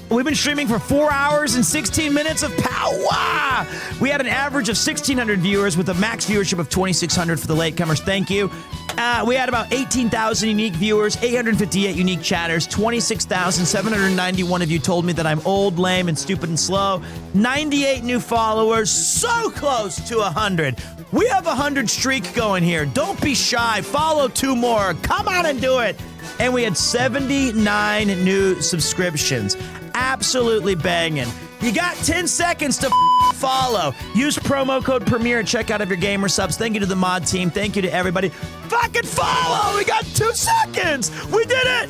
We've been streaming for 4 hours and 16 minutes of power. We had an average of 1,600 viewers with a max viewership of 2,600 for the latecomers. Thank you. We had about 18,000 unique viewers, 858 unique chatters, 26,791 of you told me that I'm old, lame, and stupid and slow. 98 new followers, so close to 100. We have a 100 streak going here. Don't be shy. Follow 2 more. Come on and do it. And we had 79 new subscriptions. Absolutely banging. You got 10 seconds to follow. Use promo code Premiere at checkout of your gamer subs. Thank you to the mod team. Thank you to everybody. Fucking follow. We got 2 seconds. We did it.